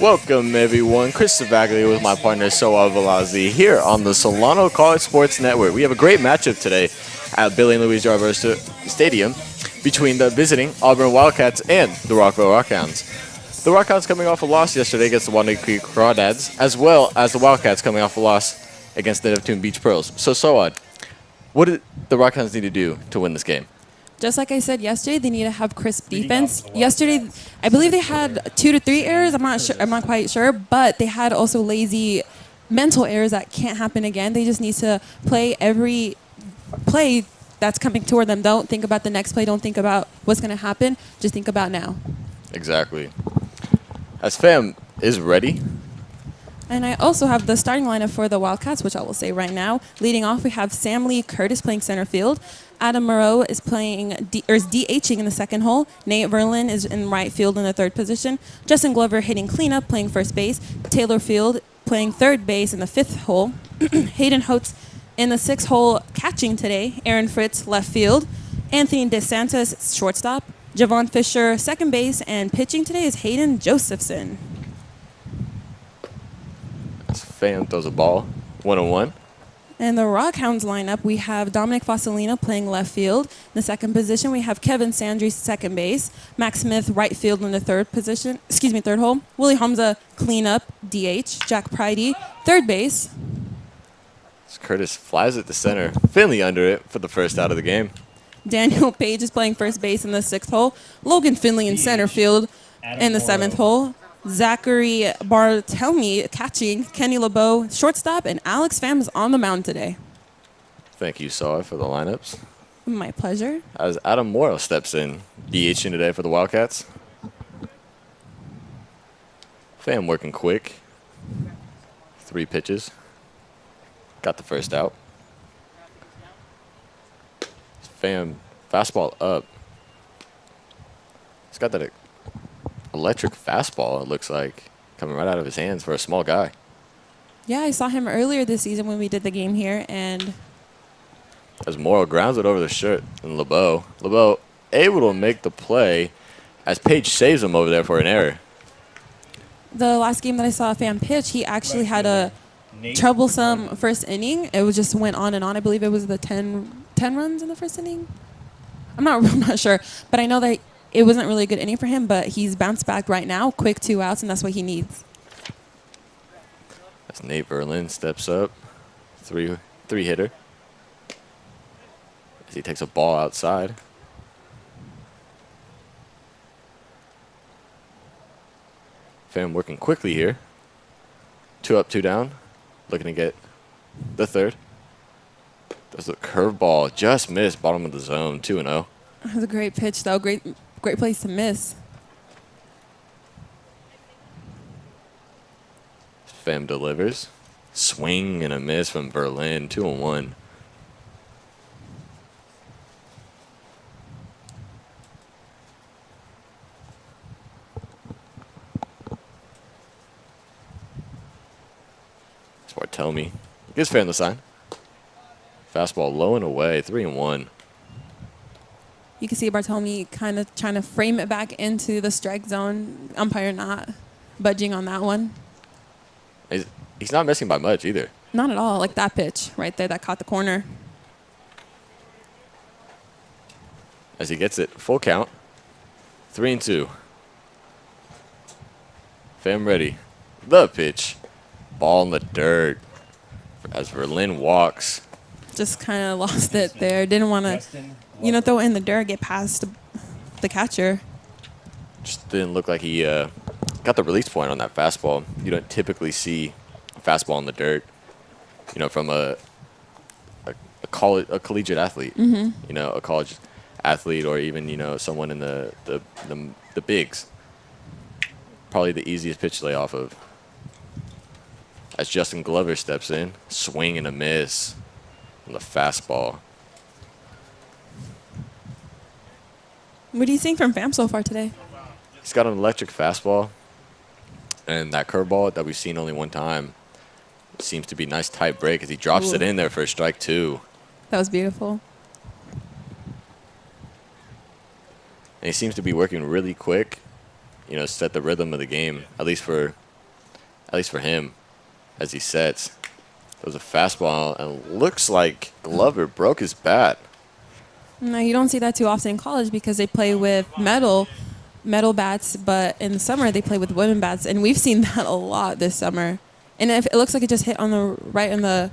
Welcome, everyone. Chris Savaglia with my partner, Soa Velazzi, here on the Solano College Sports Network. We have a great matchup today at Billy and Louise Jarvis Stadium between the visiting Auburn Wildcats and the Rockville Rock Hounds. The Rock Hounds coming off a loss yesterday against the Walnut Creek Crawdads, as well as the Wildcats coming off a loss against the Neptune Beach Pearls. So, Soad, what did the Rock Hounds need to do to win this game? Just like I said yesterday, they need to have crisp defense. Yesterday, I believe they had 2 to 3 errors. I'm not quite sure, but they had also lazy mental errors that can't happen again. They just need to play every play that's coming toward them. Don't think about the next play. Don't think about what's going to happen. Just think about now. Exactly. As fam is ready. And I also have the starting lineup for the Wildcats, which I will say right now. Leading off, we have Sam Lee Curtis playing center field. Adam Moreau is DHing in the second hole. Nate Verlin is in right field in the third position. Justin Glover hitting cleanup, playing first base. Taylor Field playing third base in the fifth hole. Hayden Holtz in the sixth hole catching today. Aaron Fritz left field. Anthony DeSantis shortstop. Javon Fisher second base, and pitching today is Hayden Josephson. Fan throws a ball, 1-1. And the Rock Hounds lineup, we have Dominic Fossilino playing left field. In the second position, we have Kevin Sandry, second base. Max Smith, right field in the third hole. Willie Hamza, cleanup, DH. Jack Pridey, third base. Curtis flies it to center. Finley under it for the first out of the game. Daniel Page is playing first base in the sixth hole. Logan Finley in center field in the seventh hole. Zachary Bartelme catching, Kenny LeBeau shortstop, and Alex Pham is on the mound today. Thank you, Saw, for the lineups. My pleasure. As Adam Morrow steps in, DHing today for the Wildcats. Pham working quick. 3 pitches. Got the first out. Pham, fastball up. He's got that electric fastball, it looks like, coming right out of his hands for a small guy. Yeah, I saw him earlier this season when we did the game here, and as Morrow grounds it over the shirt, and LeBeau able to make the play as Page saves him over there for an error. The last game that I saw Pham pitch, he actually had a troublesome first inning. It was just went on and on. I believe it was the 10 runs in the first inning. I'm not sure, but I know that it wasn't really a good inning for him, but he's bounced back right now. Quick 2 outs, and that's what he needs. As Nate Verlin steps up, three hitter. As he takes a ball outside. Pham working quickly here. 2 up, 2 down. Looking to get the third. Does the curveball just missed, bottom of the zone, 2-0. That was a great pitch, though. Great place to miss. Pham delivers. Swing and a miss from Berlin. 2-1. Bartelme gives Pham the sign. Fastball low and away. 3-1. You can see Bartelme kind of trying to frame it back into the strike zone. Umpire not budging on that one. He's not missing by much either. Not at all. Like that pitch right there that caught the corner. As he gets it full count. 3-2. Pham ready. The pitch. Ball in the dirt. As Verlin walks. just kind of lost it there. Didn't want to, throw it in the dirt, get past the catcher. Just didn't look like he got the release point on that fastball. You don't typically see a fastball in the dirt, from a collegiate athlete, a college athlete, or even someone in the bigs. Probably the easiest pitch to lay off of. As Justin Glover steps in, swing and a miss on the fastball. What are you seeing from Pham so far today? He's got an electric fastball, and that curveball that we've seen only one time seems to be a nice tight break as he drops it in there for a strike 2. That was beautiful. And he seems to be working really quick, set the rhythm of the game, at least for him, as he sets. It was a fastball, and it looks like Glover broke his bat. No, you don't see that too often in college because they play with metal bats, but in the summer they play with wooden bats, and we've seen that a lot this summer. And it looks like it just hit on the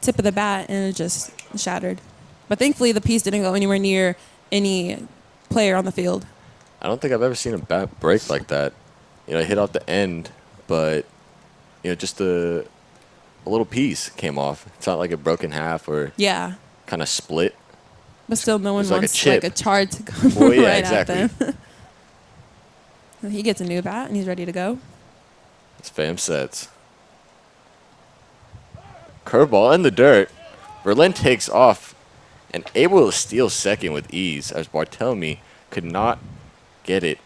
tip of the bat, and it just shattered. But thankfully, the piece didn't go anywhere near any player on the field. I don't think I've ever seen a bat break like that. It hit off the end, but just a little piece came off. It's not like it broke in half or kind of split. But still, no one wants a charge to come exactly. at them. He gets a new bat, and he's ready to go. As Pham sets. Curveball in the dirt. Berlin takes off and able to steal second with ease as Barthelemy could not get it.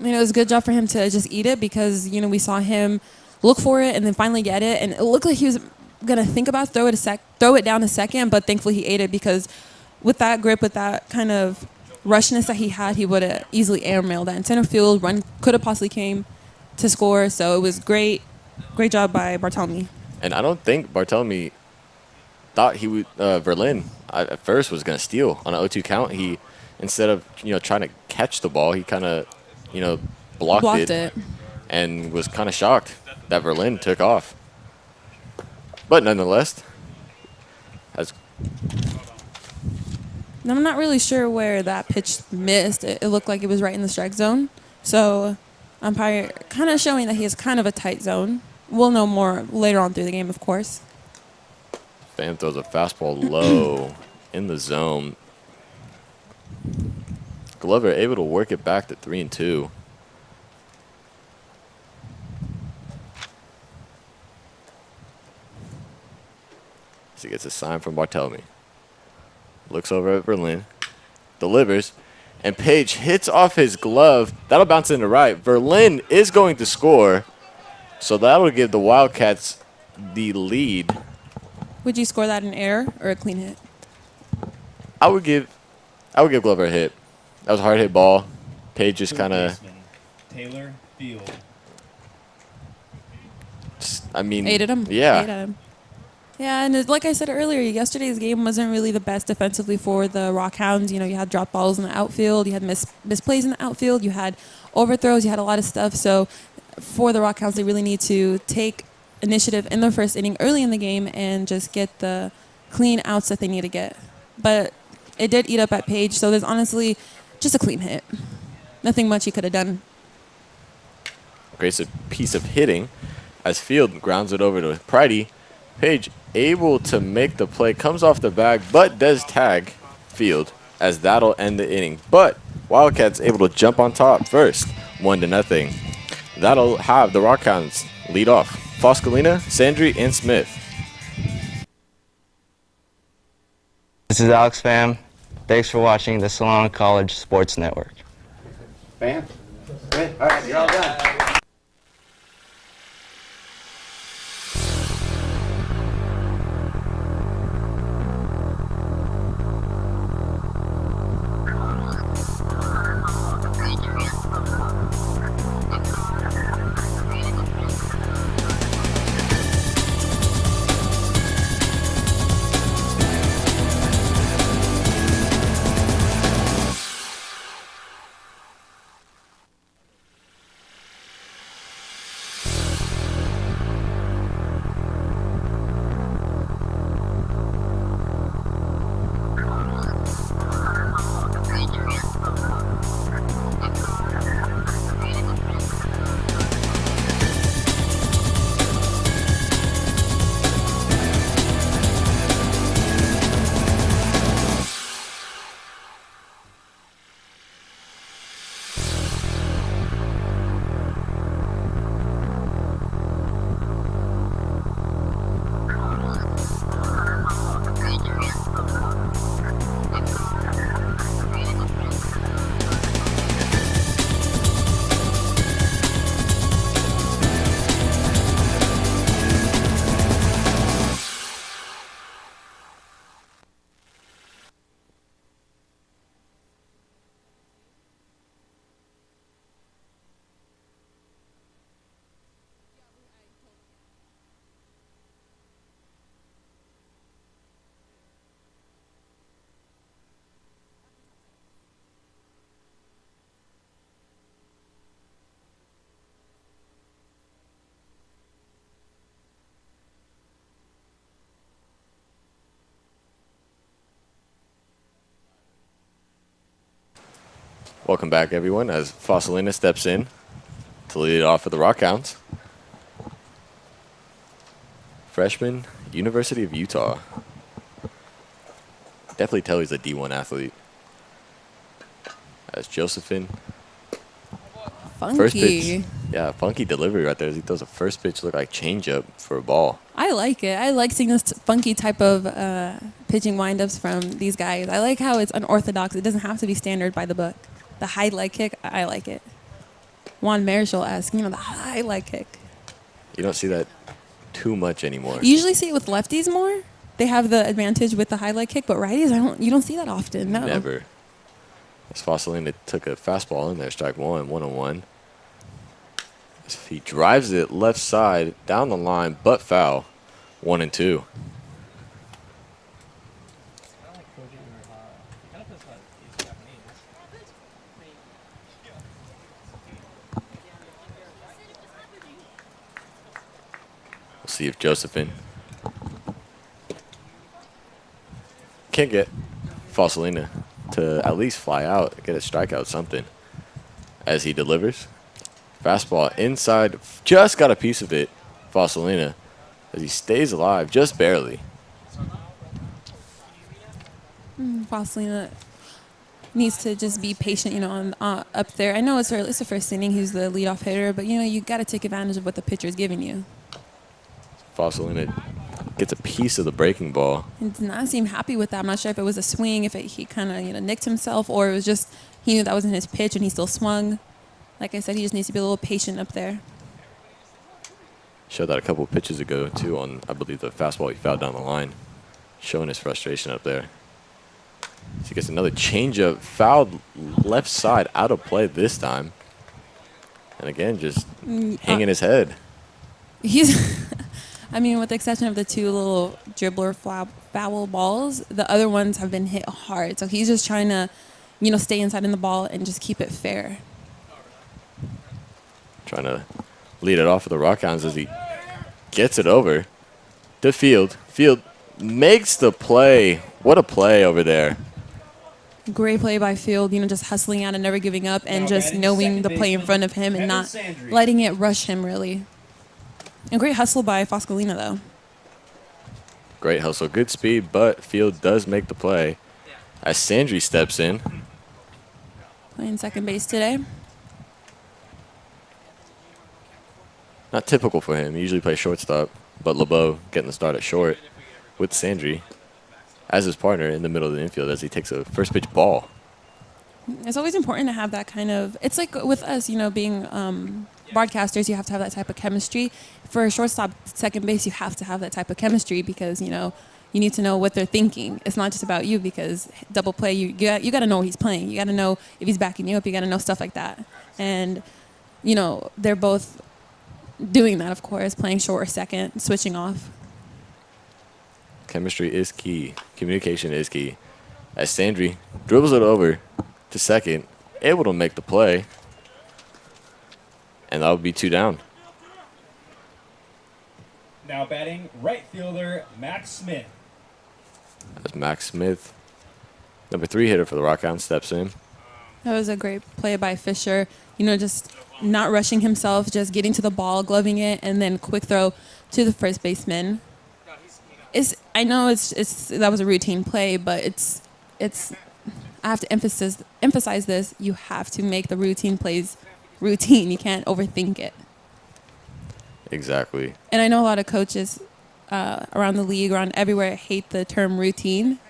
It was a good job for him to just eat it because, we saw him look for it and then finally get it. And it looked like he was going to think about throw it down a second, but thankfully he ate it because with that grip, with that kind of rushness that he had, he would have easily airmailed that in center field. Run could have possibly came to score. So it was great job by Barthelemy. And I don't think Barthelemy thought he would, Verlin at first was going to steal on an 0-2 count. He, instead of, trying to catch the ball, he kind of, blocked it and was kind of shocked that Verlin took off. But nonetheless, I'm not really sure where that pitch missed. It looked like it was right in the strike zone. So umpire kind of showing that he has kind of a tight zone. We'll know more later on through the game, of course. Pham throws a fastball low in the zone. Glover able to work it back to 3-2. So he gets a sign from Barthelemy. Looks over at Verlin. Delivers. And Page hits off his glove. That'll bounce into right. Verlin is going to score. So that'll give the Wildcats the lead. Would you score that an error or a clean hit? I would give Glover a hit. That was a hard hit ball. Page just kind of. Taylor Field. Aided him. Yeah. Yeah, and like I said earlier, yesterday's game wasn't really the best defensively for the Rock Hounds. You had drop balls in the outfield, you had misplays in the outfield, you had overthrows, you had a lot of stuff. So for the Rock Hounds, they really need to take initiative in the first inning early in the game and just get the clean outs that they need to get. But it did eat up at Page, so there's honestly just a clean hit. Nothing much he could have done. Great piece of hitting as Field grounds it over to Pridey. Page able to make the play, comes off the bag, but does tag Field as that'll end the inning. But Wildcats able to jump on top first, 1-0. That'll have the Rock Hounds lead off. Foscolina, Sandry, and Smith. This is Alex Pham. Thanks for watching the Solano College Sports Network. Pham? Good. All right, you're all done. Welcome back, everyone, as Fossilina steps in to lead it off for the Rock Hounds. Freshman, University of Utah. Definitely tell he's a D1 athlete. As Josephine. Funky. First pitch. Yeah, funky delivery right there. As he throws a first pitch look like changeup for a ball. I like it. I like seeing this funky type of pitching windups from these guys. I like how it's unorthodox. It doesn't have to be standard by the book. The high leg kick, I like it. Juan Marichal-esque, the high leg kick. You don't see that too much anymore. You usually see it with lefties more. They have the advantage with the high leg kick, but righties, you don't see that often. No. Never. As Fossilina took a fastball in there, strike one, 1-1. He drives it left side down the line, but foul, 1-2. We'll see if Josephine can get Fossilina to at least fly out, get a strikeout, something, as he delivers. Fastball inside, just got a piece of it, Fossilina, as he stays alive, just barely. Fossilina needs to just be patient, up there. I know it's the first inning. He's the leadoff hitter, but, you got to take advantage of what the pitcher is giving you. Fossilina gets a piece of the breaking ball. He did not seem happy with that. I'm not sure if it was a swing, if he kind of, nicked himself, or it was just he knew that wasn't his pitch and he still swung. Like I said, he just needs to be a little patient up there. Showed that a couple of pitches ago, too, on, I believe, the fastball he fouled down the line. Showing his frustration up there. So he gets another changeup, fouled left side, out of play this time. And again, just hanging his head. He's, with the exception of the two little dribbler foul balls, the other ones have been hit hard. So he's just trying to, stay inside in the ball and just keep it fair. Trying to lead it off for the Rock Hounds as he gets it over to Field. Field makes the play. What a play over there. Great play by Field, just hustling out and never giving up and just knowing the play in front of him and not letting it rush him, really. And great hustle by Fossilina, though. Great hustle. Good speed, but Field does make the play as Sandry steps in. Playing second base today. Not typical for him. He usually plays shortstop, but LeBeau getting the start at short with Sandry as his partner in the middle of the infield as he takes a first pitch ball. It's always important to have that kind of, it's like with us, being broadcasters, you have to have that type of chemistry. For a shortstop, second base, you have to have that type of chemistry because, you need to know what they're thinking. It's not just about you because double play, you got to know what he's playing. You got to know if he's backing you up. You got to know stuff like that. And, they're both doing that, of course, playing short or second, switching off. Chemistry is key. Communication is key. As Sandry dribbles it over to second, able to make the play. And that would be 2 down. Now batting right fielder Max Smith. As Max Smith, number 3 hitter for the Rock Hounds, steps in. That was a great play by Fisher. Just not rushing himself, just getting to the ball, gloving it, and then quick throw to the first baseman. I know it's that was a routine play, but it's I have to emphasize this. You have to make the routine plays routine. You can't overthink it. Exactly. And I know a lot of coaches around the league, around everywhere, hate the term routine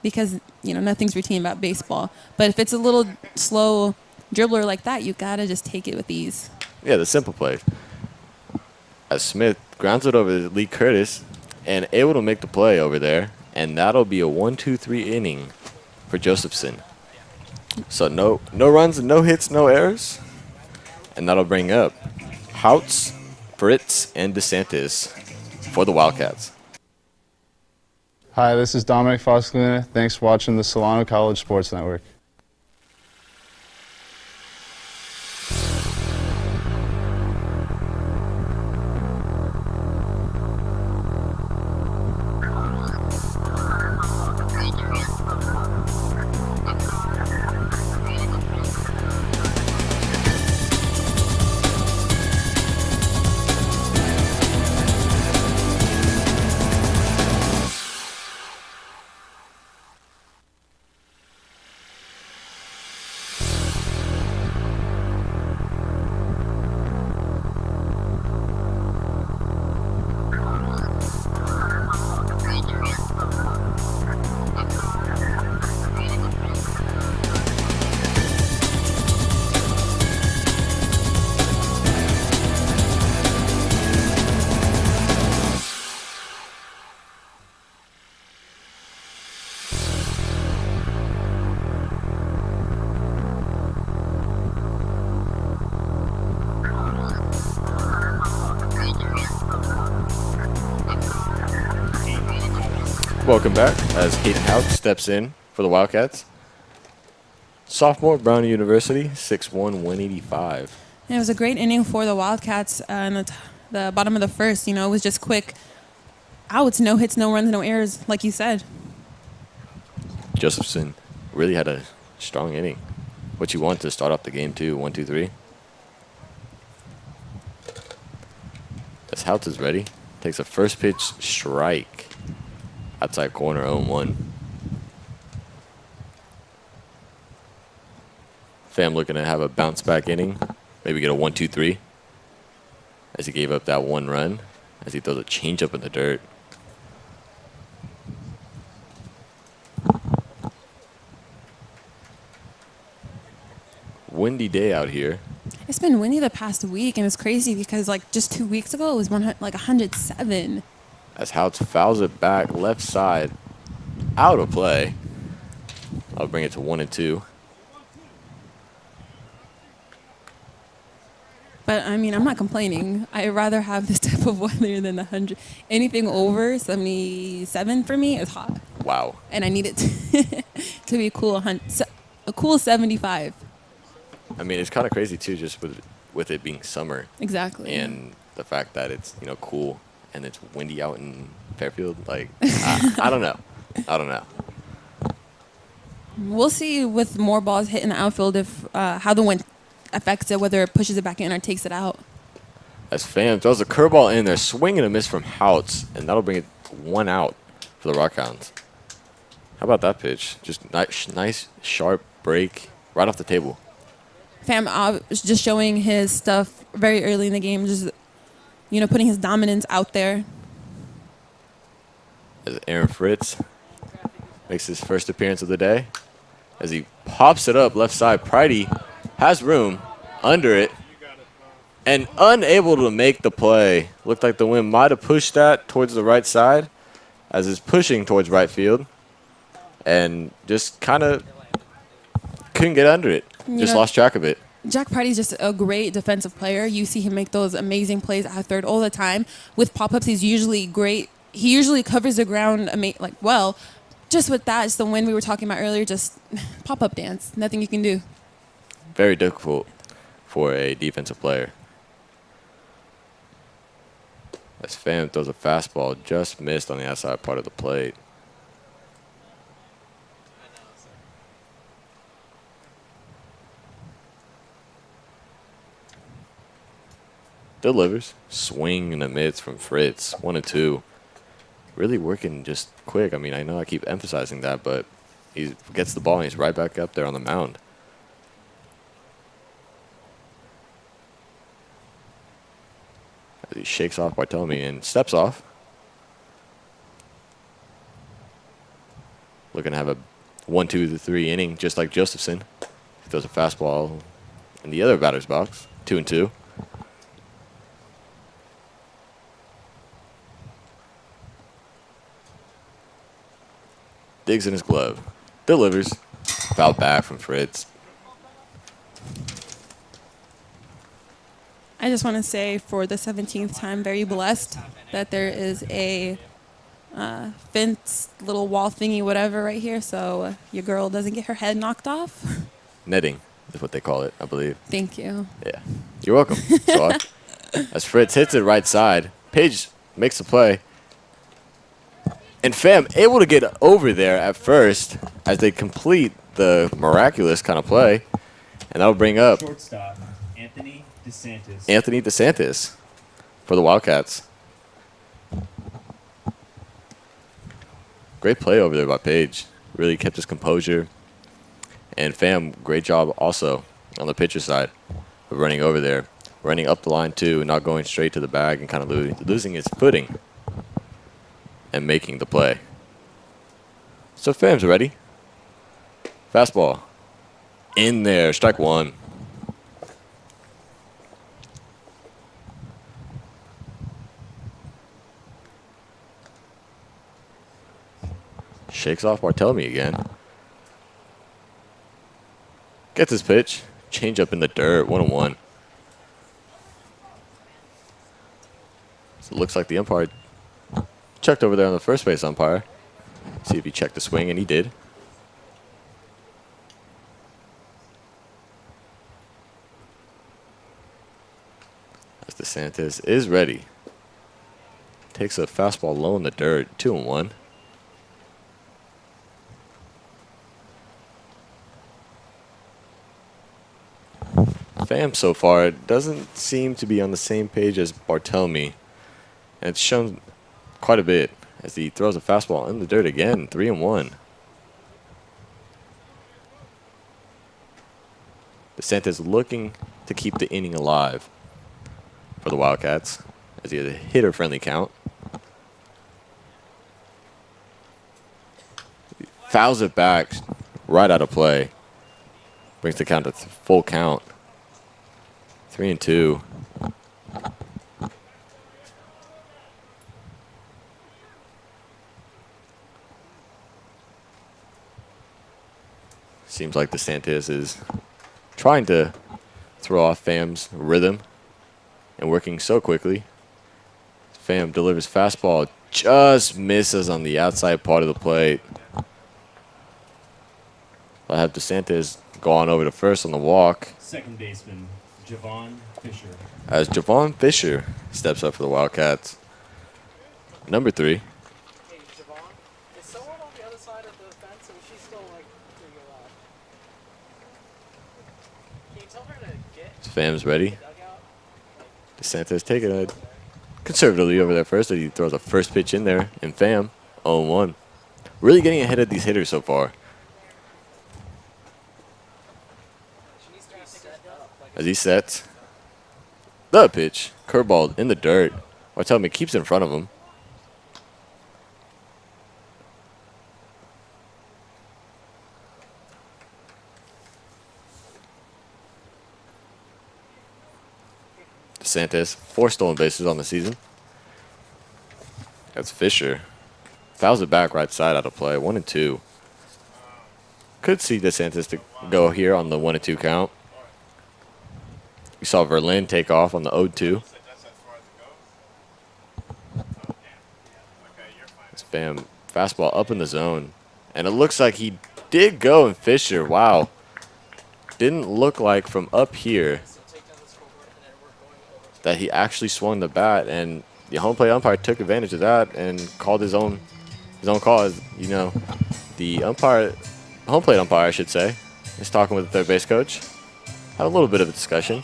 because, nothing's routine about baseball. But if it's a little slow dribbler like that, you got to just take it with ease. Yeah, the simple play. As Smith grounds it over to Lee Curtis and able to make the play over there. And that'll be a 1-2-3 inning for Josephson. So no runs, no hits, no errors. And that'll bring up Houts, Fritz, and DeSantis for the Wildcats. Hi, this is Dominic Fossilina. Thanks for watching the Solano College Sports Network. Welcome back as Caden Hout steps in for the Wildcats. Sophomore, Brown University, 6'1", 185. And it was a great inning for the Wildcats in the bottom of the first. You know, it was just quick outs, no hits, no runs, no errors, like you said. Josephson really had a strong inning. What you want to start off the game, too. 1, 2, 3. As Hout is ready, takes a first pitch strike. Outside corner, 0-1. Pham looking to have a bounce back inning. Maybe get a 1, 2, 3. As he gave up that one run. As he throws a changeup in the dirt. Windy day out here. It's been windy the past week, and it's crazy because, like, just 2 weeks ago, it was 107. As Houts fouls it back left side. Out of play. I'll bring it to 1 and 2. But, I mean, I'm not complaining. I'd rather have this type of weather than 100. Anything over 77 for me is hot. Wow. And I need it to be cool, a cool 75. I mean, it's kind of crazy, too, just with it being summer. Exactly. And the fact that it's, cool and it's windy out in Fairfield. Like, I don't know. I don't know. We'll see with more balls hitting the outfield if how the wind affects it, whether it pushes it back in or takes it out. As Pham throws a curveball in there, swing and a miss from Houts, and that'll bring it 1 out for the Rock Hounds. How about that pitch? Just nice sharp break right off the table. Pham was just showing his stuff very early in the game, just, putting his dominance out there. As Aaron Fritz makes his first appearance of the day. As he pops it up left side, Pridey has room under it and unable to make the play. Looked like the wind might have pushed that towards the right side as it's pushing towards right field and just kind of couldn't get under it. Just lost track of it. Jack Pridey's just a great defensive player. You see him make those amazing plays at third all the time. With pop-ups, he's usually great. He usually covers the ground well. Just with that, it's the wind we were talking about earlier, just pop-up dance. Nothing you can do. Very difficult for a defensive player. As Pham throws a fastball, just missed on the outside part of the plate. Delivers. Swing and a miss from Fritz. 1 and 2. Really working just quick. I mean, I know I keep emphasizing that, but he gets the ball and he's right back up there on the mound. As he shakes off Bartolome and steps off. Looking to have a 1, 2, 3 inning, just like Josephson. He throws a fastball in the other batter's box. 2 and 2. Digs in his glove. Delivers. Foul back from Fritz. I just want to say for the 17th time, very blessed that there is a fence, little wall thingy, whatever, right here, so your girl doesn't get her head knocked off. Netting is what they call it, I believe. Thank you. Yeah. You're welcome. So, as Fritz hits it right side, Page makes the play. And Pham able to get over there at first as they complete the miraculous kind of play. And that'll bring up Shortstop, Anthony DeSantis for the Wildcats. Great play over there by Page. Really kept his composure. And Pham, great job also on the pitcher side of running over there. Running up the line too, not going straight to the bag and kind of losing his footing. And making the play. So Pham's ready. Fastball. In there. Strike 1. Shakes off Bartolome again. Gets his pitch. Change up in the dirt. 1-1. So it looks like the umpire checked over there on the first base umpire. See if he checked the swing, and he did. As DeSantis is ready. Takes a fastball low in the dirt, 2-1. Pham so far doesn't seem to be on the same page as Barthelemy. And it's shown quite a bit as he throws a fastball in the dirt again, 3-1. DeSantis looking to keep the inning alive for the Wildcats as he has a hitter-friendly count. Fouls it back right out of play. Brings the count to full count. 3-2. Seems like DeSantis is trying to throw off Pham's rhythm and working so quickly. Pham delivers fastball, just misses on the outside part of the plate. I'll have DeSantis go on over to first on the walk. Second baseman, Javon Fisher. As Javon Fisher steps up for the Wildcats. Number 3. Hey, Javon, is someone on the other side of the fence, or is she still, like, doing it loud? Can you tell her to get Pham's ready. the dugout? DeSantis taking it conservatively over there first. He throws a first pitch in there, and Pham 0-1. Really getting ahead of these hitters so far. She needs to be set up. Like, As he sets the pitch, curveball in the dirt. Barthelemy keeps in front of him. DeSantis, 4 stolen bases on the season. That's Fisher. Fouls it back right side out of play, 1-2. Could see DeSantis to go here on the 1-2 count. We saw Verlin take off on the 0-2. It's Pham, fastball up in the zone. And it looks like he did go, and Fisher, wow. Didn't look like from up here that he actually swung the bat, and the home plate umpire took advantage of that and called his own call. As you know, the home plate umpire, I should say, is talking with the third base coach. Had a little bit of a discussion,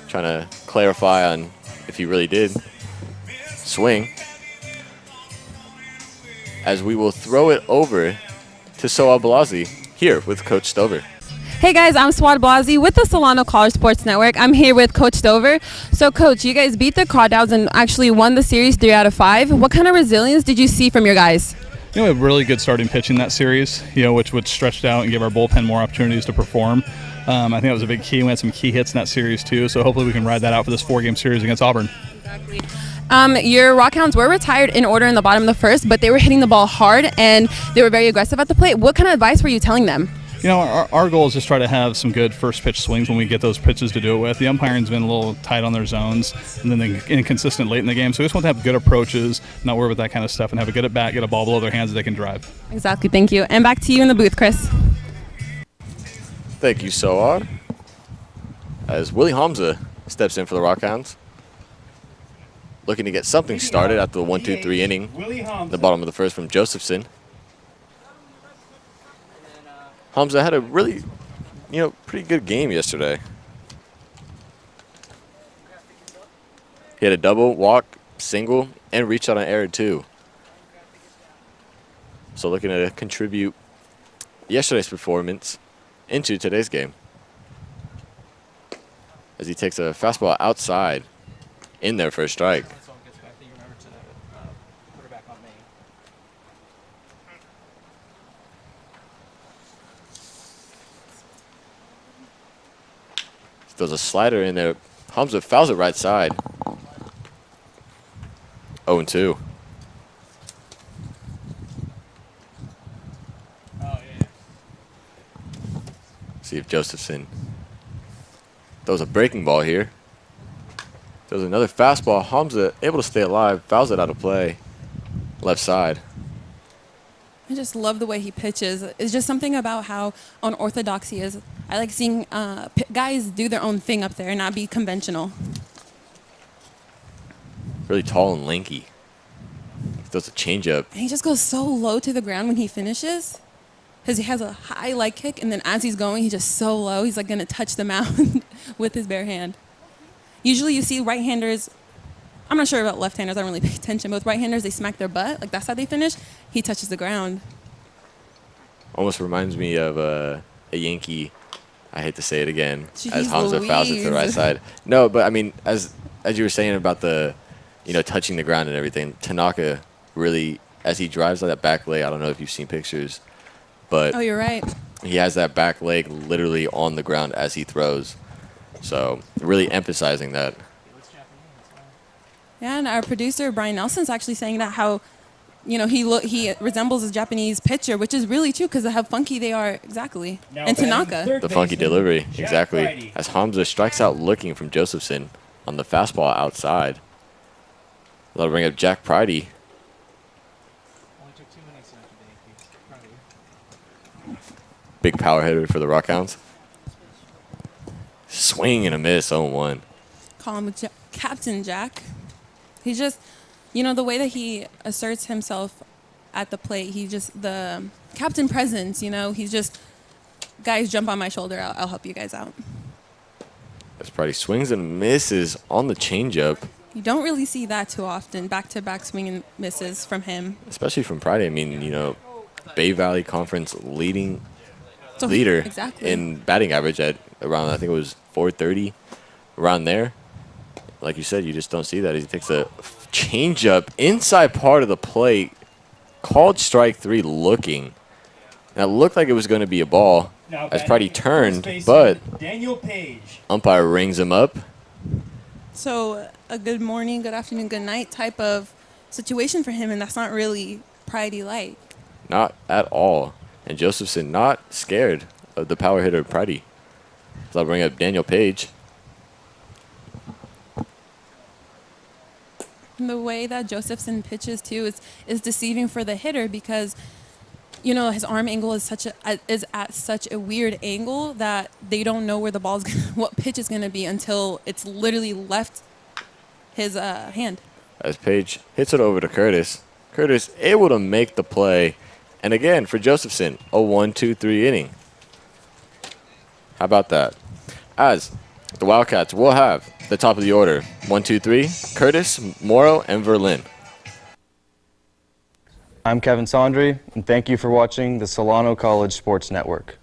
trying to clarify on if he really did swing. As we will throw it over to Soa Blasi here with Coach Stover. Hey guys, I'm Swad Blasi with the Solano College Sports Network. I'm here with Coach Stover. So Coach, you guys beat the Crawdads and actually won the series 3 out of 5. What kind of resilience did you see from your guys? We had really good starting pitching that series, which would stretch out and give our bullpen more opportunities to perform. I think that was a big key. We had some key hits in that series too, so hopefully we can ride that out for this 4-game series against Auburn. Exactly. Your Rock Hounds were retired in order in the bottom of the first, but they were hitting the ball hard and they were very aggressive at the plate. What kind of advice were you telling them? Our goal is just try to have some good first pitch swings when we get those pitches to do it with. The umpiring's been a little tight on their zones and then they're inconsistent late in the game. So we just want to have good approaches, not worry about that kind of stuff, and have a good at bat, get a ball below their hands that they can drive. Exactly. Thank you. And back to you in the booth, Chris. Thank you, Soar. As Willie Hamza steps in for the Rock Hounds. Looking to get something started after the 1-2-3 inning. The bottom of the first from Josephson. Hamza had a really, pretty good game yesterday. He had a double, walk, single, and reach out on error too. So looking to contribute yesterday's performance into today's game. As he takes a fastball outside in there for a strike. Throws a slider in there. Hamza fouls it right side. 0-2. See if Josephson throws a breaking ball here. Throws another fastball. Hamza able to stay alive. Fouls it out of play. Left side. I just love the way he pitches. It's just something about how unorthodox he is. I like seeing guys do their own thing up there and not be conventional. Really tall and lanky. He throws a changeup. And he just goes so low to the ground when he finishes. Because he has a high leg kick, and then as he's going, he's just so low. He's like going to touch the mound with his bare hand. Usually you see right-handers, I'm not sure about left-handers, I don't really pay attention, but with right-handers, they smack their butt. Like, that's how they finish. He touches the ground. Almost reminds me of a Yankee. I hate to say it again. Jeez as Hamza fouls it to the right side. No, but I mean, as you were saying about the, touching the ground and everything, Tanaka really, as he drives on that back leg, I don't know if you've seen pictures, but Oh, you're right. he has that back leg literally on the ground as he throws. So really emphasizing that. Yeah, and our producer, Brian Nelson's actually saying that how, he resembles a Japanese pitcher, which is really true because of how funky they are exactly. Now And batting Tanaka. third The funky baseman, delivery, Jack exactly. Friday. As Hamza strikes out looking from Josephson on the fastball outside. That'll bring up Jack Pridey. Only took 2 minutes tonight today. Proud of you. Big power hitter for the Rock Hounds. Swing and a miss, 0-1. Call him Captain Jack. He just, the way that he asserts himself at the plate, he just, the captain presence, he's just, guys, jump on my shoulder. I'll help you guys out. As Pridey swings and misses on the changeup, You don't really see that too often, back-to-back swing and misses from him. especially from Pridey. I mean, Bay Valley Conference leader Exactly. in batting average at around, I think it was 430, around there. Like you said, you just don't see that. He takes a changeup inside part of the plate, called strike 3 looking. Now, it looked like it was going to be a ball Now as batting Pridey turned, first baseman, but Daniel Page. umpire rings him up. So a good morning, good afternoon, good night type of situation for him, and that's not really Pridey-like. Not at all. And Josephson not scared of the power hitter Pridey. So I'll bring up Daniel Page. And the way that Josephson pitches too is deceiving for the hitter because, his arm angle is at such a weird angle that they don't know where the ball's what pitch is gonna be until it's literally left his hand. As Page hits it over to Curtis. Curtis able to make the play. And again, for Josephson, a 1-2-3 inning. How about that? As the Wildcats will have the top of the order. 1, 2, 3, Curtis, Morrow, and Verlin. I'm Kevin Sondry, and thank you for watching the Solano College Sports Network.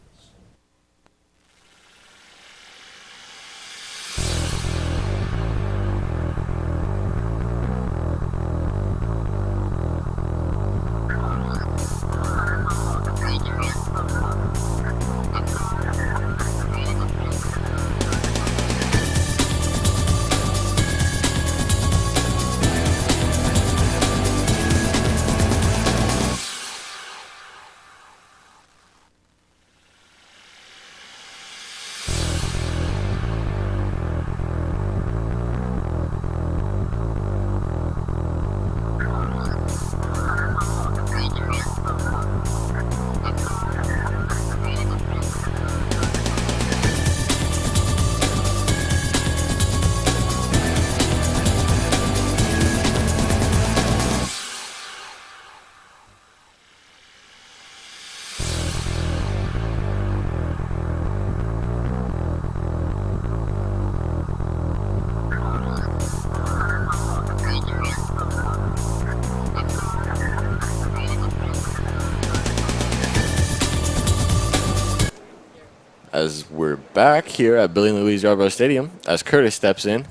As we're back here at Billy and Louise Yarborough Stadium, as Curtis steps in.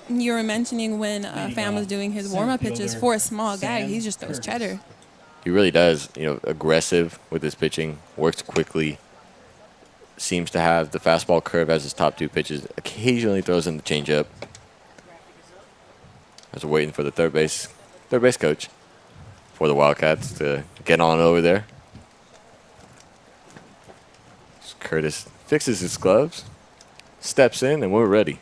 You were mentioning when Pham was doing his warm-up pitches fielder for a small guy, Sam he just throws Curtis. cheddar. He really does, aggressive with his pitching, works quickly, seems to have the fastball curve as his top 2 pitches, occasionally throws in the changeup. As we're waiting for the third base coach for the Wildcats to get on over there. As Curtis fixes his gloves, steps in, and we're ready.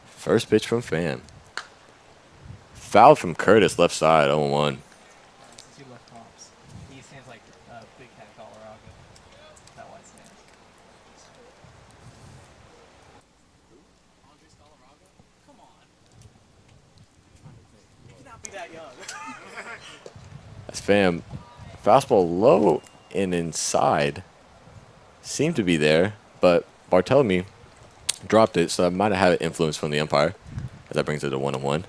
First pitch from Pham. foul from Curtis, left side, 0-1. Two left tops. He stands like Big Cat, Colorado. That white stands. Andres Colorado? Come on. You cannot be that young. That's fam. Fastball low and inside. Seemed to be there, but Bartolome dropped it, so that might have had an influence from the umpire. As that brings it to 1-1.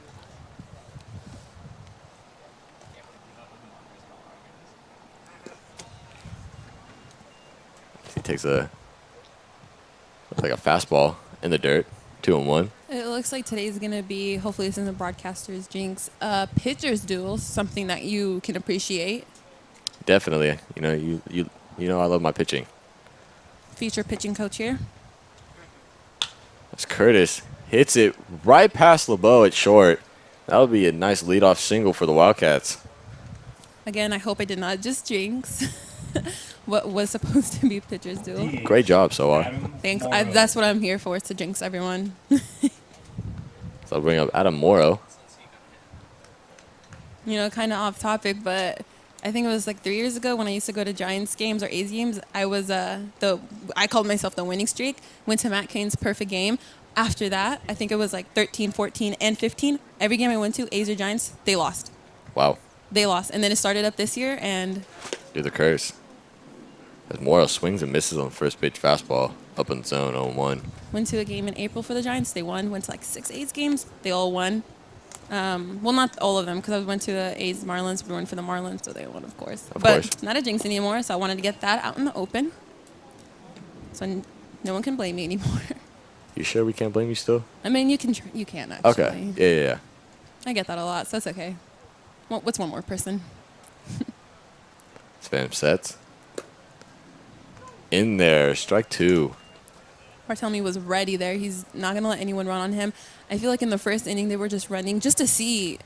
He takes looks like a fastball in the dirt, 2-1. It looks like today's going to be, hopefully this isn't the broadcaster's jinx, pitcher's duel, something that you can appreciate. Definitely. You know I love my pitching. Feature pitching coach here. As Curtis hits it right past LeBeau at short. That would be a nice leadoff single for the Wildcats. Again, I hope I did not just jinx what was supposed to be pitcher's duel. Great job so far. Thanks. That's what I'm here for, is to jinx everyone. So I'll bring up Adam Morrow. Kind of off topic, but I think it was like 3 years ago when I used to go to Giants games or A's games. I was I called myself the winning streak. Went to Matt Cain's perfect game. After that, I think it was like 13, 14, and 15. Every game I went to, A's or Giants, they lost. Wow. They lost. And then it started up this year, and Do the curse. As Morrow swings and misses on the first pitch fastball. Up in the zone, 0-1. went to a game in April for the Giants. They won. Went to like 6 A's games. They all won. Well, not all of them, because I went to the A's Marlins. We went for the Marlins, so they won, of course. Of but course. not a jinx anymore, so I wanted to get that out in the open. So no one can blame me anymore. You sure we can't blame you still? I mean, you can actually. Okay. Yeah. I get that a lot, so that's okay. Well, what's one more person? Spam sets. In there, strike 2. Bartolome was ready there. He's not going to let anyone run on him. I feel like in the first inning, they were just running just to see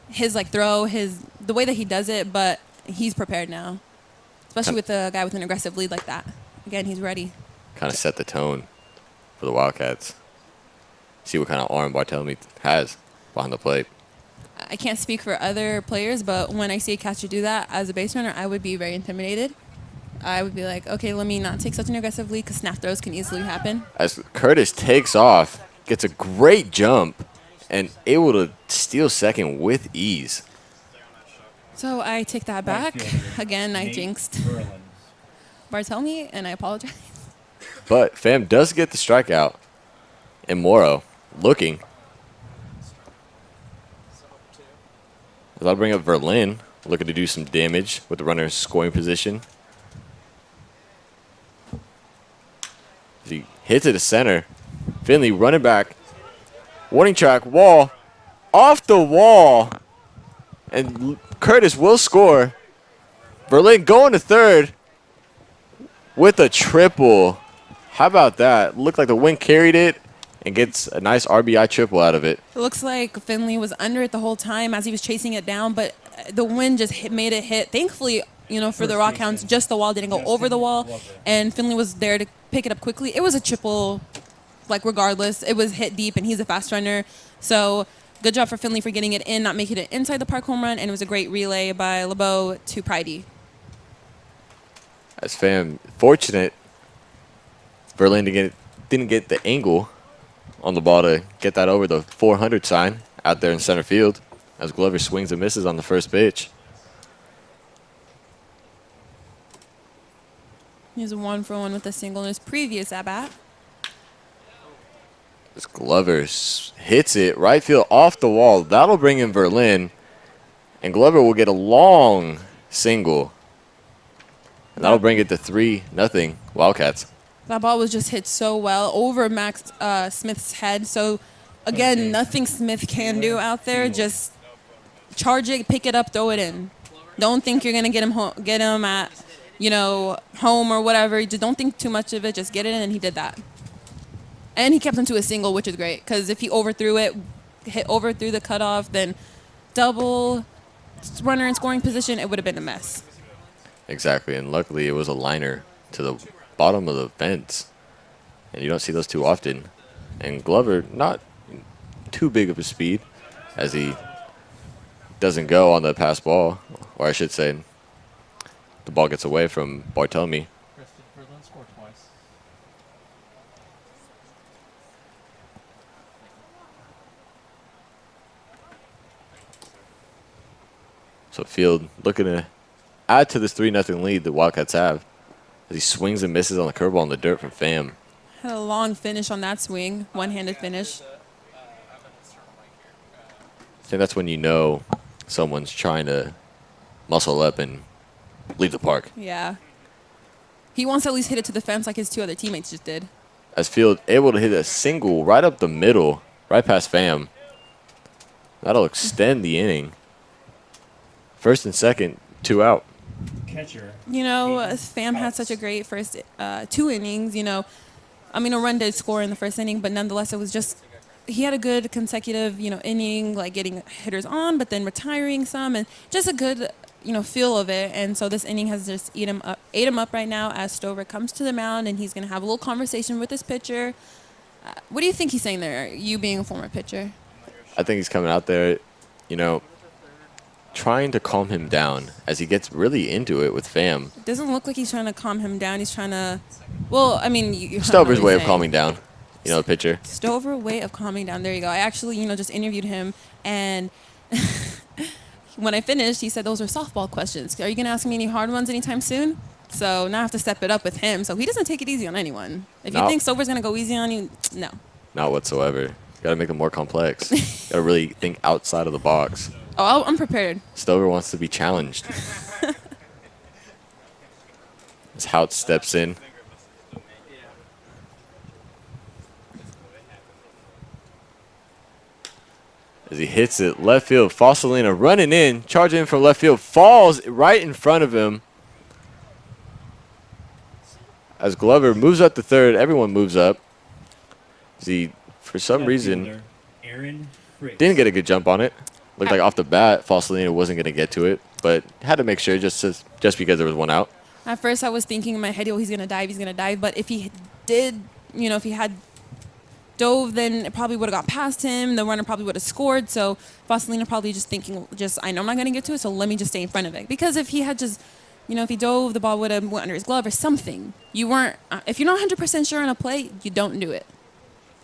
his throw, the way that he does it, but he's prepared now, especially with a guy with an aggressive lead like that. Again, he's ready. Kind of set the tone for the Wildcats. See what kind of arm Bartolome has behind the plate. I can't speak for other players, but when I see a catcher do that as a base runner, I would be very intimidated. I would be like, okay, let me not take such an aggressive lead, because snap throws can easily happen. As Curtis takes off, gets a great jump, and able to steal second with ease. So I take that back. Again, I jinxed Bartolome, and I apologize. But Fam does get the strikeout. And Morrow looking. As I'll bring up Verlin, looking to do some damage with the runner in scoring position. As he hits it to center. Finley running back. Warning track, wall. Off the wall. And Curtis will score. Verlin going to third with a triple. How about that? Looked like the wind carried it and gets a nice RBI triple out of it. It looks like Finley was under it the whole time as he was chasing it down, but the wind just made it hit. Thankfully, for the Rock Hounds, just the wall didn't go over the wall, and Finley was there to pick it up quickly. It was a triple, regardless. It was hit deep, and he's a fast runner. So good job for Finley for getting it in, not making it inside the park home run, and it was a great relay by LeBeau to Pridey. As Fam, fortunate, Verlin didn't get the angle on the ball to get that over the 400 sign out there in center field as Glover swings and misses on the first pitch. He's a 1-for-1 with a single in his previous at-bat. As Glover hits it right field off the wall. That'll bring in Verlin. And Glover will get a long single. And that'll bring it to 3-0 Wildcats. That ball was just hit so well over Max Smith's head. So, again, nothing Smith can do out there. Just charge it, pick it up, throw it in. Don't think you're going to get him at, home or whatever. Just don't think too much of it. Just get it in, and he did that. And he kept him to a single, which is great, because if he overthrew the cutoff, then double runner in scoring position, it would have been a mess. Exactly, and luckily it was a liner to the bottom of the fence. And you don't see those too often. And Glover, not too big of a speed, as he doesn't go on the pass ball, or I should say the ball gets away from Bartolome. Kristen Berlin scored twice. So Field looking to add to this 3-0 lead the Wildcats have as he swings and misses on the curveball in the dirt from Pham. Had a long finish on that swing, one-handed finish. I think that's when you know someone's trying to muscle up and leave the park. Yeah. He wants to at least hit it to the fence like his 2 other teammates just did. As Field able to hit a single right up the middle, right past Pham. That'll extend the inning. First and second, 2 out. Catcher. You know, Pham had such a great first 2 innings, you know. I mean, a run did score in the first inning, but nonetheless, it was just, he had a good consecutive, you know, inning, like getting hitters on, but then retiring some, and just a good, you know, feel of it. And so this inning has just ate him up right now as Stover comes to the mound, and he's going to have a little conversation with his pitcher. What do you think he's saying there, you being a former pitcher? I think he's coming out there, you know, trying to calm him down as he gets really into it with Pham. It doesn't look like he's trying to calm him down. He's trying to, well, I mean, Stover's way of calming down, you know, the pitcher. Stover way of calming down. There you go. I actually, you know, just interviewed him, and when I finished, he said those are softball questions. Are you going to ask me any hard ones anytime soon? So now I have to step it up with him. So he doesn't take it easy on anyone. If you think Stover's going to go easy on you, no. Not whatsoever. You got to make them more complex. Got to really think outside of the box. Oh, I'm prepared. Stover wants to be challenged. As Hout steps in. As he hits it left field, Fossilina running in, charging in from left field, falls right in front of him. As Glover moves up to third, everyone moves up. As he, for some reason, didn't get a good jump on it. Looked like off the bat, Fossilina wasn't going to get to it, but had to make sure just because there was 1 out. At first, I was thinking in my head, oh, he's going to dive. But if he did, you know, if he had dove, then it probably would have got past him. The runner probably would have scored. So Fossilina probably just thinking, I know I'm not going to get to it, so let me just stay in front of it. Because if he had just, you know, if he dove, the ball would have went under his glove or something. You weren't, if you're not 100% sure on a play, you don't do it.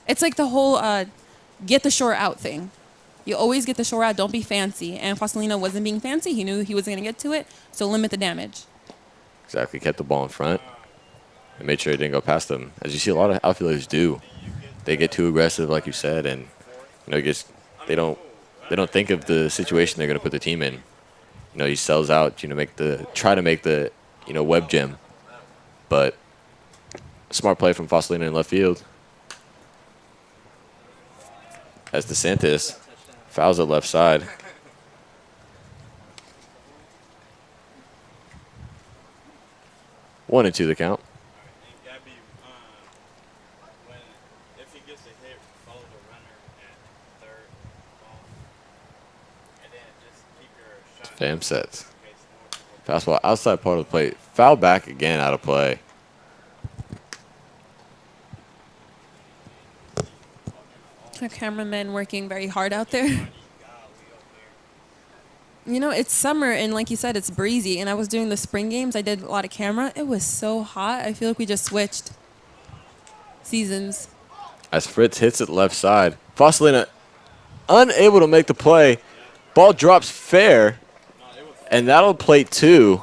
It's like the whole get the short out thing. You always get the short out. Don't be fancy. And Fossilina wasn't being fancy. He knew he was going to get to it, so limit the damage. Exactly. Kept the ball in front and made sure it didn't go past them. As you see a lot of outfielders do. They get too aggressive, like you said, and you know, they don't think of the situation they're going to put the team in. You know, he sells out, you know, try to make the, you know, web gem. But smart play from Fossilina in left field. As DeSantis fouls it left side. One and 2 the count. Pham sets. Fastball outside part of the plate. Foul back again, out of play. Our cameramen working very hard out there. You know, it's summer, and like you said, it's breezy. And I was doing the spring games. I did a lot of camera. It was so hot. I feel like we just switched seasons. As Fritz hits it left side. Fossilina unable to make the play. Ball drops fair. And that'll plate 2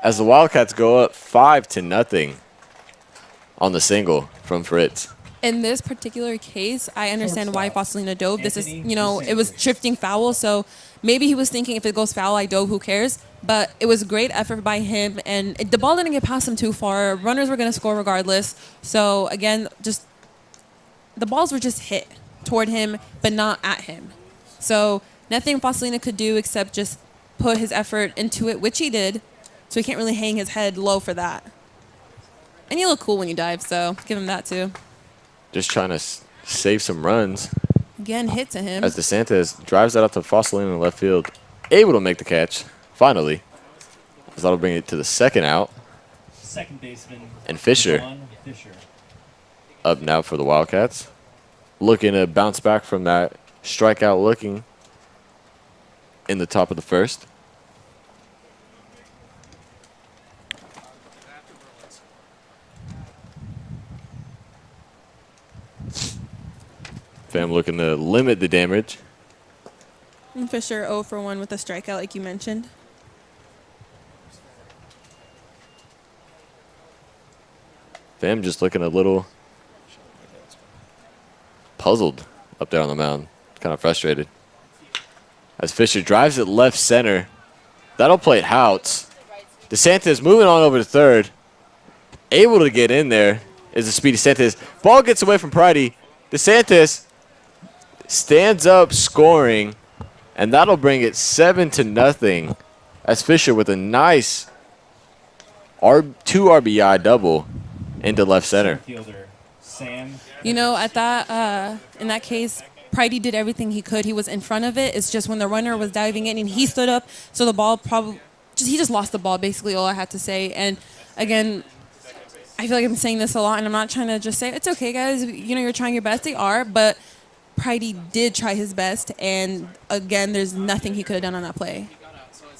as the Wildcats go up 5-0 on the single from Fritz. In this particular case, I understand why Fossilina dove. This is, you know, it was drifting foul, so maybe he was thinking if it goes foul, I dove, who cares? But it was a great effort by him, and the ball didn't get past him too far. Runners were going to score regardless. So, again, just the balls were just hit toward him, but not at him. So nothing Fossilina could do except just put his effort into it, which he did. So he can't really hang his head low for that. And you look cool when you dive, so give him that too. Just trying to save some runs. Again, hit to him. As DeSantis drives that out to Fossilina in left field. Able to make the catch, finally. As that'll bring it to the second out. Second baseman. And Fisher. Up now for the Wildcats. Looking to bounce back from that strikeout looking in the top of the first. Pham looking to limit the damage. And Fisher 0 for 1 with a strikeout, like you mentioned. Pham just looking a little puzzled up there on the mound. Kind of frustrated. As Fisher drives it left center. That'll play at Houts. DeSantis moving on over to third. Able to get in there is the speedy DeSantis. Ball gets away from Pridey. DeSantis stands up scoring, and that'll bring it 7-0 as Fisher with a nice 2 RBI double into left center. Fielder Sam. You know, at that in that case, Pridey did everything he could. He was in front of it. It's just when the runner was diving in and he stood up, so the ball he just lost the ball, basically, all I had to say. And again, I feel like I'm saying this a lot, and I'm not trying to just say, it's okay, guys. You know, you're trying your best. They are, but Pridey did try his best, and again, there's nothing he could have done on that play.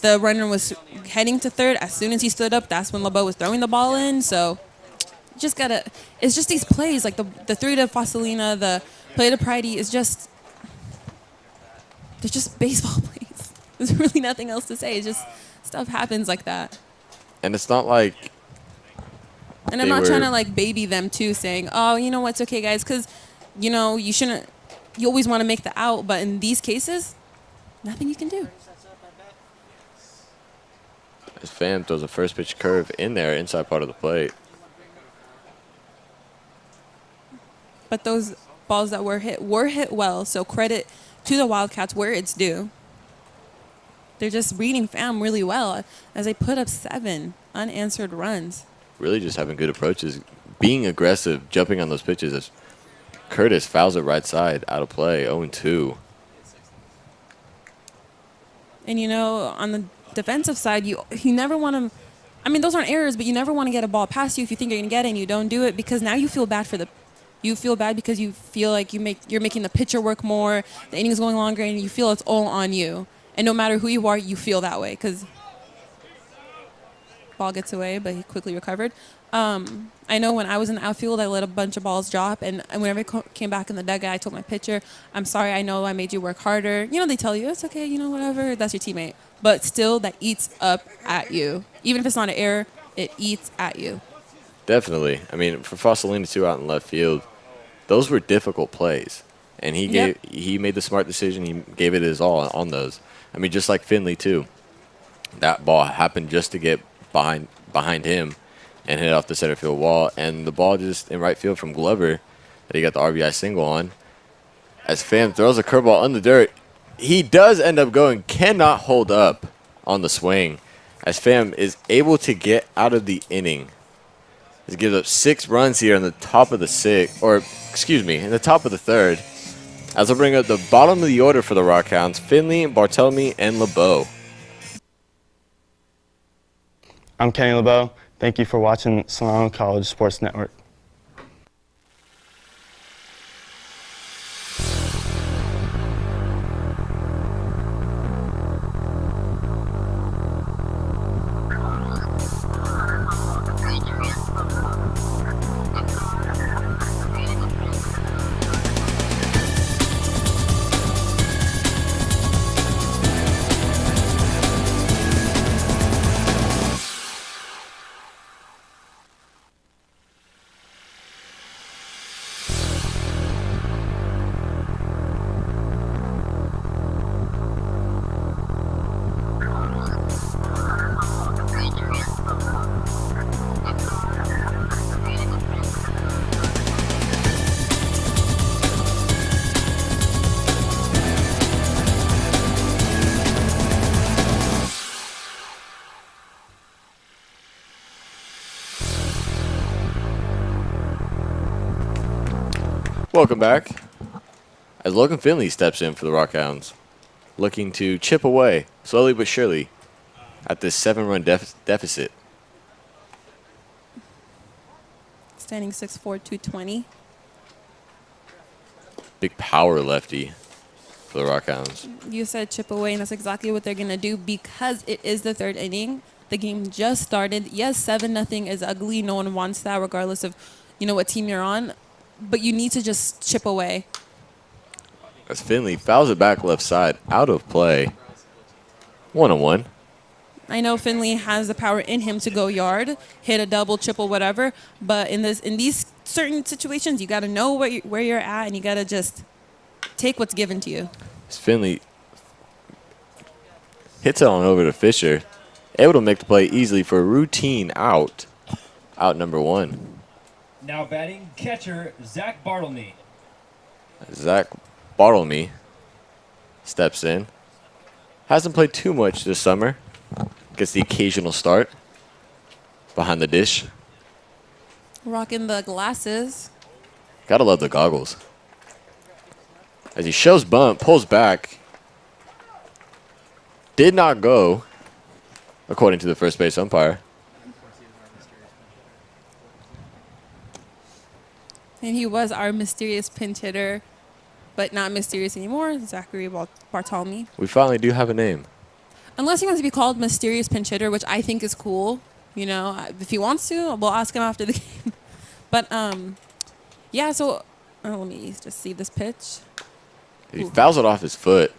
The runner was heading to third. As soon as he stood up, that's when LeBeau was throwing the ball in, so just gotta, it's just these plays, like the 3 to Fasolina, the play to Pridey is just, they're just baseball plays. There's really nothing else to say. It's just stuff happens like that. And it's not like, and I'm not trying to like baby them too, saying, oh, you know what's okay, guys, because, you know, you shouldn't, you always want to make the out, but in these cases, nothing you can do. as Pham throws a first pitch curve in there, inside part of the plate. But those balls that were hit well, so credit to the Wildcats where it's due. They're just reading Pham really well as they put up 7 unanswered runs. Really just having good approaches, being aggressive, jumping on those pitches as Curtis fouls it right side, out of play, 0-2. And, you know, on the defensive side, you never want to – I mean, those aren't errors, but you never want to get a ball past you if you think you're going to get it and you don't do it, because now you feel bad for the – you feel bad because you feel like you're making the pitcher work more, the innings going longer, and you feel it's all on you. And no matter who you are, you feel that way because ball gets away, but he quickly recovered. I know when I was in the outfield, I let a bunch of balls drop, and whenever I came back in the dugout, I told my pitcher, I'm sorry, I know I made you work harder. You know, they tell you, it's okay, you know, whatever, that's your teammate. But still, that eats up at you. Even if it's not an error, it eats at you. Definitely. I mean, for Fasolina, too, out in left field, those were difficult plays. And he made the smart decision. He gave it his all on those. I mean, just like Finley, too. That ball happened just to get behind him and hit off the center field wall. And the ball just in right field from Glover that he got the RBI single on. As Pham throws a curveball on the dirt, he does end up going, cannot hold up on the swing. As Pham is able to get out of the inning. He gives up 6 runs here in the top of the in the top of the third. As I'll bring up the bottom of the order for the Rock Hounds, Finley, Barthelemy, and LeBeau. I'm Kenny LeBeau. Thank you for watching Solano College Sports Network. Welcome back. As Logan Finley steps in for the Rock Hounds, looking to chip away, slowly but surely, at this 7-run deficit. Standing 6'4", 220. Big power lefty. for the Rock Hounds. You said chip away, and that's exactly what they're going to do because it is the third inning. The game just started. Yes, 7-0 is ugly. No one wants that regardless of, what team you're on. But you need to just chip away. As Finley fouls it back left side, out of play. 1-1. I know Finley has the power in him to go yard, hit a double, triple, whatever. But in these certain situations, you got to know where you're at, and you got to just take what's given to you. As Finley hits it on over to Fisher, able to make the play easily for a routine out. Out number 1. Now batting catcher Zach Bartlemy. Zach Bartlemy steps in. Hasn't played too much this summer. Gets the occasional start behind the dish. Rocking the glasses. Gotta love the goggles. As he shows bunt, pulls back. Did not go, according to the first base umpire. And he was our mysterious pinch hitter, but not mysterious anymore, Zachary Bartolome. We finally do have a name. Unless he wants to be called mysterious pinch hitter, which I think is cool. If he wants to, we'll ask him after the game. But, yeah, so let me just see this pitch. He fouls it off his foot.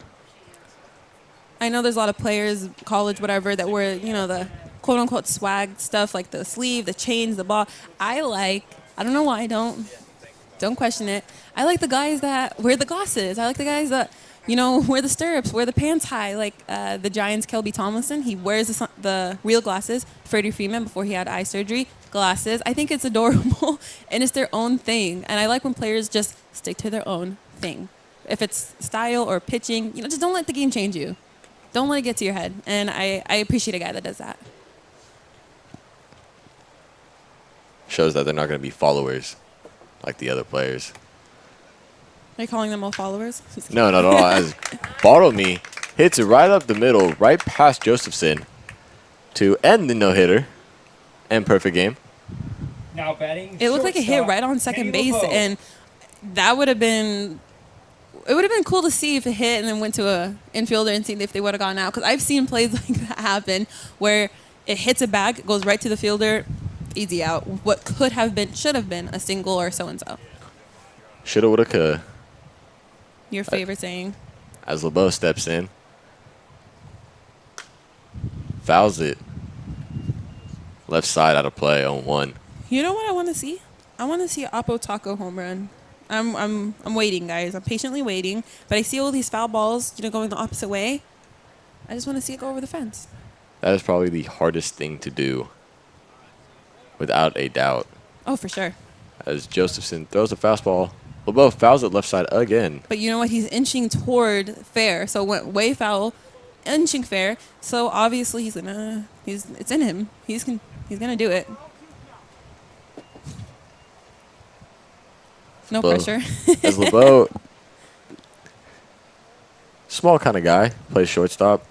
I know there's a lot of players, college, whatever, that wear, the quote-unquote swag stuff, like the sleeve, the chains, the ball. I don't know why I don't question it. I like the guys that wear the glasses. I like the guys that, wear the stirrups, wear the pants high, like the Giants' Kelby Tomlinson. He wears the real glasses. Freddie Freeman, before he had eye surgery, glasses. I think it's adorable, and it's their own thing. And I like when players just stick to their own thing. If it's style or pitching, just don't let the game change you. Don't let it get to your head. And I appreciate a guy that does that. Shows that they're not going to be followers like the other players. Are you calling them all followers? No, not at all. As Bartlemy hits it right up the middle, right past Josephson to end the no-hitter and perfect game. Now batting. It looked like it hit right on second base, and that would have been. It would have been cool to see if it hit and then went to a infielder and see if they would have gone out. Because I've seen plays like that happen where it hits a bag, goes right to the fielder, easy out. What should have been a single or so-and-so. Shoulda, woulda, coulda. Your favorite saying. As LeBeau steps in. Fouls it. Left side out of play on 1. You know what I want to see? I want to see an Oppo Taco home run. I'm waiting, guys. I'm patiently waiting. But I see all these foul balls, going the opposite way. I just want to see it go over the fence. That is probably the hardest thing to do, without a doubt. Oh, for sure. As Josephson throws a fastball, LeBeau fouls it left side again. But you know what? He's inching toward fair, so it went way foul, inching fair. So obviously it's in him. He's gonna do it. No pressure. As LeBeau, small kind of guy, plays shortstop.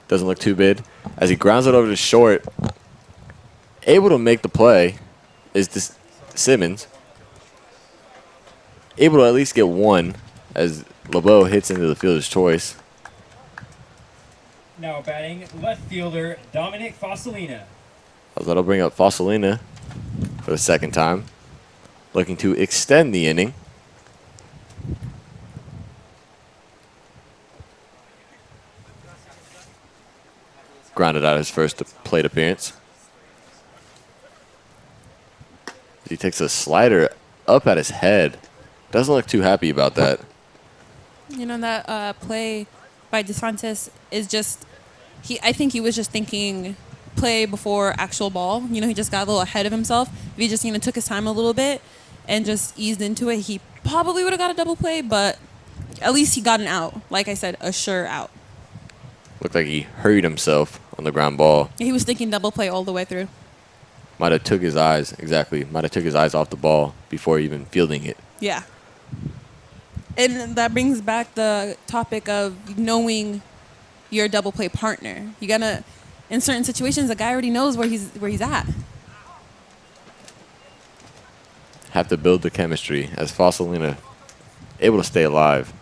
Doesn't look too big. As he grounds it over to short, able to make the play is this Simmons. Able to at least get 1 as LeBeau hits into the fielder's choice. Now batting left fielder Dominic Fossilina. That'll bring up Fossilina for the second time. Looking to extend the inning. Grounded out his first plate appearance. He takes a slider up at his head. Doesn't look too happy about that. That play by DeSantis is just, I think he was just thinking play before actual ball. He just got a little ahead of himself. If he just, took his time a little bit and just eased into it, he probably would have got a double play, but at least he got an out. Like I said, a sure out. Looked like he hurried himself on the ground ball. He was thinking double play all the way through. Might have took his eyes off the ball before even fielding it. Yeah. And that brings back the topic of knowing your double play partner. You gotta, in certain situations, the guy already knows where he's at. Have to build the chemistry as Fossilina able to stay alive.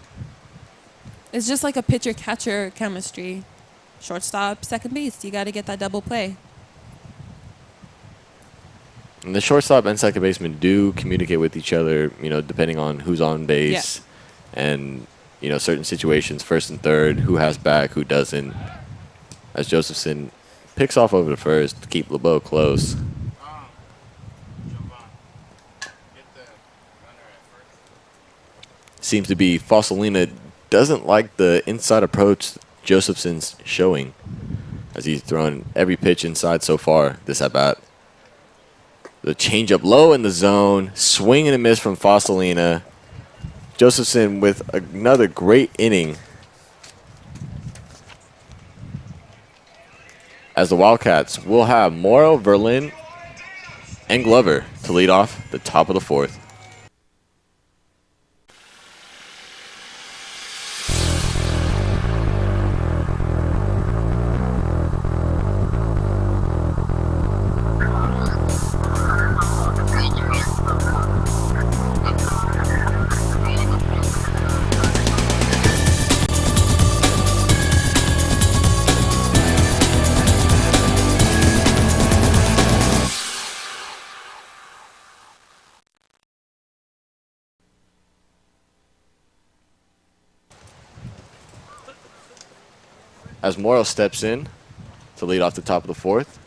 It's just like a pitcher-catcher chemistry. Shortstop, second base. You got to get that double play. And the shortstop and second baseman do communicate with each other, depending on who's on base and, certain situations, first and third, who has back, who doesn't. As Josephson picks off over the first to keep LeBeau close. Seems to be Fossilina doesn't like the inside approach Josephson's showing, as he's thrown every pitch inside so far this at-bat. The changeup low in the zone, swing and a miss from Fossilina. Josephson with another great inning, as the Wildcats will have Morrow, Verlin, and Glover to lead off the top of the fourth. As Morrow steps in to lead off the top of the fourth.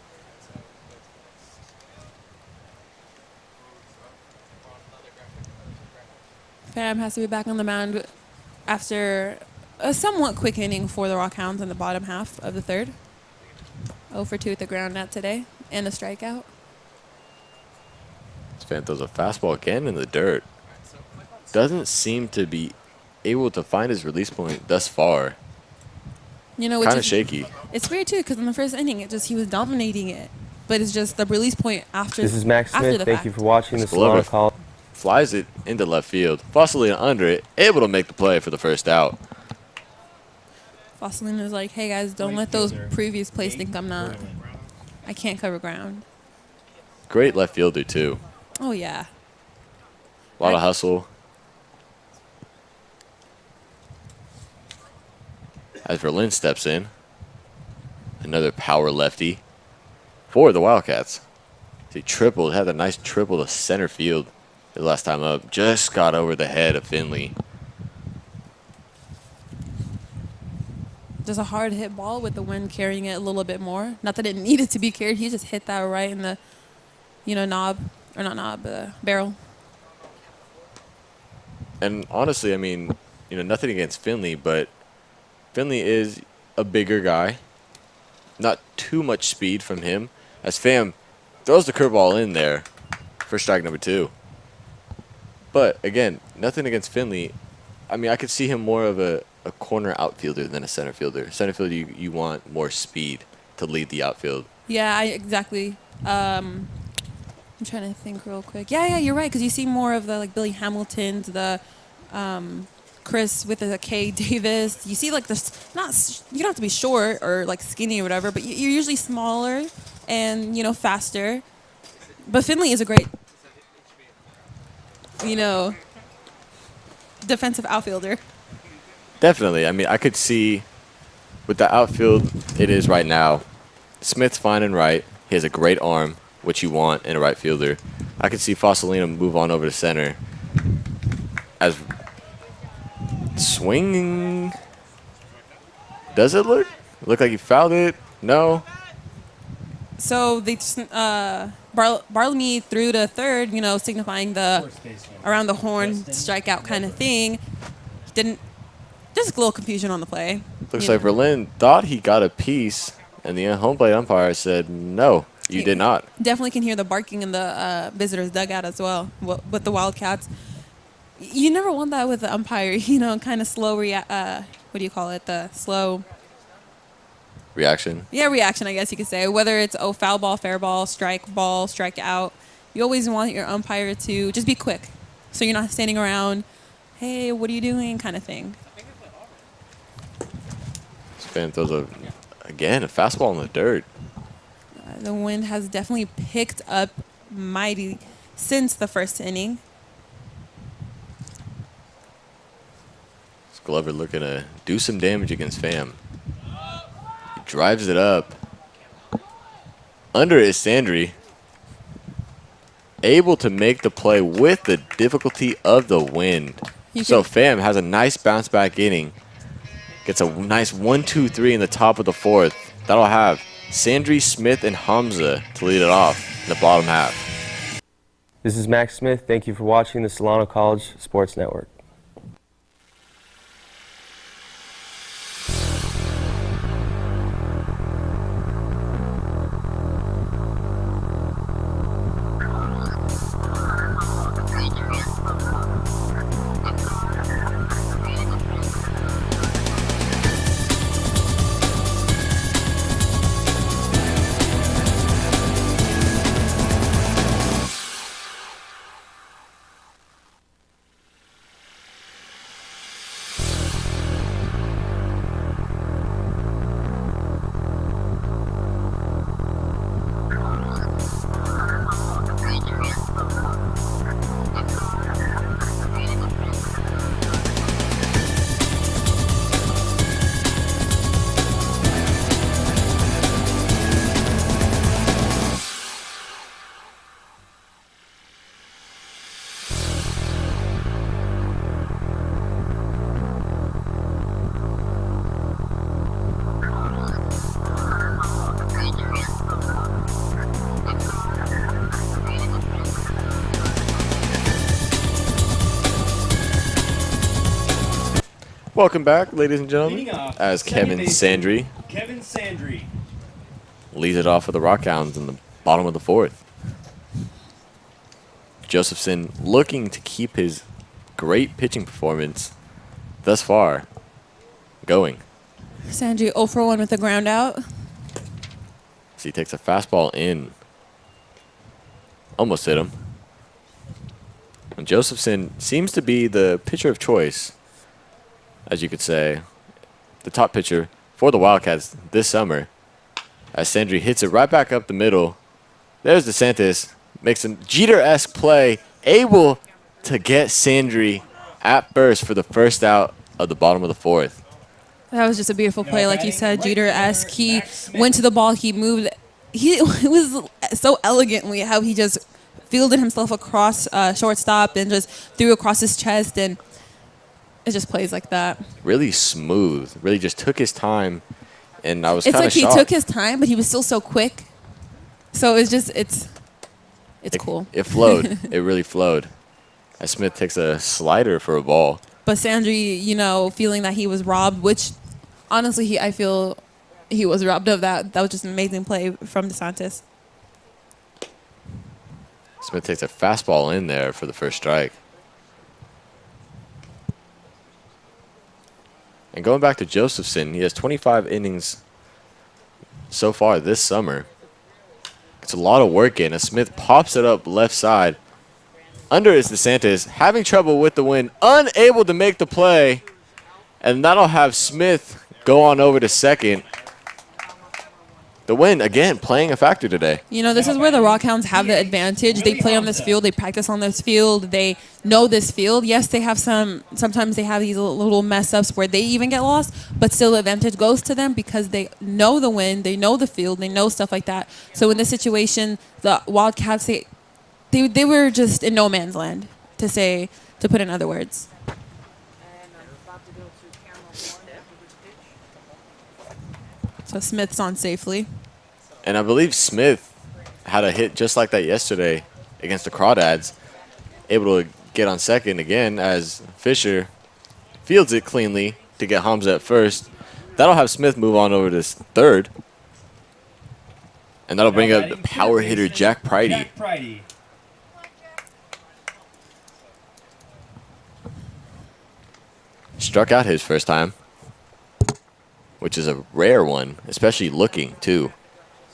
Pham has to be back on the mound after a somewhat quick inning for the Rock Hounds in the bottom half of the third. 0 for 2 at the ground net today and a strikeout. Pham throws a fastball again in the dirt. Doesn't seem to be able to find his release point thus far. Which Kind of is shaky. It's weird too, because in the first inning, he was dominating it, but it's just the release point after. This is Max after Smith. the Thank fact. you for watching the Glover Solano College. Flies it into left field. Fossilina under it, able to make the play for the first out. Fossilina is like, hey guys, don't let those previous plays think I can't cover ground. Great left fielder too. Oh yeah. A lot of hustle. As Verlin steps in. Another power lefty for the Wildcats. He had a nice triple to center field the last time up. Just got over the head of Finley. Just a hard hit ball with the wind carrying it a little bit more. Not that it needed to be carried. He just hit that right in the, barrel. And honestly, nothing against Finley, but Finley is a bigger guy. Not too much speed from him. As Pham throws the curveball in there for strike number 2. But again, nothing against Finley. I could see him more of a corner outfielder than a center fielder. Center fielder, you want more speed to lead the outfield. Yeah, exactly. I'm trying to think real quick. Yeah, you're right, because you see more of the Billy Hamiltons, the Chris with the K Davis. You see you don't have to be short or skinny or whatever, but you're usually smaller and faster. But Finley is a great defensive outfielder. Definitely. I could see with the outfield it is right now. Smith's fine and right. He has a great arm, which you want in a right fielder. I could see Fossilina move on over to center. As swinging, does it look like he fouled it? No. So they Bartlemy threw to third, signifying the around the horn strikeout kind of thing. Just a little confusion on the play. Looks like Verlin thought he got a piece, and the home plate umpire said, no, you did not. Definitely can hear the barking in the visitors' dugout as well with the Wildcats. You never want that with the umpire, kind of slow the slow Reaction. Yeah, reaction, I guess you could say. Whether it's foul ball, fair ball, strike out. You always want your umpire to just be quick, so you're not standing around, hey, what are you doing, kind of thing. Pham throws a fastball in the dirt. The wind has definitely picked up mighty since the first inning. Glover looking to do some damage against Pham. He drives it up. Under is Sandry. Able to make the play with the difficulty of the wind. So Pham has a nice bounce back inning. Gets a nice 1-2-3 in the top of the fourth. That'll have Sandry, Smith, and Hamza to lead it off in the bottom half. This is Max Smith. Thank you for watching the Solano College Sports Network. Welcome back, ladies and gentlemen, Leading off, as second Kevin baseman, Sandry Kevin Sandry. leads it off for the Rock Hounds in the bottom of the fourth. Josephson looking to keep his great pitching performance thus far going. Sandry 0 for 1 with a ground out. So he takes a fastball in. Almost hit him. And Josephson seems to be the pitcher of choice, as you could say, the top pitcher for the Wildcats this summer. As Sandry hits it right back up the middle. There's DeSantis. Makes a Jeter-esque play. Able to get Sandry at first for the first out of the bottom of the fourth. That was just a beautiful play, like you said, Jeter-esque. He went to the ball, he moved. It was so elegantly how he just fielded himself across shortstop and just threw across his chest, and it just plays like that. Really smooth. Really just took his time, and I was It's kind like of shocked. he took his time, but he was still so quick. So it's just, it's cool. It flowed. It really flowed. As Smith takes a slider for a ball. But Sandry, you know, feeling that he was robbed, which honestly, I feel he was robbed of that. That was just an amazing play from DeSantis. Smith takes a fastball in there for the first strike. And going back to Josephson, he has 25 innings so far this summer. It's a lot of work in as Smith pops it up left side. Under is DeSantis, having trouble with the wind, unable to make the play. And that'll have Smith go on over to second. The wind, again, playing a factor today. You know, this is where the Rock Hounds have the advantage. They play on this field. They practice on this field. They know this field. Yes, they have sometimes they have these little mess ups where they even get lost, but still the advantage goes to them because they know the wind, they know the field, they know stuff like that. So in this situation, the Wildcats, they were just in no man's land, to put in other words. So Smith's on safely. And I believe Smith had a hit just like that yesterday against the Crawdads. Able to get on second again as Fisher fields it cleanly to get Hamza at first. That'll have Smith move on over to third. And that'll bring up the power hitter Jack Pridey. Struck out his first time, which is a rare one, especially looking, too,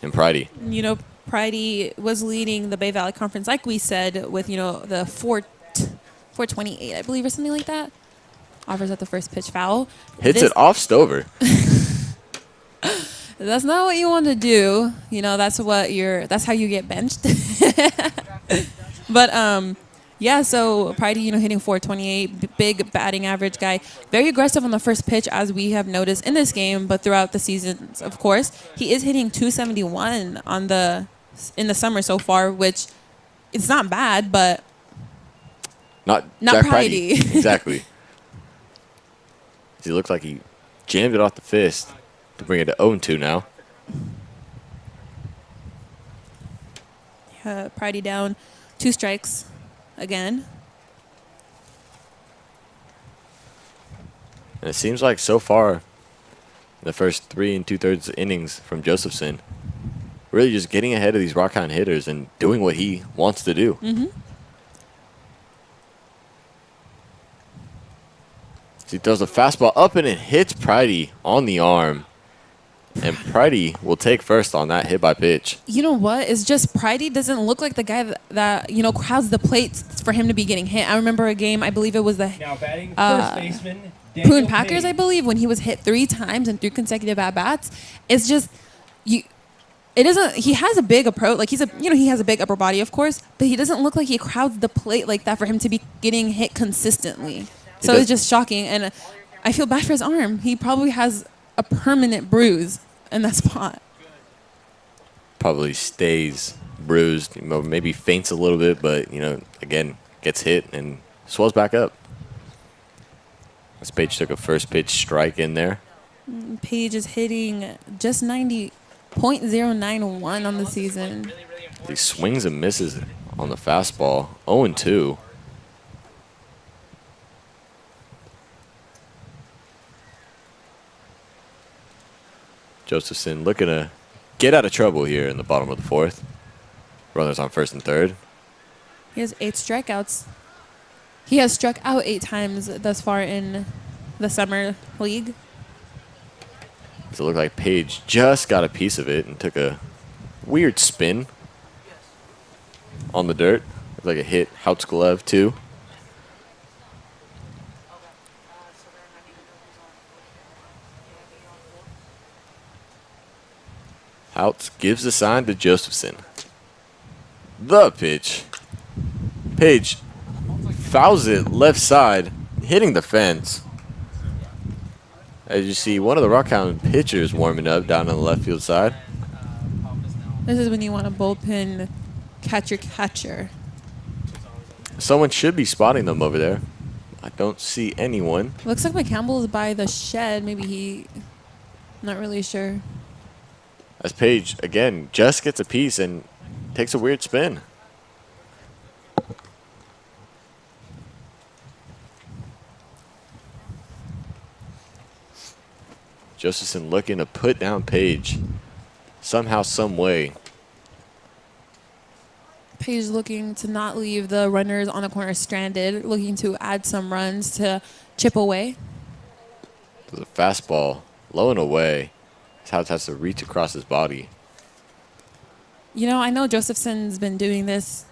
in Pridey. You know, Pridey was leading the Bay Valley Conference, like we said, with, you know, the 428, I believe, or something like that. Offers at the first pitch foul. Hits it off Stover. That's not what you want to do. You know, that's how you get benched. But Yeah, so Pridey, hitting 428, big batting average guy. Very aggressive on the first pitch, as we have noticed in this game, but throughout the seasons, of course. He is hitting 271 in the summer so far, which it's not bad, but Not not Jack Pridey. Exactly. He looked like he jammed it off the fist to bring it to 0-2 now. Pridey down 2 strikes again. And it seems like so far, the first 3 2/3 innings from Josephson, really just getting ahead of these Rock Hound hitters and doing what he wants to do. So he throws a fastball up and it hits Pridey on the arm. And Pridey will take first on that hit by pitch. You know what? It's just Pridey doesn't look like the guy that crowds the plate for him to be getting hit. I remember a game, I believe it was the Now batting first baseman, Daniel Poon Packers, I Page. believe, when he was hit 3 times in 3 consecutive at-bats. It's just, he has a big approach. Like, he has a big upper body, of course, but he doesn't look like he crowds the plate like that for him to be getting hit consistently. So it's just shocking. And I feel bad for his arm. He probably has a permanent bruise in that spot. Probably stays bruised, maybe faints a little bit, but, again, gets hit and swells back up. This Page took a first pitch strike in there. Page is hitting just 90.091 on the season. He swings and misses on the fastball. 0-2. Josephson looking to get out of trouble here in the bottom of the 4th. Runners on 1st and 3rd. He has 8 strikeouts. He has struck out 8 times thus far in the summer league. So it looked like Page just got a piece of it and took a weird spin on the dirt. Looked like it hit Hout's glove too. Houts gives the sign to Josephson. The pitch. Page fouls it left side, hitting the fence. As you see, one of the Rock Hound pitchers warming up down on the left field side. This is when you want a bullpen catcher. Someone should be spotting them over there. I don't see anyone. Looks like McCampbell is by the shed. Maybe not really sure. As Page, again, just gets a piece and takes a weird spin. Josephson looking to put down Page somehow, some way. Page looking to not leave the runners on the corner stranded, looking to add some runs to chip away. There's a fastball low and away. Houts has to reach across his body. I know Josephson's been doing this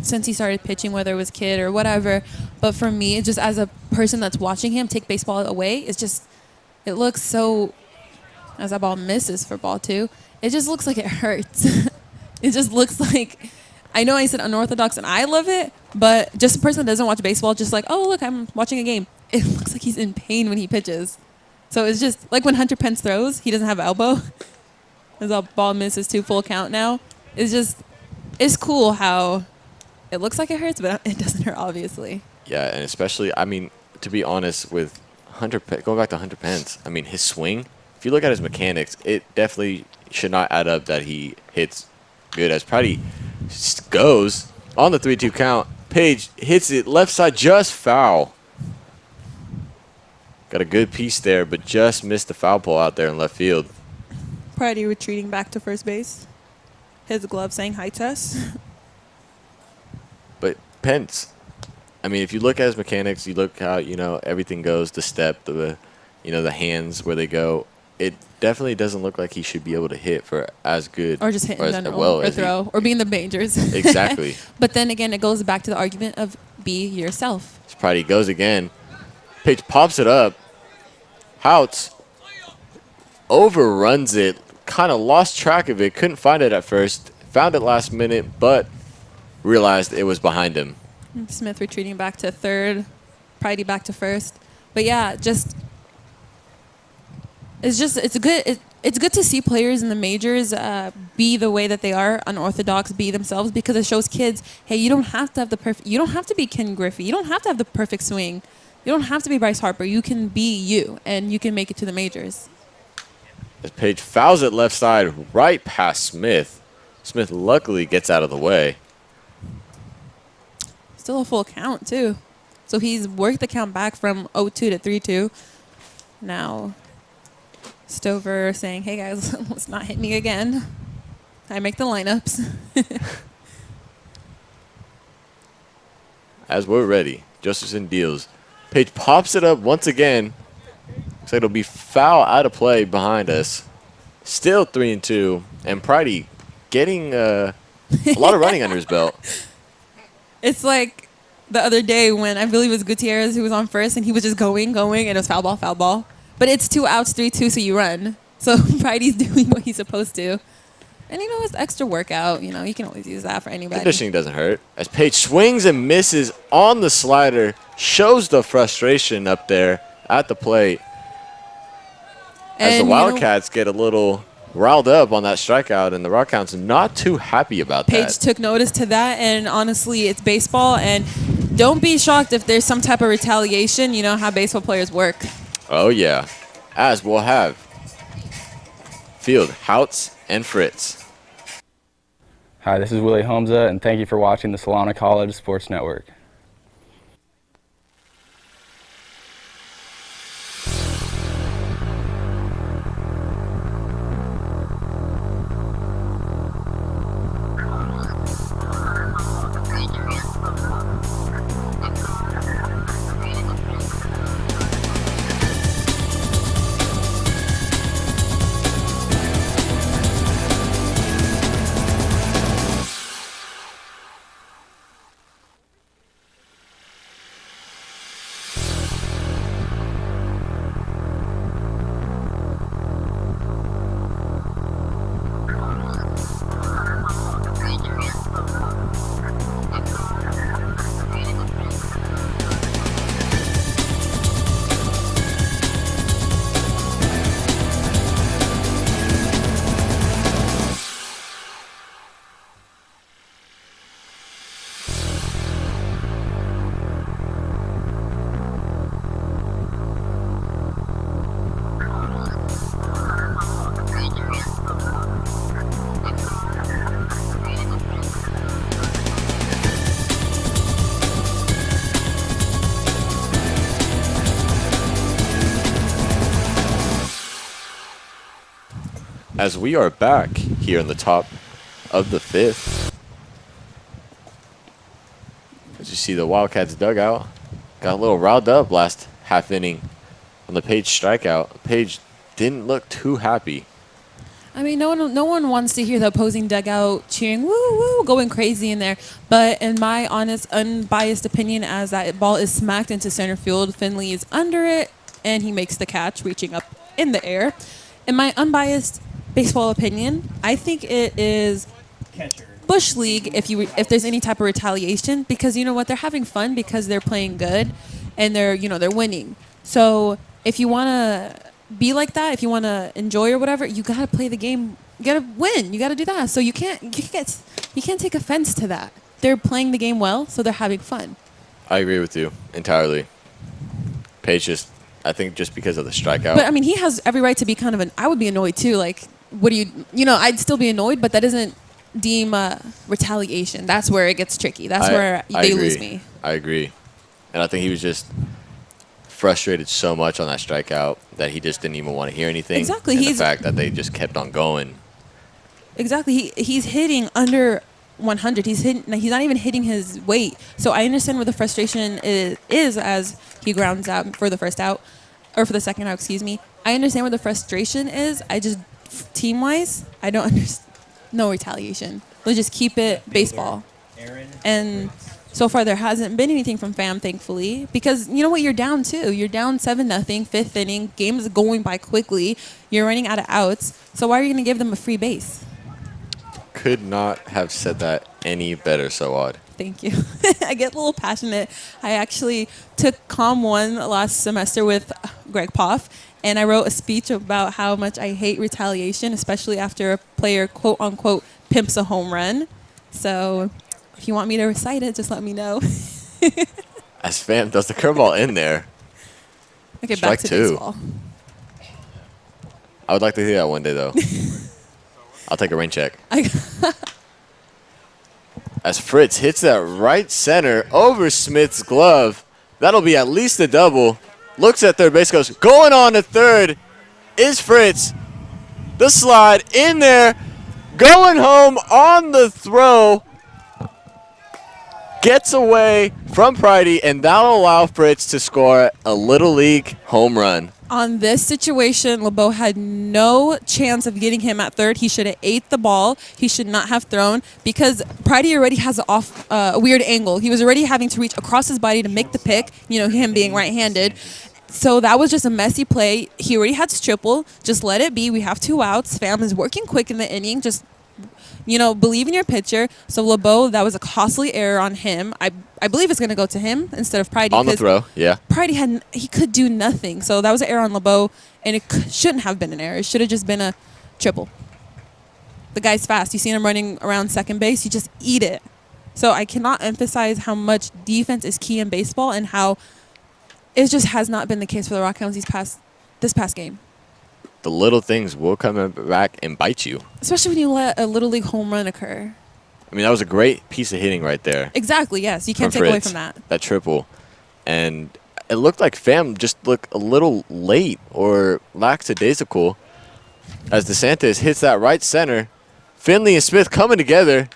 since he started pitching, whether it was kid or whatever. But for me, just as a person that's watching him take baseball away, it looks so, as that ball misses for ball 2, it just looks like it hurts. It just looks like, I know I said unorthodox and I love it, but just a person that doesn't watch baseball, just like, oh, look, I'm watching a game. It looks like he's in pain when he pitches. So it's just like when Hunter Pence throws, he doesn't have an elbow. As a ball misses 2 full count now. It's cool how it looks like it hurts, but it doesn't hurt, obviously. Yeah, and especially, to be honest, with going back to Hunter Pence, his swing, if you look at his mechanics, it definitely should not add up that he hits good. As Pridey goes on the 3-2 count, Page hits it left side, just foul. Got a good piece there, but just missed the foul pole out there in left field. Pridey retreating back to first base. His glove saying hi to us. But Pence, if you look at his mechanics, you look how, everything goes, the step, the hands, where they go. It definitely doesn't look like he should be able to hit for as good. Or just hit in as general, well or as throw, or be in the majors. Exactly. But then again, it goes back to the argument of be yourself. Pridey goes again. Page pops it up. Houts overruns it. Kind of lost track of it. Couldn't find it at first. Found it last minute, but realized it was behind him. Smith retreating back to third, Pridey back to first. But yeah, it's good to see players in the majors be the way that they are, unorthodox, be themselves, because it shows kids, hey, you don't have to have you don't have to be Ken Griffey, you don't have to have the perfect swing, you don't have to be Bryce Harper, you can be you, and you can make it to the majors. As Page fouls it left side right past Smith. Smith luckily gets out of the way. Still a full count too, so he's worked the count back from 0-2 to 3-2. Now Stover saying, hey guys, let's not hit me again. I make the lineups. As we're ready, Josephson deals. Page pops it up once again. Looks like it'll be foul out of play behind us. Still 3-2, and Pridey getting a lot of running under his belt. It's like the other day when I believe it was Gutierrez who was on first, and he was just going, and it was foul ball. But it's 2 outs, 3-2, so you run. So Pridey's doing what he's supposed to. And, it's extra workout. You can always use that for anybody. Conditioning doesn't hurt. As Page swings and misses on the slider, shows the frustration up there at the plate. As the Wildcats get a little riled up on that strikeout, and the Rock Hounds not too happy about that. Page took notice to that, and honestly, it's baseball, and don't be shocked if there's some type of retaliation. You know how baseball players work. Oh, yeah. As we'll have field Houts and Fritz. Hi, this is Willie Homza, and thank you for watching the Solana College Sports Network. As we are back here in the top of the 5th. As you see the Wildcats dugout, got a little riled up last half inning on the Page strikeout. Page didn't look too happy. I mean, no one wants to hear the opposing dugout cheering, woo, woo, going crazy in there. But in my honest, unbiased opinion, as that ball is smacked into center field, Finley is under it, and he makes the catch, reaching up in the air. In my unbiased baseball opinion, I think it is Catcher. Bush League if there's any type of retaliation, because you know what, they're having fun because they're playing good and they're winning. So if you want to be like that, if you want to enjoy or whatever, you got to play the game, you got to win, you got to do that. So you can't take offense to that. They're playing the game well, so they're having fun. I agree with you entirely. Page I think just because of the strikeout. But I mean, he has every right to be kind of I would be annoyed too. Like, what do I'd still be annoyed, but that doesn't deem retaliation. That's where it gets tricky. That's where they lose me. I agree. And I think he was just frustrated so much on that strikeout that he just didn't even want to hear anything. Exactly. And the fact that they just kept on going. Exactly. He's hitting under 100. He's not even hitting his weight. So I understand where the frustration is as he grounds out for the first out, or for the second out, excuse me. I understand where the frustration is. I just, team-wise, I don't understand. No retaliation. Let's just keep it baseball. And so far there hasn't been anything from Fam, thankfully, because you know what, you're down too. You're down 7-0, 5th inning. Game's going by quickly. You're running out of outs. So why are you going to give them a free base? could not have said that any better, so odd. Thank you. I get a little passionate. I actually took Com 1 last semester with Greg Poff, and I wrote a speech about how much I hate retaliation, especially after a player, quote unquote, pimps a home run. So if you want me to recite it, just let me know. As Fam does the curveball in there. Okay, Strike back to two. baseball. I would like to hear that one day, though. I'll take a rain check. As Fritz hits that right center over Smith's glove. That'll be at least a double. Looks at third base, goes, going on to third is Fritz. The slide in there, going home on the throw. Gets away from Pridey, and that'll allow Fritz to score a Little League home run. On this situation, LeBeau had no chance of getting him at third. He should have ate the ball. He should not have thrown because Pridey already has a weird angle. He was already having to reach across his body to make the pick, you know, him being right-handed. So that was just a messy play. He already had his triple. Just let it be. We have 2 outs. Fam is working quick in the inning. Just, you know, believe in your pitcher. So LeBeau, that was a costly error on him. I believe it's going to go to him instead of Pridey. On the throw, yeah. Pridey he could do nothing. So that was an error on LeBeau, and it shouldn't have been an error. It should have just been a triple. The guy's fast. You seen him running around second base. You just eat it. So I cannot emphasize how much defense is key in baseball and how it just has not been the case for the Rock Hounds this past game. The little things will come back and bite you. Especially when you let a Little League home run occur. I mean, that was a great piece of hitting right there. Exactly, yes. You can't take away from that. That triple. And it looked like Fam just looked a little late or lackadaisical as DeSantis hits that right center. Finley and Smith coming together.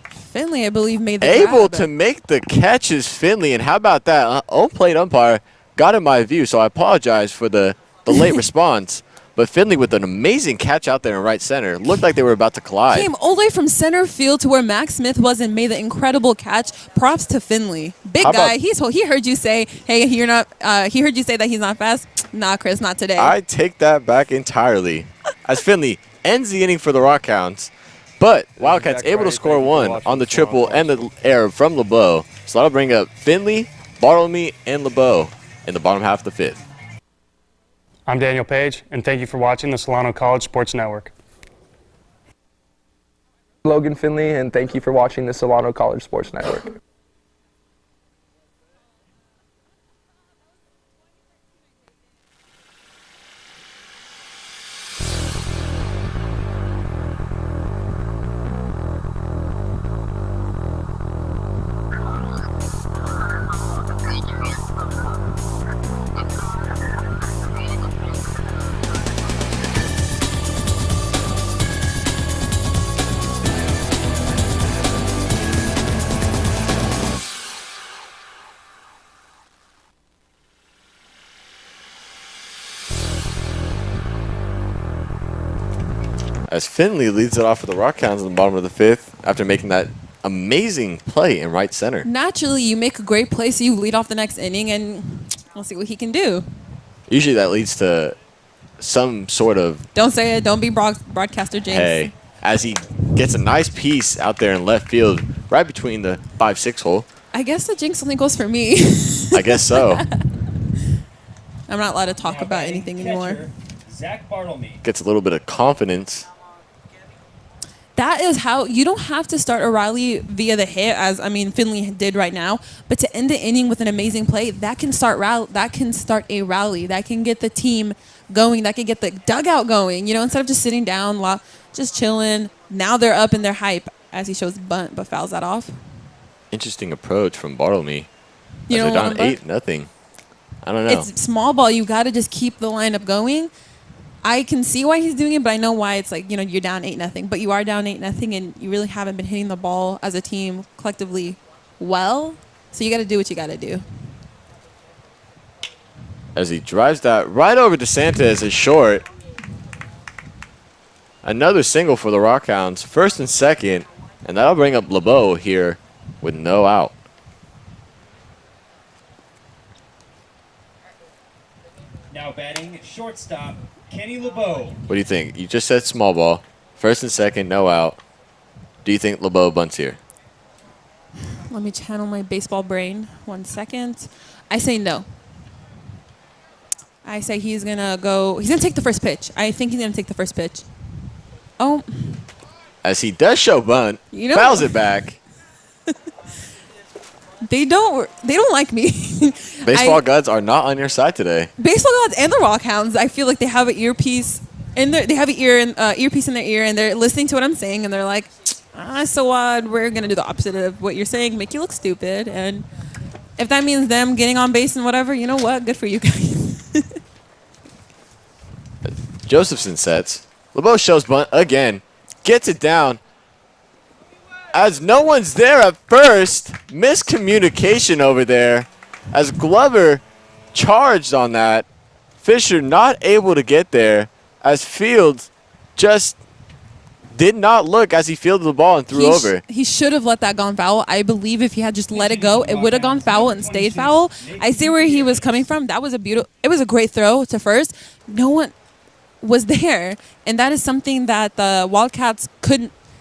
Finley, I believe, made the Able grab. to make the catches, Finley. And how about that? On-plate umpire got in my view, so I apologize for the late response. But Finley with an amazing catch out there in right center. Looked like they were about to collide. Came all the way from center field to where Max Smith was and made the incredible catch. Props to Finley. Big guy. He heard you say, hey, you're not. He heard you say that he's not fast. Nah, Chris, not today. I take that back entirely. As Finley ends the inning for the Rock Hounds. But Wildcats able to score 1 on the triple and the error from LeBeau. So that'll bring up Finley, Bartlemy, and LeBeau in the bottom half of the 5th. I'm Daniel Page, and thank you for watching the Solano College Sports Network. Logan Finley, and thank you for watching the Solano College Sports Network. As Finley leads it off for the Rock Hounds in the bottom of the 5th after making that amazing play in right center. Naturally, you make a great play, so you lead off the next inning, and we'll see what he can do. Usually that leads to some sort of... Don't say it. Don't be broadcaster James. Hey, as he gets a nice piece out there in left field right between the 5-6 hole. I guess the jinx only goes for me. I guess so. I'm not allowed to talk about anything anymore. Zach Bartlemy. Gets a little bit of confidence. That is how you don't have to start a rally via the hit, as Finley did right now. But to end the inning with an amazing play, that can start a rally. That can get the team going. That can get the dugout going. You know, instead of just sitting down, just chilling. Now they're up and they're hype as he shows bunt, but fouls that off. Interesting approach from Bartlemy. You they're know, down 8-0. I don't know. It's small ball. You got to just keep the lineup going. I can see why he's doing it, but I know why it's like, you know, you're down 8-0, but you are down 8-0, and you really haven't been hitting the ball as a team collectively well. So you got to do what you got to do. As he drives that right over to Santos as short. Another single for the Rock Hounds, first and second, and that'll bring up LeBeau here with no out. Now batting shortstop, Kenny LeBeau. What do you think? You just said small ball. First and second, no out. do you think LeBeau bunts here? Let me channel my baseball brain. 1 second. I say no. I say he's going to take the first pitch. I think he's going to take the first pitch. Oh. As he does show bunt, fouls it back. They don't like me. Baseball gods are not on your side today. Baseball gods and the Rock Hounds, I feel like they have an earpiece in their, earpiece in their ear, and they're listening to what I'm saying, and they're like, so we're gonna do the opposite of what you're saying, make you look stupid, and if that means them getting on base and whatever, you know what? Good for you guys. Josephson sets. LeBeau shows bunt again, gets it down. As no one's there at first, miscommunication over there. As Glover charged on that, Fisher not able to get there. As Fields just did not look as he fielded the ball and threw over. He should have let that gone foul. I believe if he had just let it go, it would have gone foul and stayed foul. I see where he was coming from. That was it was a great throw to first. No one was there, and that is something that the Wildcats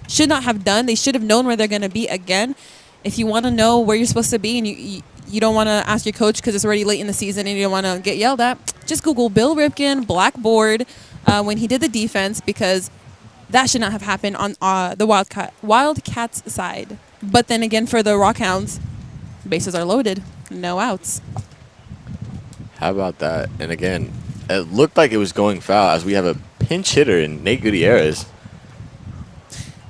should not have done. They should have known where they're going to be again. If you want to know where you're supposed to be and you don't want to ask your coach because it's already late in the season and you don't want to get yelled at, just Google Bill Ripken, blackboard, when he did the defense, because that should not have happened on the Wildcats side. But then again, for the Rock Hounds, bases are loaded. No outs. How about that? And again, it looked like it was going foul as we have a pinch hitter in Nate Gutierrez.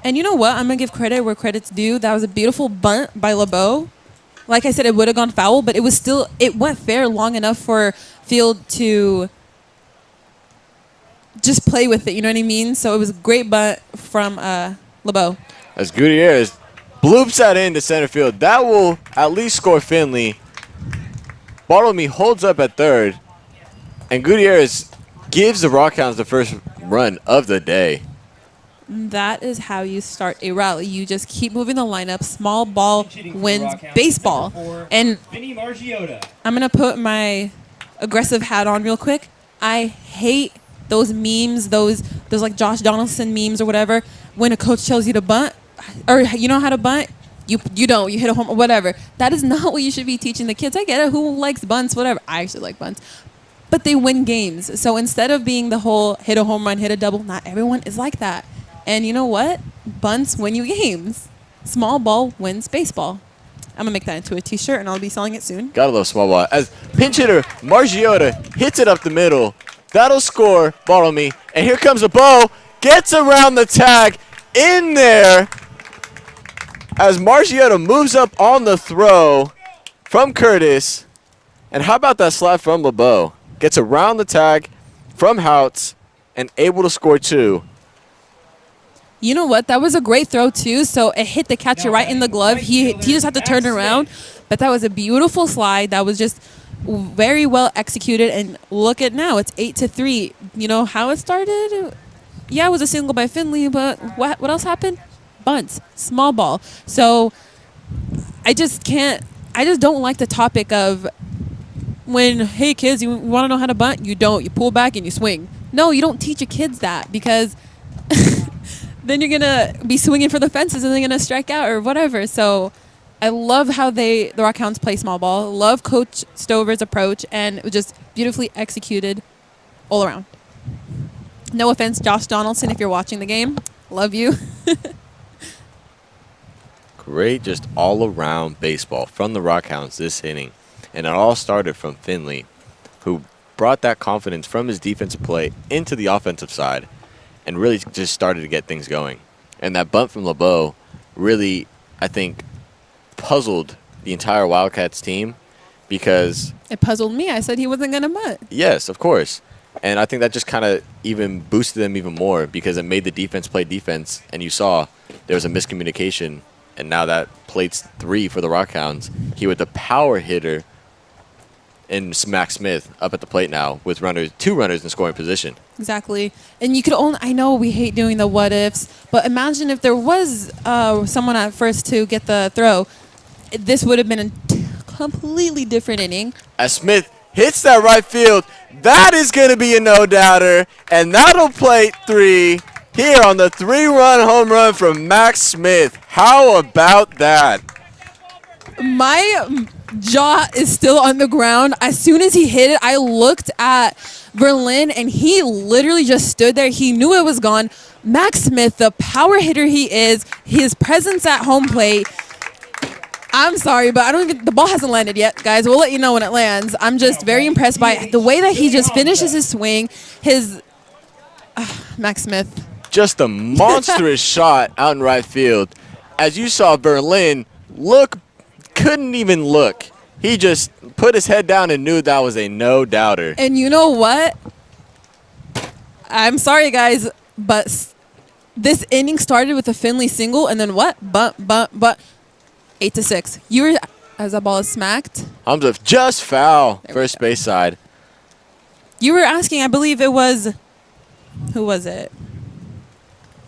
And you know what? I'm going to give credit where credit's due. That was a beautiful bunt by LeBeau. Like I said, it would have gone foul, but it went fair long enough for Field to just play with it, you know what I mean? So it was a great bunt from LeBeau. As Gutierrez bloops that into center field. That will at least score Finley. Bartlemy holds up at third. And Gutierrez gives the Rock Hounds the first run of the day. That is how you start a rally. You just keep moving the lineup. Small ball wins baseball. And I'm going to put my aggressive hat on real quick. I hate those memes, those like Josh Donaldson memes or whatever, when a coach tells you to bunt, or you know how to bunt, you don't, you hit a home or whatever. That is not what you should be teaching the kids. I get it. Who likes bunts? Whatever. I actually like bunts. But they win games. So instead of being the whole hit a home run, hit a double, not everyone is like that. And you know what? Bunts win you games. Small ball wins baseball. I'm going to make that into a t-shirt, and I'll be selling it soon. Gotta love small ball. As pinch hitter Margiotta hits it up the middle. That'll score Bartlemy. And here comes LeBeau. Gets around the tag in there. As Margiotta moves up on the throw from Curtis. And how about that slap from LeBeau? Gets around the tag from Houts and able to score two. You know what? That was a great throw, too. So it hit the catcher right in the glove. He just had to turn around. But that was a beautiful slide. That was just very well executed. And look at now. It's 8-3. You know how it started? Yeah, it was a single by Finley. But what else happened? Bunts. Small ball. So I just don't like the topic of when, hey, kids, you want to know how to bunt? You don't. You pull back and you swing. No, you don't teach your kids that, because then you're going to be swinging for the fences and they're going to strike out or whatever. So I love how the Rock Hounds play small ball. Love Coach Stover's approach, and it was just beautifully executed all around. No offense, Josh Donaldson, if you're watching the game. Love you. Great, just all-around baseball from the Rock Hounds this inning. And it all started from Finley, who brought that confidence from his defensive play into the offensive side and really just started to get things going. And that bunt from LeBeau really, I think, puzzled the entire Wildcats team, because it puzzled me. I said he wasn't going to bunt. Yes, of course. And I think that just kind of even boosted them even more, because it made the defense play defense. And you saw there was a miscommunication. And now that plate's 3 for the Rock Hounds. He with the power hitter and Max Smith up at the plate now with 2 runners in scoring position. Exactly. And you could only, I know we hate doing the what ifs, but imagine if there was someone at first to get the throw. This would have been a completely different inning. As Smith hits that right field, that is going to be a no-doubter, and that'll plate 3 here on the 3-run home run from Max Smith. How about that? My jaw is still on the ground. As soon as he hit it, I looked at Verlin, and he literally just stood there. He knew it was gone. Max Smith, the power hitter he is, his presence at home plate. I'm sorry, but the ball hasn't landed yet, guys. We'll let you know when it lands. I'm just very impressed by the way that he just finishes his swing. Max Smith. Just a monstrous shot out in right field. As you saw, Berlin couldn't even look. He just put his head down and knew that was a no-doubter. And you know what? I'm sorry, guys, but this inning started with a Finley single, and then what? But 8-6. You were, as that ball is smacked. Hamza just foul, first base side. You were asking, I believe it was, who was it?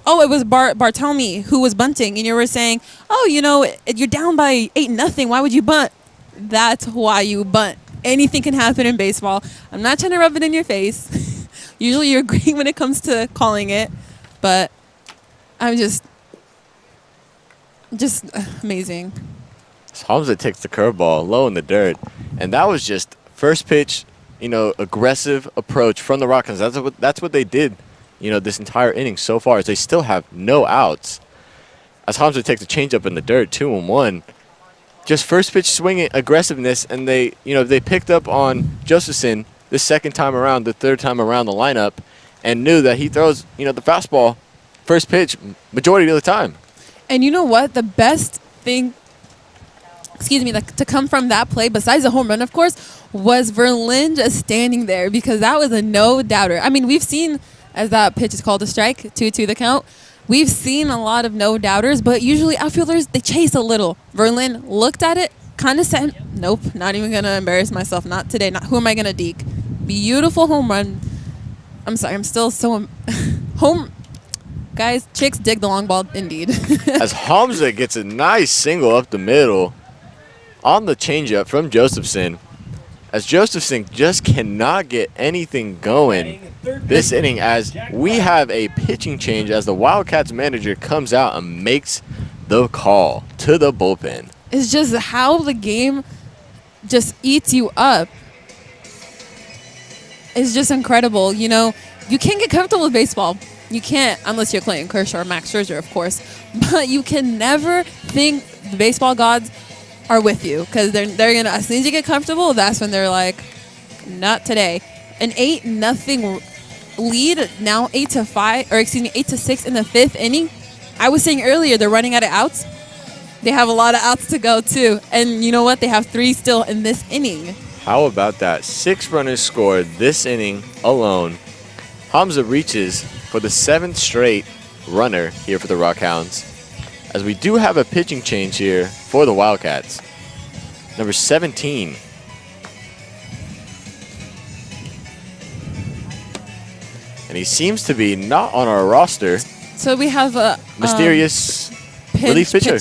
Oh, it was Bartolome who was bunting, and you were saying, oh, you're down by 8-0. Why would you bunt? That's why you bunt. Anything can happen in baseball. I'm not trying to rub it in your face. Usually you agree when it comes to calling it, but I'm just amazing. Hamza takes the curveball low in the dirt, and that was just first pitch, aggressive approach from the Rock Hounds. That's what they did, this entire inning so far. Is they still have no outs. As Hamza takes a changeup in the dirt, 2-1. Just first pitch swinging aggressiveness, and they picked up on Josephson the second time around, the third time around the lineup, and knew that he throws, the fastball first pitch majority of the time. And you know what? The best thing, to come from that play, besides the home run, of course, was Verlin just standing there, because that was a no-doubter. I mean, we've seen, as that pitch is called a strike, 2-2 the count, we've seen a lot of no-doubters, but usually outfielders, they chase a little. Verlin looked at it, kind of said, nope, not even going to embarrass myself. Not today. Who am I going to deke? Beautiful home run. I'm sorry. I'm still so... home... Guys, chicks dig the long ball, indeed. As Hamza gets a nice single up the middle on the changeup from Josephson. As Josephson just cannot get anything going this inning, as we have a pitching change as the Wildcats manager comes out and makes the call to the bullpen. It's just how the game just eats you up. It's just incredible. You can't get comfortable with baseball. You can't, unless you're Clayton Kershaw or Max Scherzer, of course. But you can never think the baseball gods are with you, because they're gonna, as soon as you get comfortable, that's when they're like, not today. An 8-0 lead, now 8-6 in the fifth inning. I was saying earlier, they're running out of outs. They have a lot of outs to go too, and you know what? They have 3 still in this inning. How about that? 6 runners scored this inning alone. Hamza reaches for the 7th straight runner here for the Rock Hounds, as we do have a pitching change here for the Wildcats. Number 17. And he seems to be not on our roster. So we have a mysterious relief pitcher.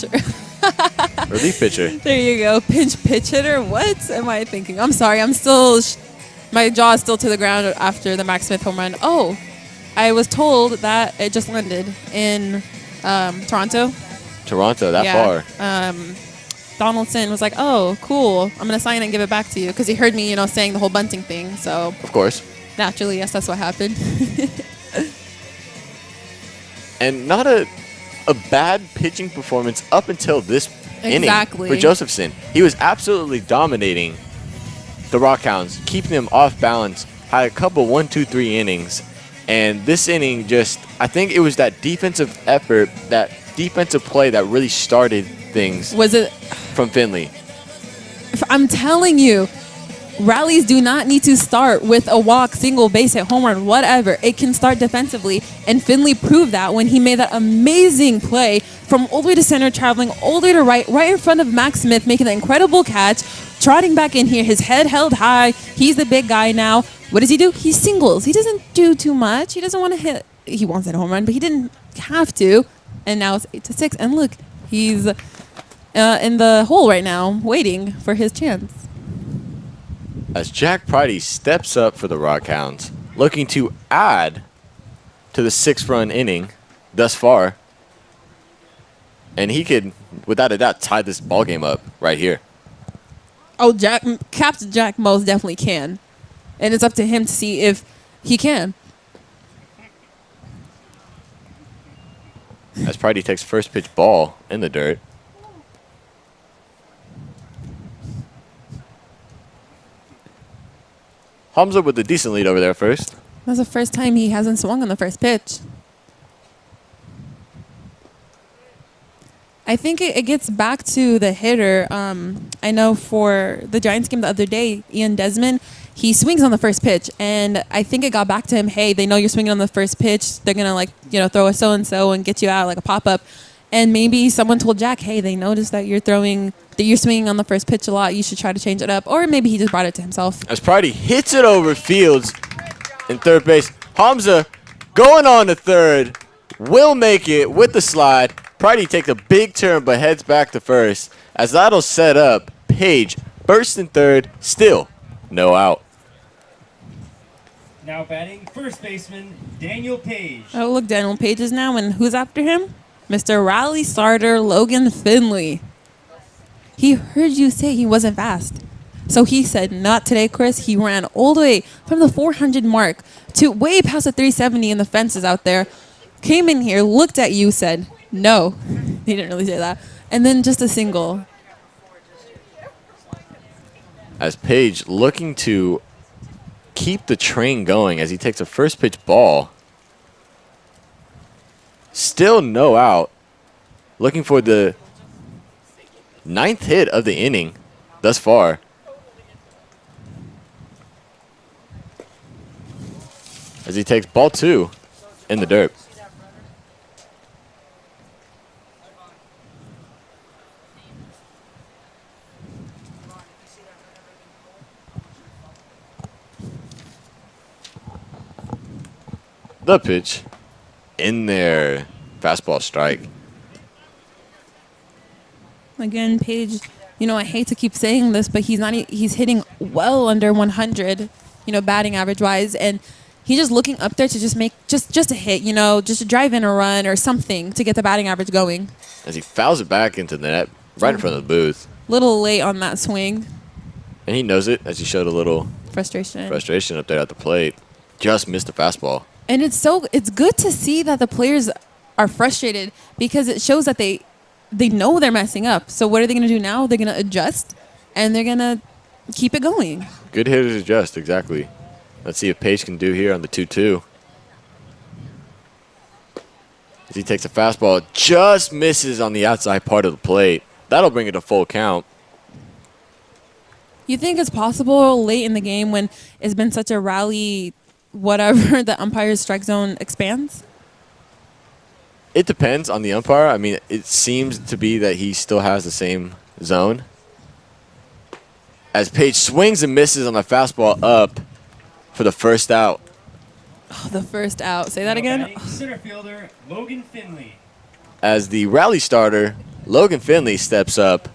Relief pitcher. There you go. Pinch pitch hitter. What am I thinking? I'm sorry. I'm still... my jaw is still to the ground after the Max Smith home run. Oh, I was told that it just landed in Toronto. Toronto, that far. Donaldson was like, oh, cool. I'm going to sign it and give it back to you, because he heard me, saying the whole bunting thing. So, of course. Naturally, yes, that's what happened. And not a bad pitching performance up until this inning for Josephson. He was absolutely dominating the Rock Hounds, keeping them off balance, had a couple 1, 2, 3 innings. And this inning I think it was that defensive effort, that defensive play that really started things. Was it from Finley? I'm telling you, rallies do not need to start with a walk, single, base hit, home run, whatever. It can start defensively, and Finley proved that when he made that amazing play from all the way to center, traveling all the way to right in front of Max Smith, making the incredible catch, trotting back in here, his head held high. He's the big guy now. What does he do? He singles. He doesn't do too much. He doesn't want to hit. He wants that home run, but he didn't have to. And now it's 8-6. And look, he's in the hole right now, waiting for his chance. As Jack Pridey steps up for the Rock Hounds, looking to add to the 6th-run inning thus far. And he could, without a doubt, tie this ball game up right here. Oh, Captain Jack most definitely can. And it's up to him to see if he can. As Pridey takes first pitch ball in the dirt. Hamza with a decent lead over there first. That's the first time he hasn't swung on the first pitch. I think it gets back to the hitter. I know for the Giants game the other day, Ian Desmond, he swings on the first pitch, and I think it got back to him. Hey, they know you're swinging on the first pitch. They're gonna throw a so and so and get you out like a pop up. And maybe someone told Jack, hey, they noticed that you're swinging on the first pitch a lot. You should try to change it up. Or maybe he just brought it to himself. As Pridey hits it over Fields in third base. Hamza going on to third. Will make it with the slide. Pridey takes a big turn but heads back to first. As that'll set up Page burst in third. Still no out. Now batting first baseman Daniel Page. Oh, look, Daniel Page is now, and who's after him? Mr. Rally starter Logan Finley. He heard you say he wasn't fast. So he said, not today, Chris. He ran all the way from the 400 mark to way past the 370 in the fences out there. Came in here, looked at you, said, no. He didn't really say that. And then just a single. As Page looking to keep the train going as he takes a first pitch ball. Still no out. Looking for the 9th hit of the inning thus far. As he takes ball 2 in the dirt. The pitch in there. Fastball strike. Again, Page, I hate to keep saying this, but he's hitting well under 100, batting average wise. And he's just looking up there to just make just a hit, just to drive in a run or something to get the batting average going. As he fouls it back into the net right in front of the booth. Little late on that swing. And he knows it as he showed a little frustration up there at the plate. Just missed the fastball. And it's good to see that the players are frustrated because it shows that they know they're messing up. So what are they going to do now? They're going to adjust, and they're going to keep it going. Good hitters adjust, exactly. Let's see if Page can do here on the 2-2. As he takes a fastball, just misses on the outside part of the plate. That'll bring it a full count. You think it's possible late in the game when it's been such a rally, whatever, the umpire's strike zone expands? It depends on the umpire. I mean, it seems to be that he still has the same zone. As Page swings and misses on the fastball up for the first out. Oh, the first out. Say that again. Center fielder Logan Finley. As the rally starter, Logan Finley steps up,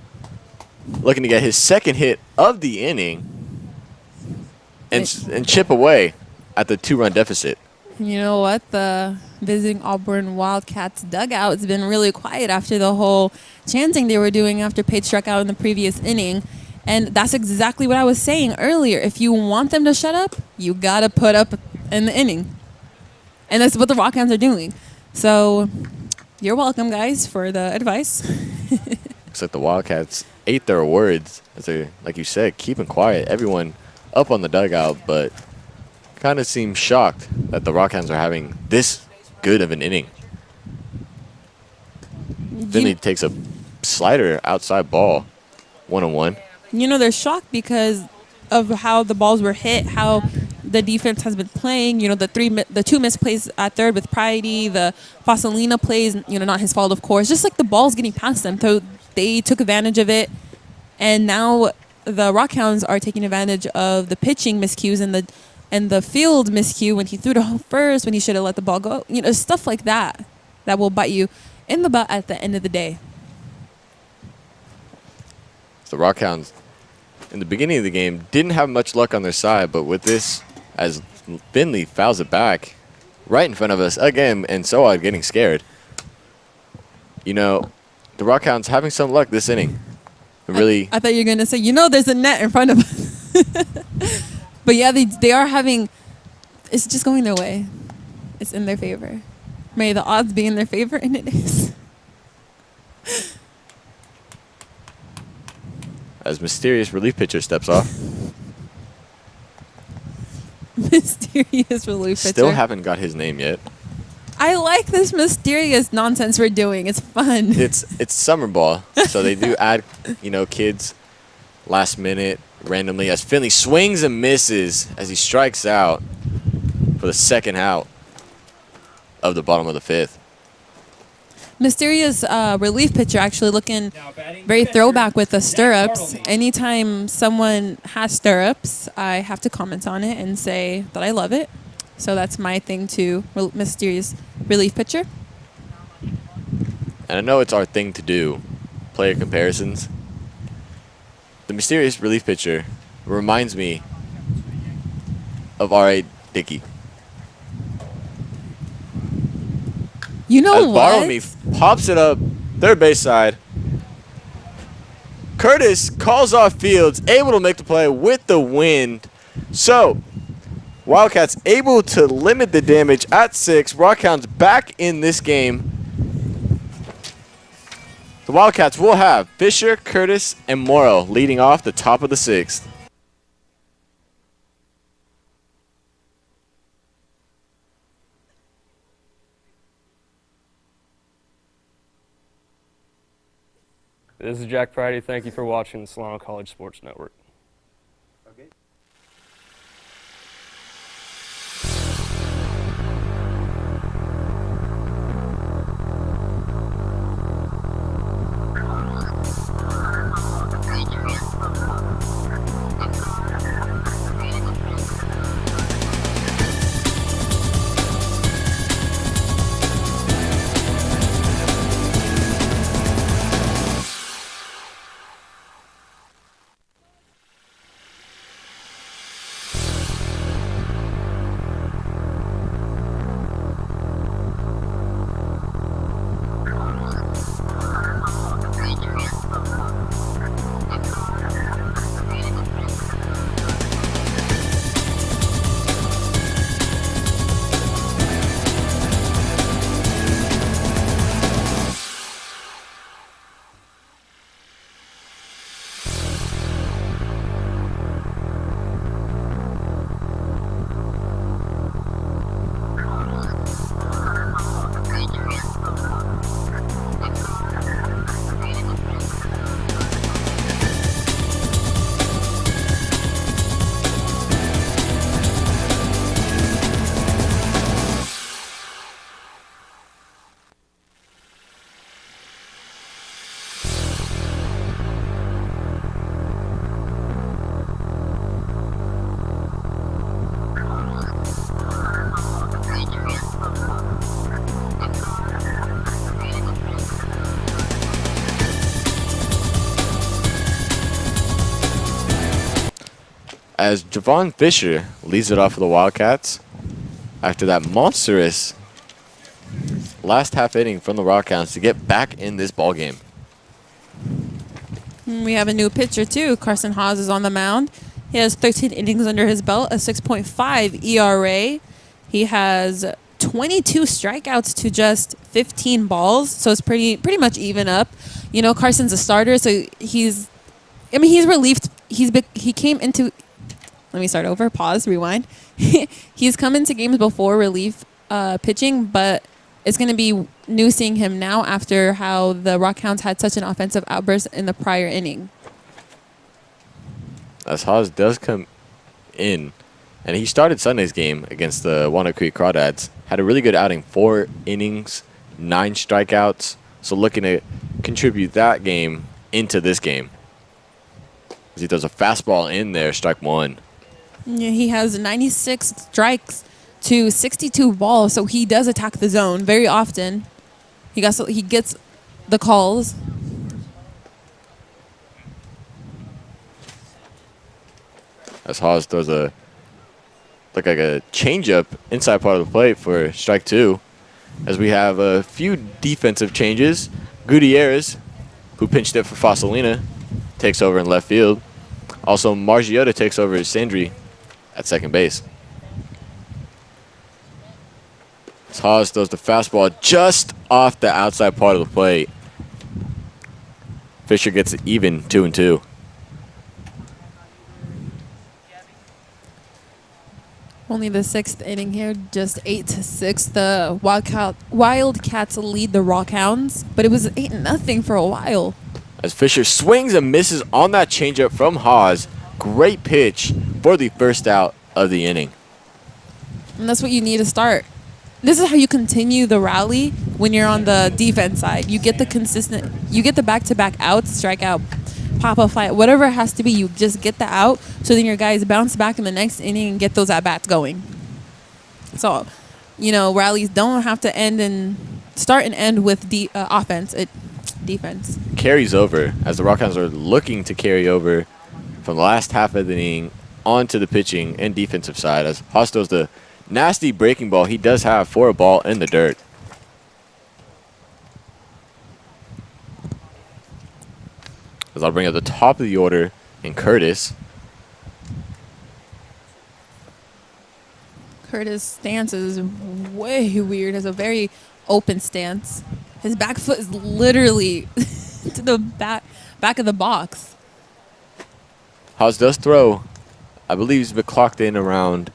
looking to get his 2nd hit of the inning and chip away at the 2-run deficit. You know what? The visiting Auburn Wildcats dugout has been really quiet after the whole chanting they were doing after Page struck out in the previous inning. And that's exactly what I was saying earlier. If you want them to shut up, you got to put up in the inning. And that's what the Rock Hounds are doing. So you're welcome, guys, for the advice. Looks like the Wildcats ate their words as they, like you said, keeping quiet. Everyone up on the dugout, but kind of seems shocked that the Rock Hounds are having this good of an inning. Finley takes a slider outside ball, 1-1. They're shocked because of how the balls were hit, how the defense has been playing. The 2 missed plays at third with Pridey, the Fossilina plays, not his fault, of course. Just like the ball's getting past them. So they took advantage of it. And now the Rock Hounds are taking advantage of the pitching miscues and the field miscue when he threw to home first, when he should have let the ball go. Stuff like that will bite you in the butt at the end of the day. The Rock Hounds, in the beginning of the game, didn't have much luck on their side, but with this, as Finley fouls it back, right in front of us again, and so I'm getting scared. You know, the Rock Hounds having some luck this inning. Really, I thought you were going to say, there's a net in front of us. But yeah, they are having, it's just going their way. It's in their favor. May the odds be in their favor, and it is. as mysterious relief pitcher steps off. Mysterious relief pitcher. Still haven't got his name yet. I like this mysterious nonsense we're doing. It's fun. It's summer ball, so they do add, kids last minute randomly as Finley swings and misses as he strikes out for the second out of the bottom of the fifth. Mysterious relief pitcher actually looking very throwback with the stirrups. Anytime someone has stirrups, I have to comment on it and say that I love it. So that's my thing too, mysterious relief pitcher. And I know it's our thing to do, player comparisons. The mysterious relief pitcher reminds me of R.A. Dickey. You know as what? Bartleby pops it up, third base side. Curtis calls off Fields, able to make the play with the wind. So, Wildcats able to limit the damage at 6. Rock Hounds back in this game. The Wildcats will have Fisher, Curtis, and Morrow leading off the top of the 6th. This is Jack Priddy. Thank you for watching the Solano College Sports Network. As Javon Fisher leads it off for the Wildcats after that monstrous last half inning from the Rock Hounds to get back in this ball game. We have a new pitcher too. Carson Haas is on the mound. He has 13 innings under his belt, a 6.5 ERA. He has 22 strikeouts to just 15 balls, so it's pretty much even up. Carson's a starter, so he's relieved. He came into. Let me start over. Pause. Rewind. He's come into games before relief pitching, but it's going to be new seeing him now after how the Rock Hounds had such an offensive outburst in the prior inning. As Haas does come in, and he started Sunday's game against the Walnut Creek Crawdads. Had a really good outing, 4 innings, 9 strikeouts. So looking to contribute that game into this game. As he throws a fastball in there, strike 1. Yeah, he has 96 strikes to 62 balls, so he does attack the zone very often. He gets the calls. As Haas throws a like a changeup inside part of the plate for strike 2. As we have a few defensive changes. Gutierrez, who pinched it for Fossilina, takes over in left field. Also, Margiotta takes over as Sandri at second base. As Haas throws the fastball just off the outside part of the plate. Fisher gets it even 2-2. Only the 6th inning here, just 8-6. The Wildcats lead the Rock Hounds, but it was 8-0 for a while. As Fisher swings and misses on that changeup from Haas. Great pitch for the first out of the inning. And that's what you need to start. This is how you continue the rally when you're on the defense side. You get the back-to-back outs, strikeout, pop-up fly, whatever it has to be. You just get the out, so then your guys bounce back in the next inning and get those at-bats going. So, rallies don't have to start and end with offense. Defense Carries over as the Rock Hounds are looking to carry over from the last half of the inning onto the pitching and defensive side. As Haas throws the nasty breaking ball he does have for a ball in the dirt. As I'll bring up the top of the order in Curtis. Curtis' stance is way weird. Has a very open stance. His back foot is literally to the back of the box. Haas does throw, I believe he's been clocked in around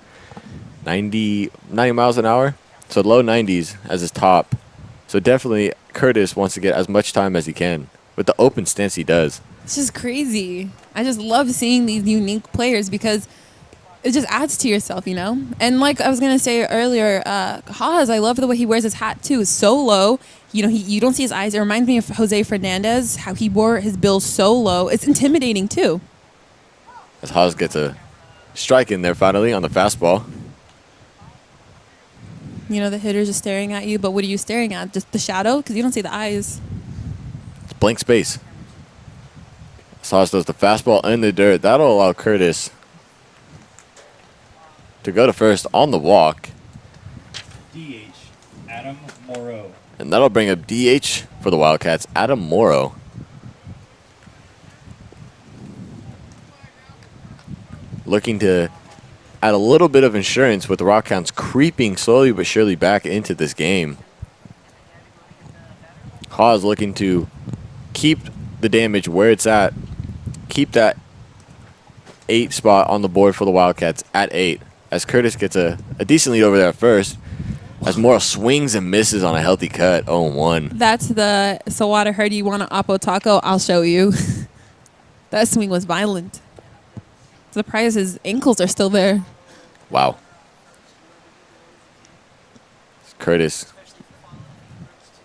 90 miles an hour. So low 90s as his top. So definitely Curtis wants to get as much time as he can with the open stance he does. It's just crazy. I just love seeing these unique players because it just adds to yourself, And like I was going to say earlier, Haas, I love the way he wears his hat too. It's so low. You don't see his eyes. It reminds me of Jose Fernandez, how he wore his bill so low. It's intimidating too. As Haas gets a strike in there finally on the fastball. The hitter's just staring at you, but what are you staring at? Just the shadow? Because you don't see the eyes. It's blank space. As Haas does the fastball in the dirt. That'll allow Curtis to go to first on the walk. DH, Adam Morrow. And that'll bring up DH for the Wildcats, Adam Morrow. Looking to add a little bit of insurance with the Rock Hounds creeping slowly but surely back into this game. Haas looking to keep the damage where it's at. Keep that 8 spot on the board for the Wildcats at 8. As Curtis gets a decent lead over there at first. As Morrow swings and misses on a healthy cut, 0-1. That's the Sawada heard you want an Oppo Taco. I'll show you. That swing was violent. Surprised his ankles are still there. Wow. Curtis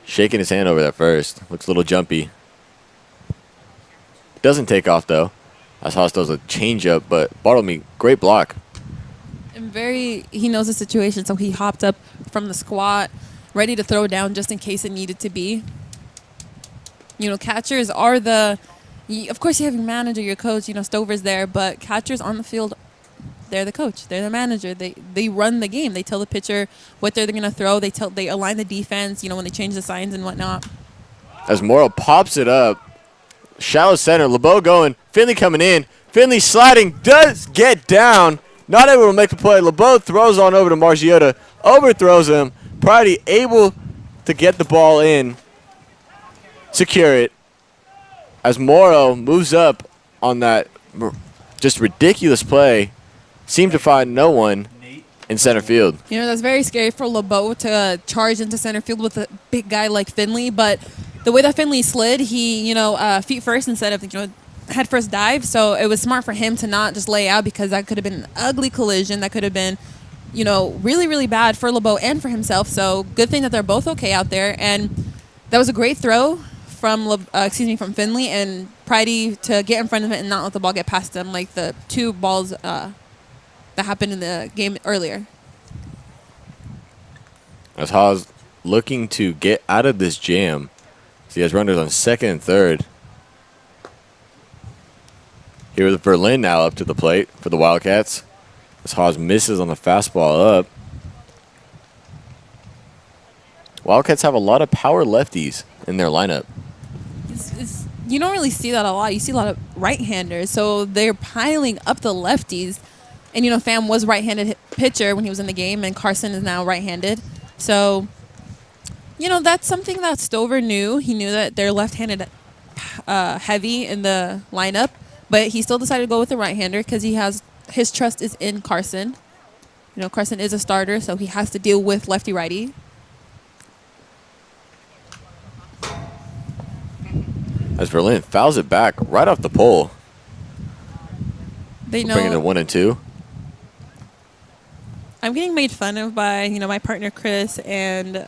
shaking his hand over that first. Looks a little jumpy. Doesn't take off, though. As Haas does a changeup, but Bartlemy, great block. And he knows the situation, so he hopped up from the squat, ready to throw down just in case it needed to be. Catchers are of course you have your manager, your coach, Stover's there, but catchers on the field, they're the coach, they're the manager. They run the game. They tell the pitcher what they're going to throw. They align the defense, when they change the signs and whatnot. As Morrow pops it up, shallow center, LeBeau going, Finley coming in, Finley sliding, does get down. Not able to make the play. LeBeau throws on over to Margiotta. Overthrows him. Pridey able to get the ball in. Secure it. As Morrow moves up on that just ridiculous play. Seemed to find no one in center field. That's very scary for LeBeau to charge into center field with a big guy like Finley. But the way that Finley slid, he, feet first instead of, head first dive. So it was smart for him to not just lay out because that could have been an ugly collision. That could have been, really, really bad for LeBeau and for himself. So good thing that they're both okay out there. And that was a great throw from Finley and Pridey to get in front of it and not let the ball get past them like the 2 balls that happened in the game earlier. As Haas looking to get out of this jam. So he has runners on second and third. Here with Berlin now up to the plate for the Wildcats. As Haas misses on the fastball up. Wildcats have a lot of power lefties in their lineup. You don't really see that a lot. You see a lot of right-handers, so they're piling up the lefties. And, you know, Pham was right-handed pitcher when he was in the game, and Carson is now right-handed. So, you know, that's something that Stover knew. He knew that they're left-handed heavy in the lineup, but he still decided to go with the right-hander because his trust is in Carson. You know, Carson is a starter, so he has to deal with lefty-righty. As Verlin fouls it back right off the pole. They know bringing it 1-2. I'm getting made fun of by, you know, my partner Chris and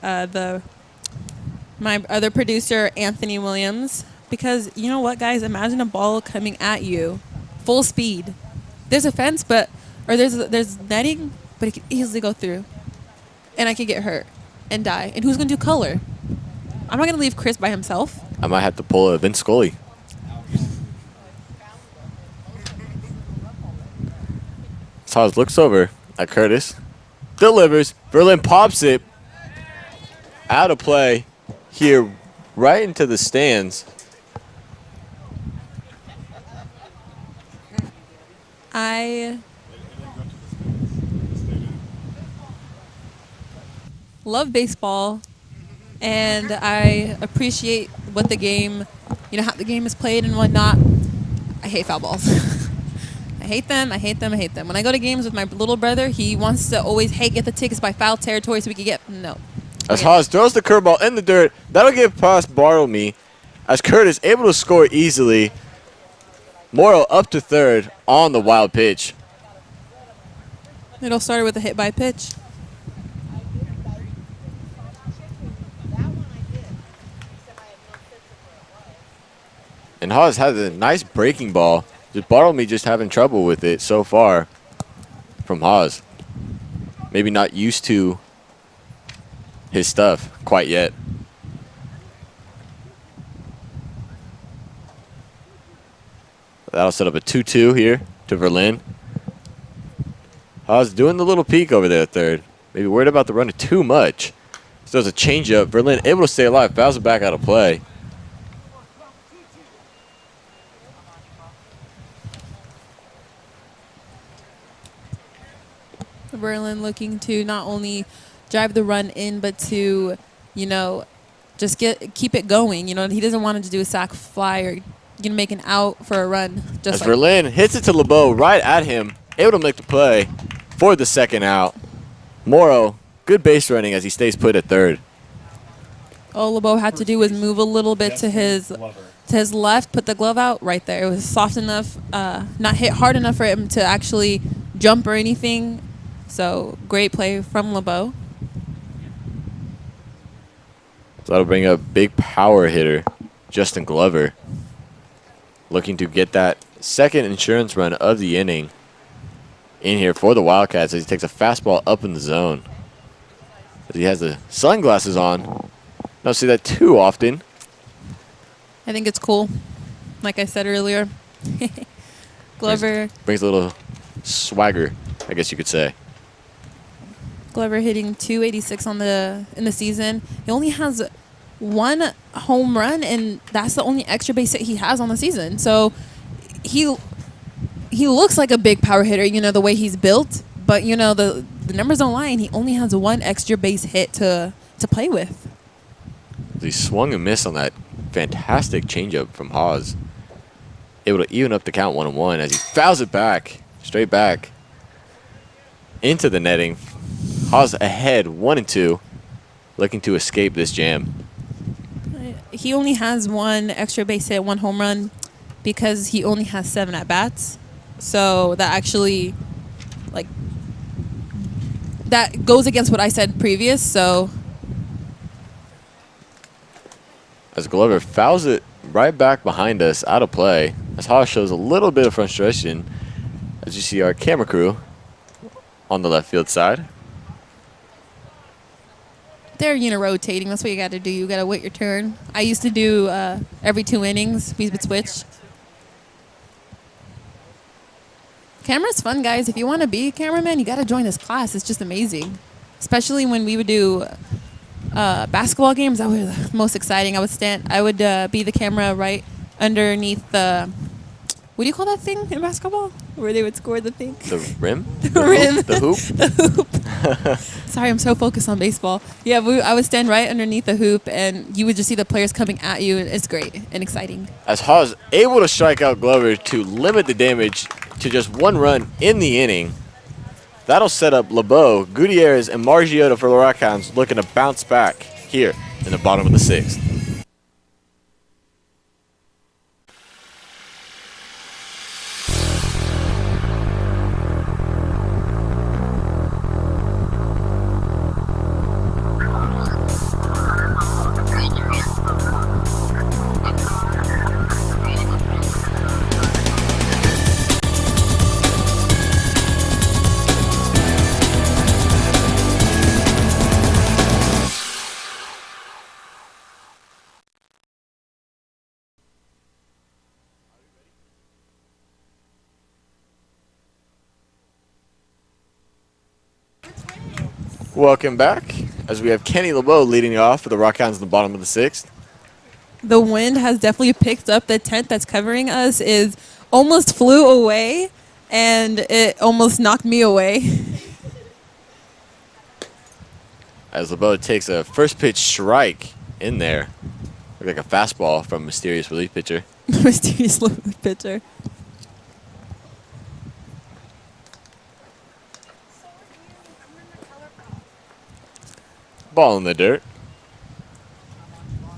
my other producer Anthony Williams, because you know what, guys? Imagine a ball coming at you, full speed. There's a fence, there's netting, but it can easily go through, and I could get hurt and die. And who's gonna do color? I'm not gonna leave Chris by himself. I might have to pull a Vince Scully. Haas looks over at Curtis, delivers. Verlin pops it out of play here, right into the stands. I love baseball, and I appreciate what the game, you know, how the game is played and whatnot. I hate foul balls. I hate them. I hate them. I hate them. When I go to games with my little brother, he wants to always, hey, get the tickets by foul territory so we can get, no. As Haas throws the curveball in the dirt, that'll get past Bartlemy. As Curtis able to score easily. Morrow up to third on the wild pitch. It all started with a hit by pitch. And Haas has a nice breaking ball. Just Bartlemy just having trouble with it so far from Haas. Maybe not used to his stuff quite yet. That'll set up a 2-2 here to Verlin. Haas doing the little peek over there at third. Maybe worried about the runner too much. So there's a changeup. Verlin able to stay alive. Fouls it back out of play. Verlin looking to not only drive the run in, but to, you know, just keep it going. You know, he doesn't want to do a sac fly or, you know, make an out for a run. As Verlin hits it to LeBeau right at him, able to make the play for the second out. Morrow, good base running as he stays put at third. All LeBeau had to do was move a little bit to his left, put the glove out right there. It was soft enough, not hit hard enough for him to actually jump or anything. So great play from LeBeau. So that'll bring up big power hitter, Justin Glover, looking to get that second insurance run of the inning in here for the Wildcats as he takes a fastball up in the zone. As he has the sunglasses on. Don't see that too often. I think it's cool. Like I said earlier. Glover. Brings a little swagger, I guess you could say. Glover hitting .286 in the season. He only has one home run, and that's the only extra base hit he has on the season. So he looks like a big power hitter, you know, the way he's built. But, you know, the numbers don't lie, and he only has one extra base hit to play with. He swung and missed on that fantastic changeup from Haas. Able to even up the count 1-1 as he fouls it back, straight back into the netting. Haas ahead 1-2, looking to escape this jam. He only has one extra base hit, one home run, because he only has 7 at-bats. So that actually, like, that goes against what I said previous, so. As Glover fouls it right back behind us, out of play, as Haas shows a little bit of frustration, as you see our camera crew on the left field side. They're, you know, rotating. That's what you got to do. You got to wait your turn. I used to do every 2 innings. We would switch. Camera's fun, guys. If you want to be a cameraman, you got to join this class. It's just amazing. Especially when we would do basketball games, that was the most exciting. I would be the camera right underneath the, what do you call that thing in basketball? Where they would score the thing? The rim? The rim. Hoop? The hoop? The hoop. Sorry, I'm so focused on baseball. Yeah, I would stand right underneath the hoop, and you would just see the players coming at you. It's great and exciting. As Haas able to strike out Glover to limit the damage to just 1 run in the inning. That'll set up LeBeau, Gutierrez, and Margiotta for the Rock Hounds looking to bounce back here in the bottom of the 6th. Welcome back, as we have Kenny LeBeau leading off for the Rock Hounds in the bottom of the 6th. The wind has definitely picked up. The tent that's covering us is almost flew away, and it almost knocked me away. As LeBeau takes a first pitch strike in there. Look like a fastball from Mysterious Relief Pitcher. Mysterious Relief Pitcher. Ball in the dirt.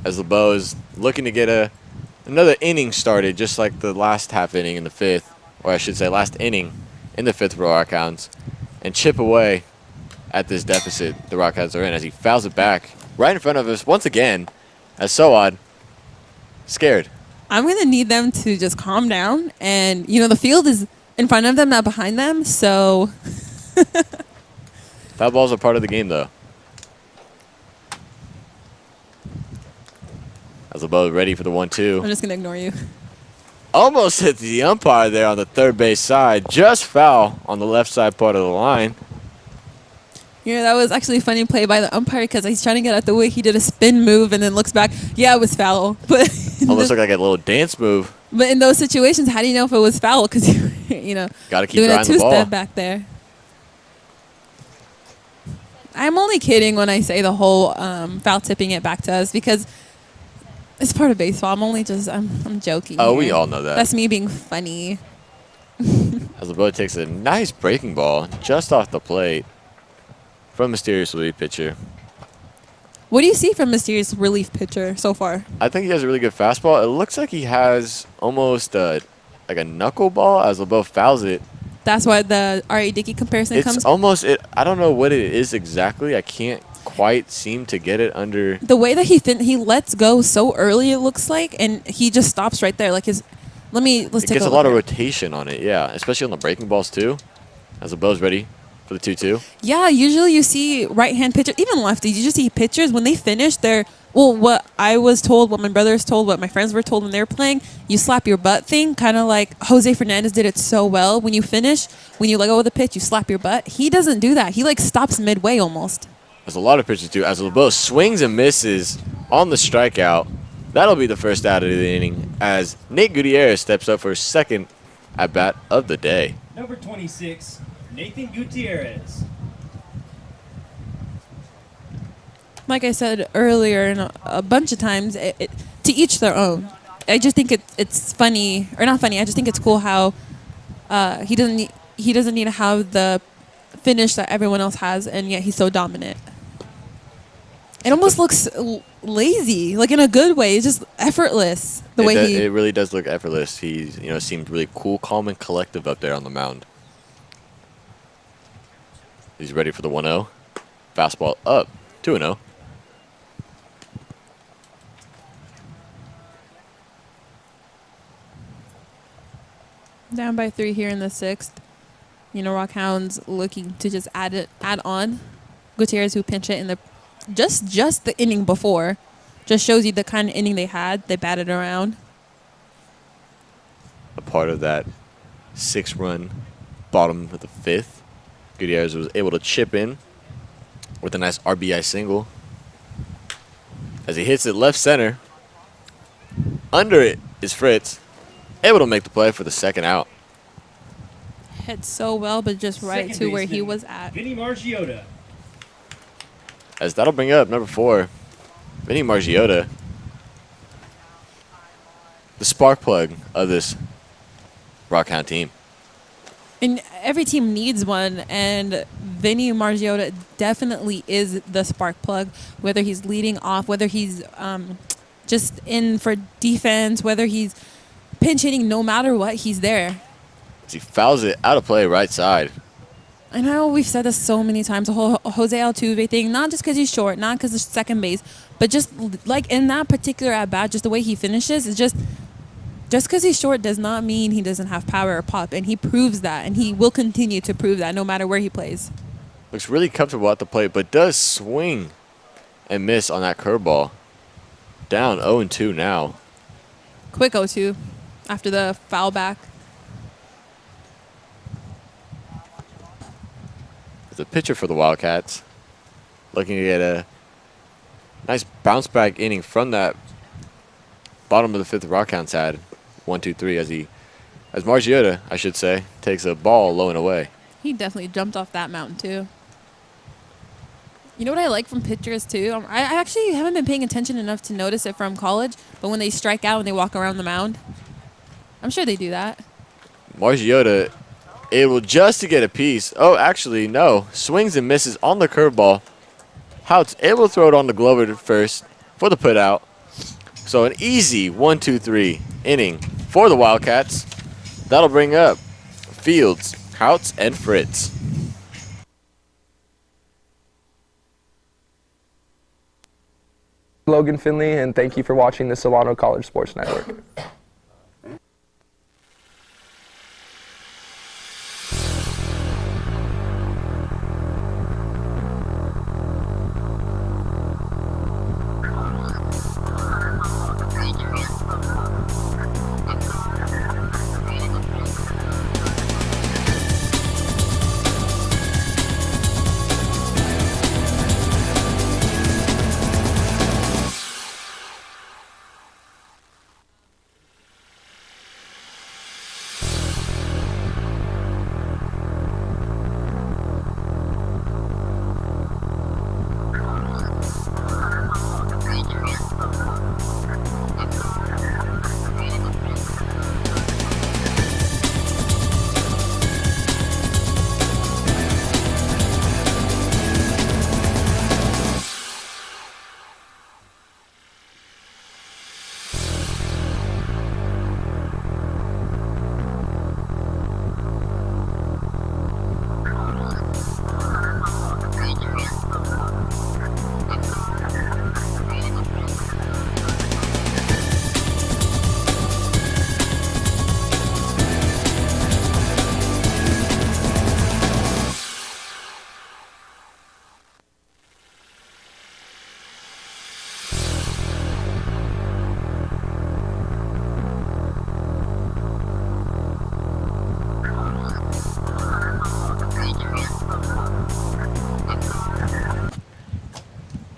As LeBeau is looking to get another inning started, just like the last half inning in the 5th, or I should say last inning in the 5th for the Rock Hounds, and chip away at this deficit the Rock Hounds are in as he fouls it back right in front of us once again as Soad scared. I'm going to need them to just calm down, and, you know, the field is in front of them, not behind them, so. Foul balls are part of the game, though. As LeBeau ready for the 1-2. I'm just going to ignore you. Almost hit the umpire there on the third base side. Just foul on the left side part of the line. You know, that was actually a funny play by the umpire because he's trying to get out the way. He did a spin move and then looks back. Yeah, it was foul. But almost looked like a little dance move. But in those situations, how do you know if it was foul? Because, you know, gotta keep doing a grinding the ball. two-step back there. I'm only kidding when I say the whole foul tipping it back to us because it's part of baseball. I'm joking. Oh, here. we all know that. That's me being funny. As LeBeau takes a nice breaking ball just off the plate from Mysterious Relief Pitcher. What do you see from Mysterious Relief Pitcher so far? I think he has a really good fastball. It looks like he has almost like a knuckleball as LeBeau fouls it. That's why the R.A. Dickey comparison comes. It's almost it. I don't know what it is exactly. I can't quite seem to get it under. The way that he lets go so early, it looks like, and he just stops right there. Like let's take a look. It gets a lot of rotation on it, yeah, especially on the breaking balls too. As LeBeau's ready for the 2-2. Yeah, usually you see right-hand pitchers, even lefties. You just see pitchers when they finish. What I was told, what my brothers told, what my friends were told when they were playing, you slap your butt thing, kind of like Jose Fernandez did it so well. When you finish, when you let go of the pitch, you slap your butt. He doesn't do that. He stops midway almost. As a lot of pitchers do. As LeBeau swings and misses on the strikeout, that'll be the first out of the inning as Nate Gutierrez steps up for his second at-bat of the day. Number 26, Nathan Gutierrez. Like I said earlier, and a bunch of times, to each their own. I just think it's funny, or not funny. I just think it's cool how he doesn't need to have the finish that everyone else has, and yet he's so dominant. It almost looks lazy, like in a good way. It's just effortless It really does look effortless. He seems really cool, calm, and collective up there on the mound. He's ready for the 1-0. Fastball up, 2-0. Down by 3 here in the 6th. Rock Hounds looking to just add on. Gutierrez, who pinch it in the just the inning before, just shows you the kind of inning they had. They batted around. A part of that 6-run bottom of the 5th. Gutierrez was able to chip in with a nice RBI single as he hits it left center. Under it is Fritz, able to make the play for the second out. Hit so well, but just right Second to where he baseman, was at. Vinny Margiota. As that'll bring up number 4, Vinny Margiota, the spark plug of this Rock Hound team. And every team needs one, and Vinny Margiota definitely is the spark plug, whether he's leading off, whether he's just in for defense, whether he's pinch hitting, no matter what, he's there. As he fouls it out of play right side. I know we've said this so many times, the whole Jose Altuve thing, not just because he's short, not because of second base, but just like in that particular at-bat, just the way he finishes is just because he's short does not mean he doesn't have power or pop, and he proves that, and he will continue to prove that no matter where he plays. Looks really comfortable at the plate, but does swing and miss on that curveball. Down 0-2 now. Quick 0-2 after the foul back. The pitcher for the Wildcats looking to get a nice bounce back inning from that bottom of the 5th Rock Hounds had. 1-2-3 as Margiota, I should say, takes a ball low and away. He definitely jumped off that mountain too. You know what I like from pitchers too? I actually haven't been paying attention enough to notice it from college, but when they strike out and they walk around the mound, I'm sure they do that. Margiota able just to get a piece. Oh, actually, no. Swings and misses on the curveball. Hout's able to throw it on the glove at first for the put out. So an easy 1-2-3 inning for the Wildcats. That'll bring up Fields, Houts, and Fritz. Logan Finley, and thank you for watching the Solano College Sports Network.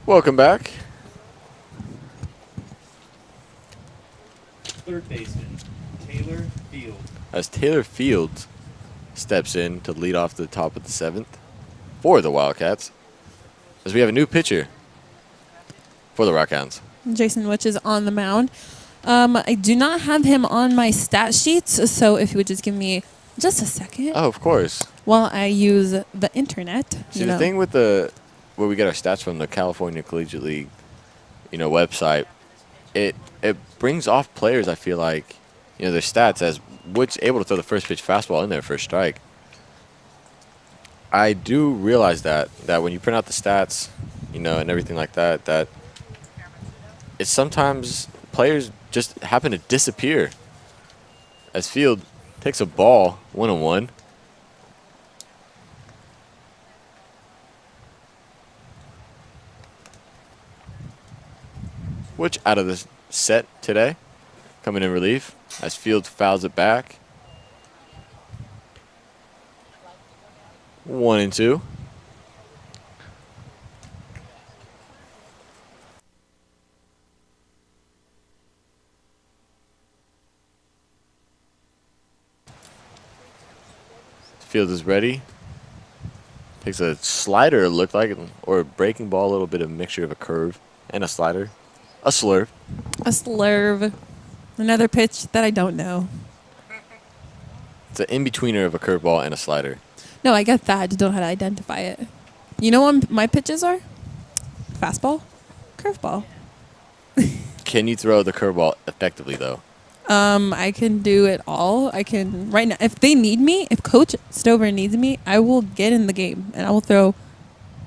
Welcome back. Third baseman, Taylor Field. As Taylor Fields steps in to lead off the top of the 7th for the Wildcats. As we have a new pitcher for the Rock Hounds. Jason Witch is on the mound. I do not have him on my stat sheets, so if you would just give me just a second. Oh, of course. While I use the internet. See, the thing with where we get our stats from, the California Collegiate League, website, it brings off players, I feel like, their stats as Witch able to throw the first pitch fastball in there for a strike. I do realize that when you print out the stats, and everything like that it's sometimes players just happen to disappear. As Field takes a ball 1-1. Which out of the set today, coming in relief as Field fouls it back. 1-2. Field is ready. Takes a slider, it looked like, or a breaking ball, a little bit of mixture of a curve and a slider. A slurve. A slurve. Another pitch that I don't know. It's an in-betweener of a curveball and a slider. No, I get that. I just don't know how to identify it. You know what my pitches are? Fastball, curveball. Can you throw the curveball effectively, though? I can do it all. I can right now. If they need me, if Coach Stover needs me, I will get in the game and I will throw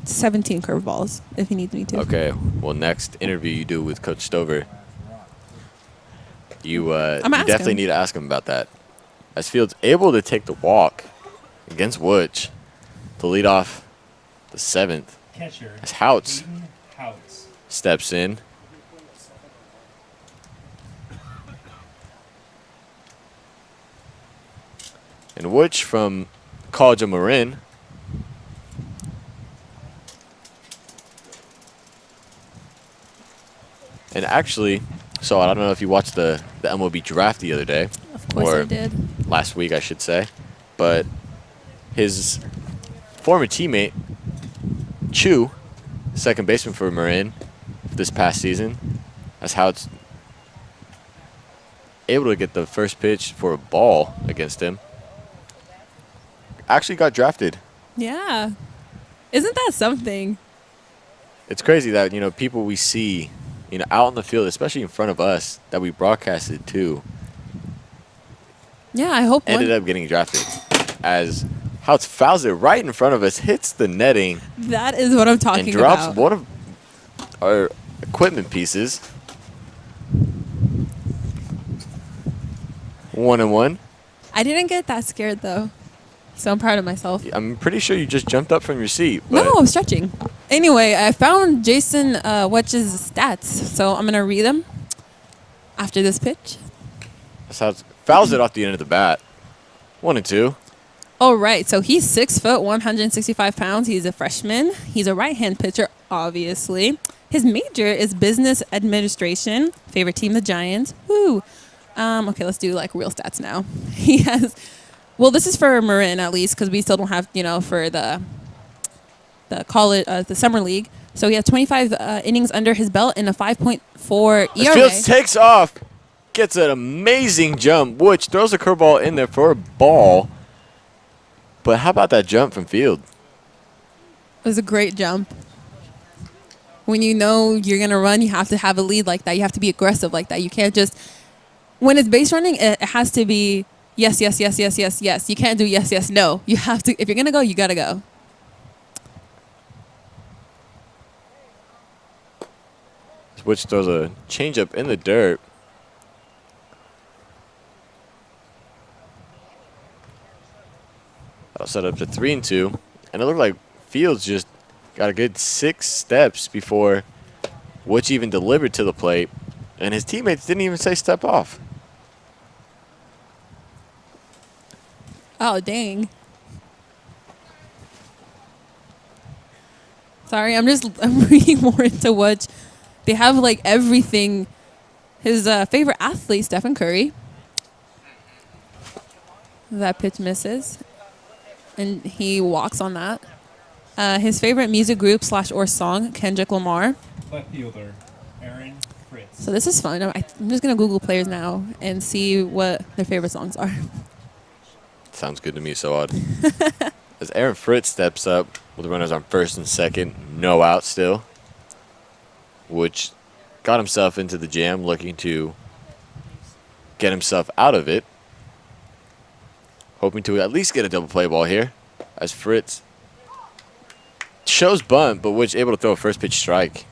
17 curveballs if he needs me to. Okay. Well, next interview you do with Coach Stover, you definitely need to ask him about that. As Fields able to take the walk against Wooch to lead off the 7th. Catcher, as Houts Houts steps in. And Wooch from College of Marin. And actually, so I don't know if you watched the MLB draft the other day. Of course I did. Last week, I should say. But his former teammate, Chu, second baseman for Marin this past season, that's how it's able to get the first pitch for a ball against him. Actually got drafted. Yeah. Isn't that something? It's crazy that, you know, people we see, you know, out on the field, especially in front of us, that we broadcasted to, yeah, I hope ended up getting drafted. As Houts fouls it right in front of us, hits the netting. That is what I'm talking about. And drops about. one of our equipment pieces. 1-1. I didn't get that scared though. So I'm proud of myself. I'm pretty sure you just jumped up from your seat. No, I'm stretching. Anyway, I found Jason Wetch's stats, so I'm going to read them after this pitch. That's how it fouls it off the end of the bat. 1-2. All right, so he's 6 foot, 165 pounds. He's a freshman. He's a right-hand pitcher, obviously. His major is business administration. Favorite team, the Giants. Woo. Okay, let's do like real stats now. He has... Well, this is for Marin at least because we still don't have, you know, for the college, the summer league. So he has 25 innings under his belt and a 5.4 ERA. Fields takes off, gets an amazing jump, which throws a curveball in there for a ball. But how about that jump from Field? It was a great jump. When you know you're going to run, you have to have a lead like that. You have to be aggressive like that. You can't just, when it's base running, it has to be yes, yes, yes, yes, yes, yes. You can't do yes, yes, no. You have to, if you're going to go, you got to go. Which throws a changeup in the dirt. That'll set up to 3-2. And it looked like Fields just got a good 6 steps before Wooch even delivered to the plate. And his teammates didn't even say step off. Oh, dang. Sorry, I'm reading more into what they have, like everything. His favorite athlete, Stephen Curry. That pitch misses. And he walks on that. His favorite music group / or song, Kendrick Lamar. Left fielder, Aaron Fritz. So this is fun. I'm just going to Google players now and see what their favorite songs are. Sounds good to me, so odd. As Aaron Fritz steps up with the runners on first and second, no out still. Which got himself into the jam, looking to get himself out of it. Hoping to at least get a double play ball here. As Fritz shows bunt, but Wooch able to throw a first pitch strike.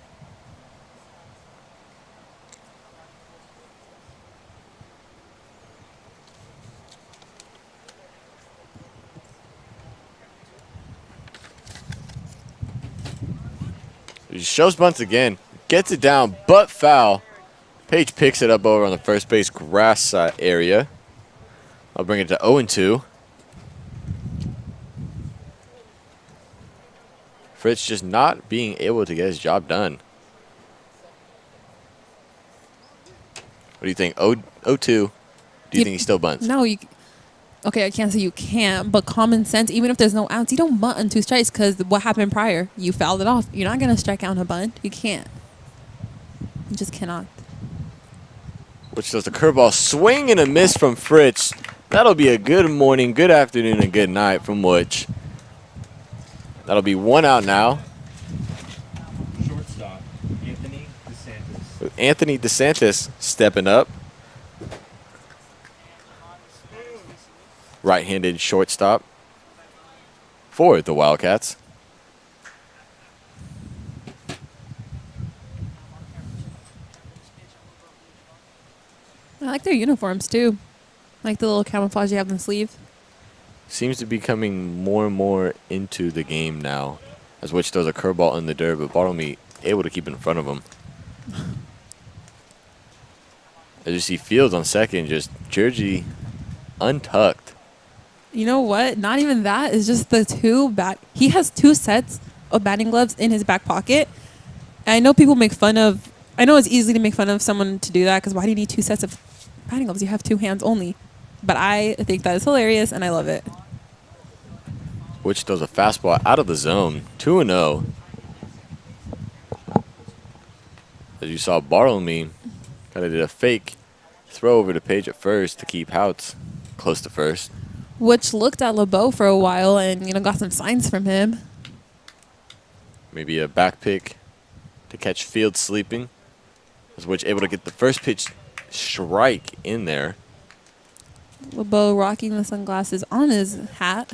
He shows bunts again, gets it down, but foul. Page picks it up over on the first base grass area. I'll bring it to 0-2. Fritz just not being able to get his job done. What do you think? 0-2. Do you think he still bunts? No, okay, I can't say you can't, but common sense, even if there's no outs, you don't bunt on 2 strikes because what happened prior? You fouled it off. You're not going to strike out on a bunt. You can't. You just cannot. Which does the curveball swing and a miss from Fritz. That'll be a good morning, good afternoon, and good night from Which. That'll be 1 out now. Shortstop, Anthony DeSantis. With Anthony DeSantis stepping up. Right-handed shortstop for the Wildcats. I like their uniforms, too. I like the little camouflage you have on the sleeve. Seems to be coming more and more into the game now. As Which throws a curveball in the dirt, but Bartlemy able to keep in front of him. As you see Fields on second, just jersey untucked. You know what? Not even that. It's just the he has 2 sets of batting gloves in his back pocket. And I know people make fun of, I know it's easy to make fun of someone to do that because why do you need 2 sets of batting gloves? You have 2 hands only. But I think that is hilarious and I love it. Which throws a fastball out of the zone. 2-0. As you saw, Bartlemy kind of did a fake throw over to Page at first to keep Houts close to first. Which looked at LeBeau for a while and, got some signs from him. Maybe a back pick to catch Fields sleeping. As Which able to get the first pitch strike in there. LeBeau rocking the sunglasses on his hat.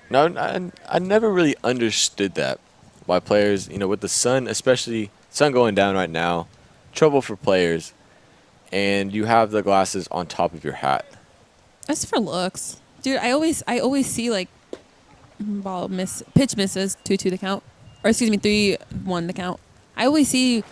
No, I never really understood that. Why players, with the sun, especially sun going down right now, trouble for players, and you have the glasses on top of your hat. That's for looks. Dude, I always see like pitch misses 2-2 the count. Or excuse me, 3-1 the count. I always see,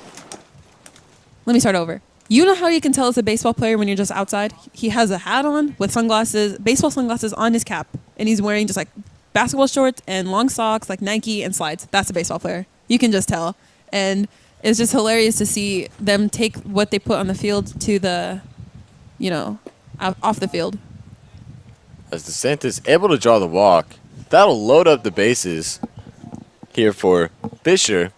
let me start over. You know how you can tell it's a baseball player when you're just outside? He has a hat on with sunglasses, baseball sunglasses on his cap, and he's wearing just like basketball shorts and long socks like Nike and slides. That's a baseball player. You can just tell. And it's just hilarious to see them take what they put on the field to the, off the field. As DeSantis able to draw the walk, that'll load up the bases here for Fisher.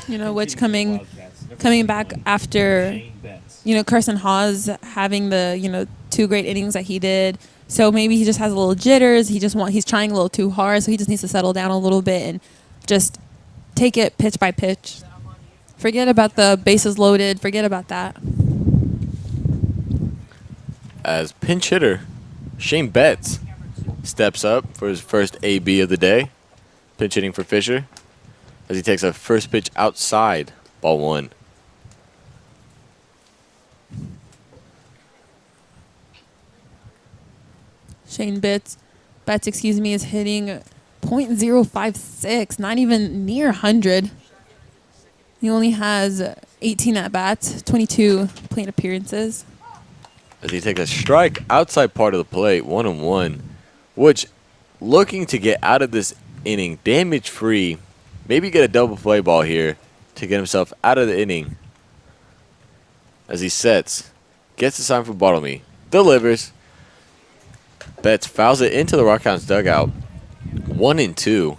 Which coming back after, Carson Hawes having the, 2 great innings that he did. So maybe he just has a little jitters. He's trying a little too hard. So he just needs to settle down a little bit and just take it pitch by pitch. Forget about the bases loaded. Forget about that. As pinch hitter, Shane Betts steps up for his first AB of the day. Pinch hitting for Fisher. As he takes a first pitch outside, ball 1. Shane Betts, is hitting .056, not even near 100. He only has 18 at-bats, 22 plate appearances. As he takes a strike outside part of the plate, 1-1, which looking to get out of this inning damage-free. Maybe get a double play ball here to get himself out of the inning. As he sets, gets the sign from Bartlemy, delivers. Betts fouls it into the Rock Hounds dugout. 1-2.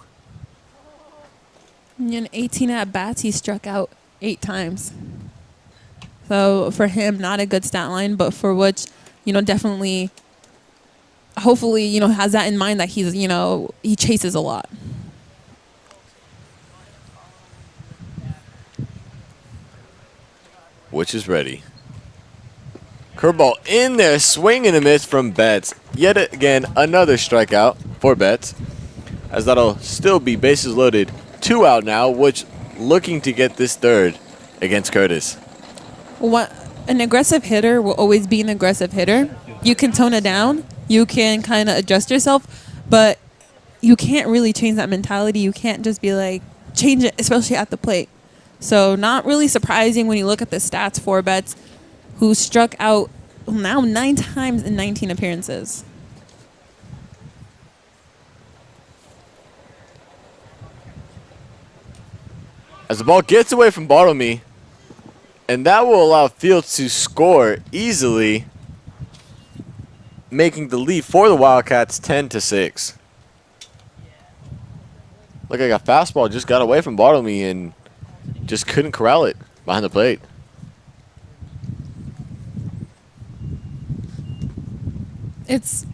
In 18 at-bats, he struck out 8 times. So for him, not a good stat line, but for which, definitely, hopefully, has that in mind that he's, he chases a lot. Which is ready. Curveball in there, swing and a miss from Betts. Yet again, another strikeout for Betts. As that'll still be bases loaded. 2 out now, which looking to get this third against Curtis. An aggressive hitter will always be an aggressive hitter. You can tone it down. You can kind of adjust yourself. But you can't really change that mentality. You can't just be like, change it, especially at the plate. So not really surprising when you look at the stats for Betts, who struck out now 9 times in 19 appearances. As the ball gets away from Bartlemy, and that will allow Fields to score easily, making the lead for the Wildcats 10-6. Look like a fastball just got away from Bartlemy and just couldn't corral it behind the plate. It's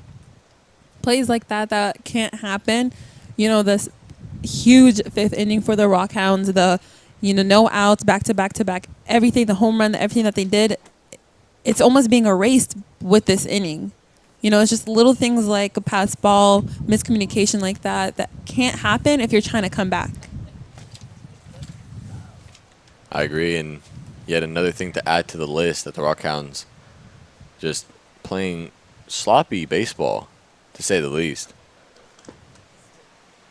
plays like that that can't happen. You know, this huge 5th inning for the Rock Hounds, the, you know, no outs, back to back to back, everything, the home run, everything that they did, it's almost being erased with this inning. You know, it's just little things like a pass ball, miscommunication like that, that can't happen if you're trying to come back. I agree, and yet another thing to add to the list that the Rock Hounds just playing sloppy baseball, to say the least.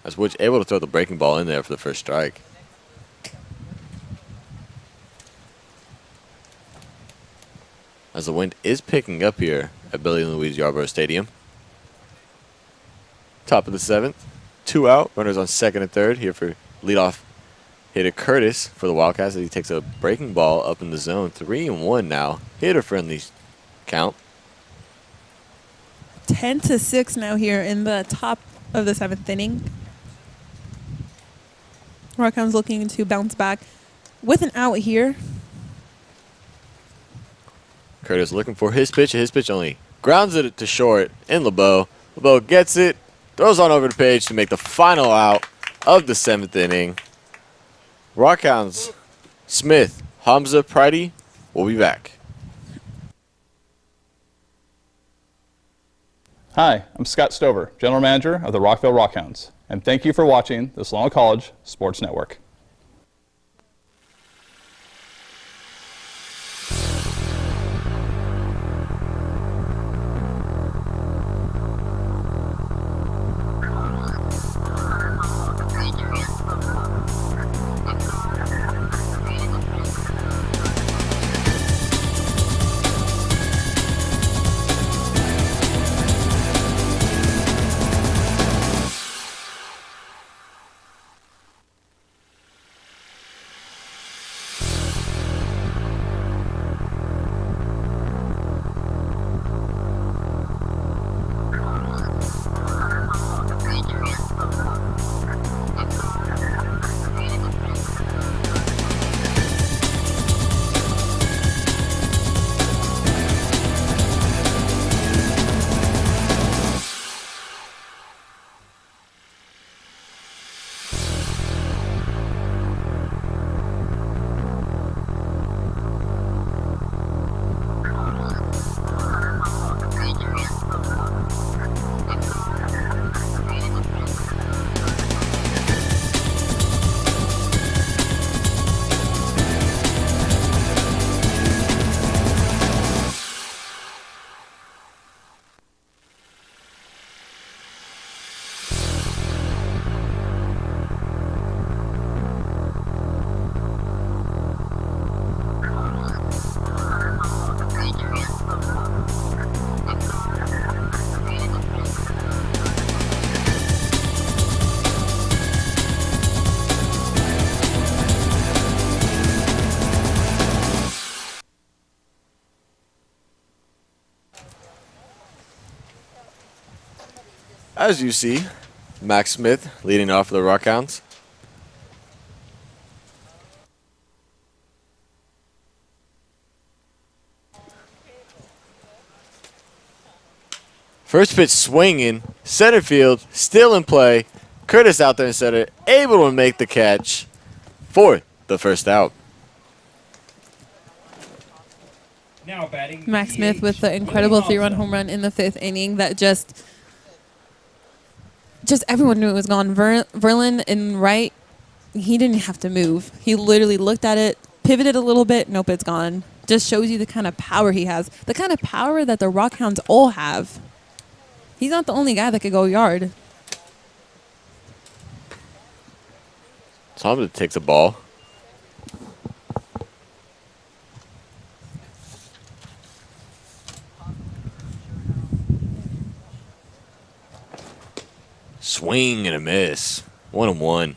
As Woods able to throw the breaking ball in there for the first strike. As the wind is picking up here at Billy and Louise Yarborough Stadium. Top of the 7th, 2 out, runners on 2nd and 3rd here for leadoff hitter Curtis for the Wildcats as he takes a breaking ball up in the zone. 3-1 now, hitter friendly count. 10-6 now here in the top of the 7th inning. Rock Hounds looking to bounce back with an out here. Curtis looking for his pitch only. Grounds it to short in LeBeau. LeBeau gets it, throws on over the page to make the final out of the 7th inning. Rock Hounds, Smith, Hamza, Pridey will be back. Hi, I'm Scott Stover, General Manager of the Rockville Rock Hounds, and thank you for watching the Solano College Sports Network. As you see, Max Smith leading off for the Rock Hounds. First pitch swinging, center field, still in play. Curtis out there in center, able to make the catch for the first out. Now batting Max Smith with the incredible 3-run home run in the 5th inning that just everyone knew it was gone. Verlin in right, he didn't have to move. He literally looked at it, pivoted a little bit, nope, it's gone. Just shows you the kind of power he has, the kind of power that the Rock Hounds all have. He's not the only guy that could go yard. Tom takes a ball. Swing and a miss. 1-1.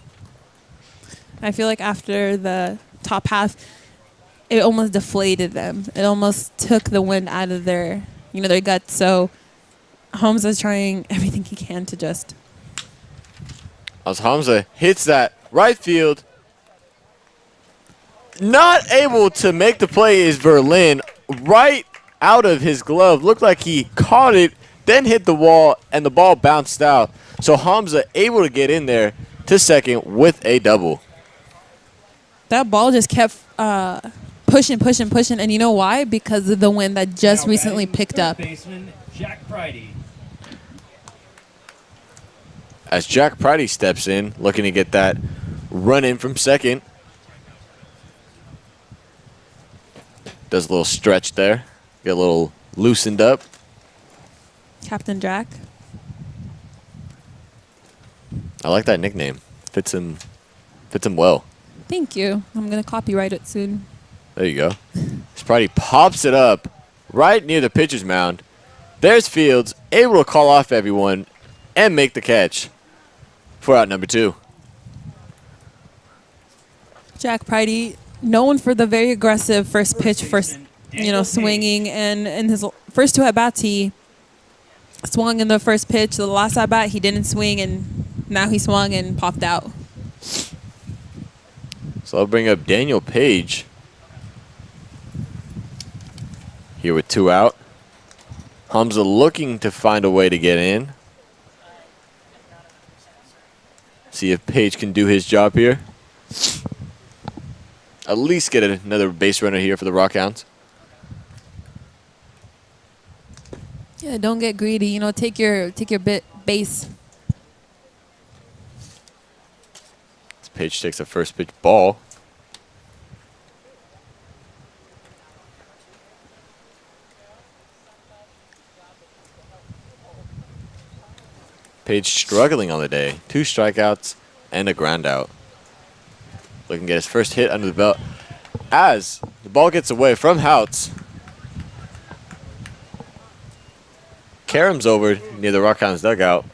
I feel like after the top half, it almost deflated them. It almost took the wind out of their guts. So Holmes is trying everything he can to just. As Hamza hits that right field, not able to make the play is Verlin. Right out of his glove. Looked like he caught it, then hit the wall, and the ball bounced out. So Hamza able to get in there to second with a double. That ball just kept pushing. And you know why? Because of the wind that just recently picked up. Baseman Jack Pridey. As Jack Pridey steps in, looking to get that run in from second. Does a little stretch there. Get a little loosened up. Captain Jack. I like that nickname. Fits him well. Thank you. I'm going to copyright it soon. There you go. Pridey pops it up right near the pitcher's mound. There's Fields, able to call off everyone and make the catch for out number 2. Jack Pridey, known for the very aggressive first pitch, swinging. And in his first 2 at-bats, he swung in the first pitch. The last at-bat, he didn't swing, and now he swung and popped out. So I'll bring up Daniel Page here with 2 out. Hamza looking to find a way to get in. See if Page can do his job here. At least get another base runner here for the Rock Hounds. Yeah, don't get greedy. Take your base. As Page takes a first pitch ball. Page struggling on the day. 2 strikeouts and a ground out. Looking to get his first hit under the belt. As the ball gets away from Houts. Karam's over near the Rock Hounds dugout.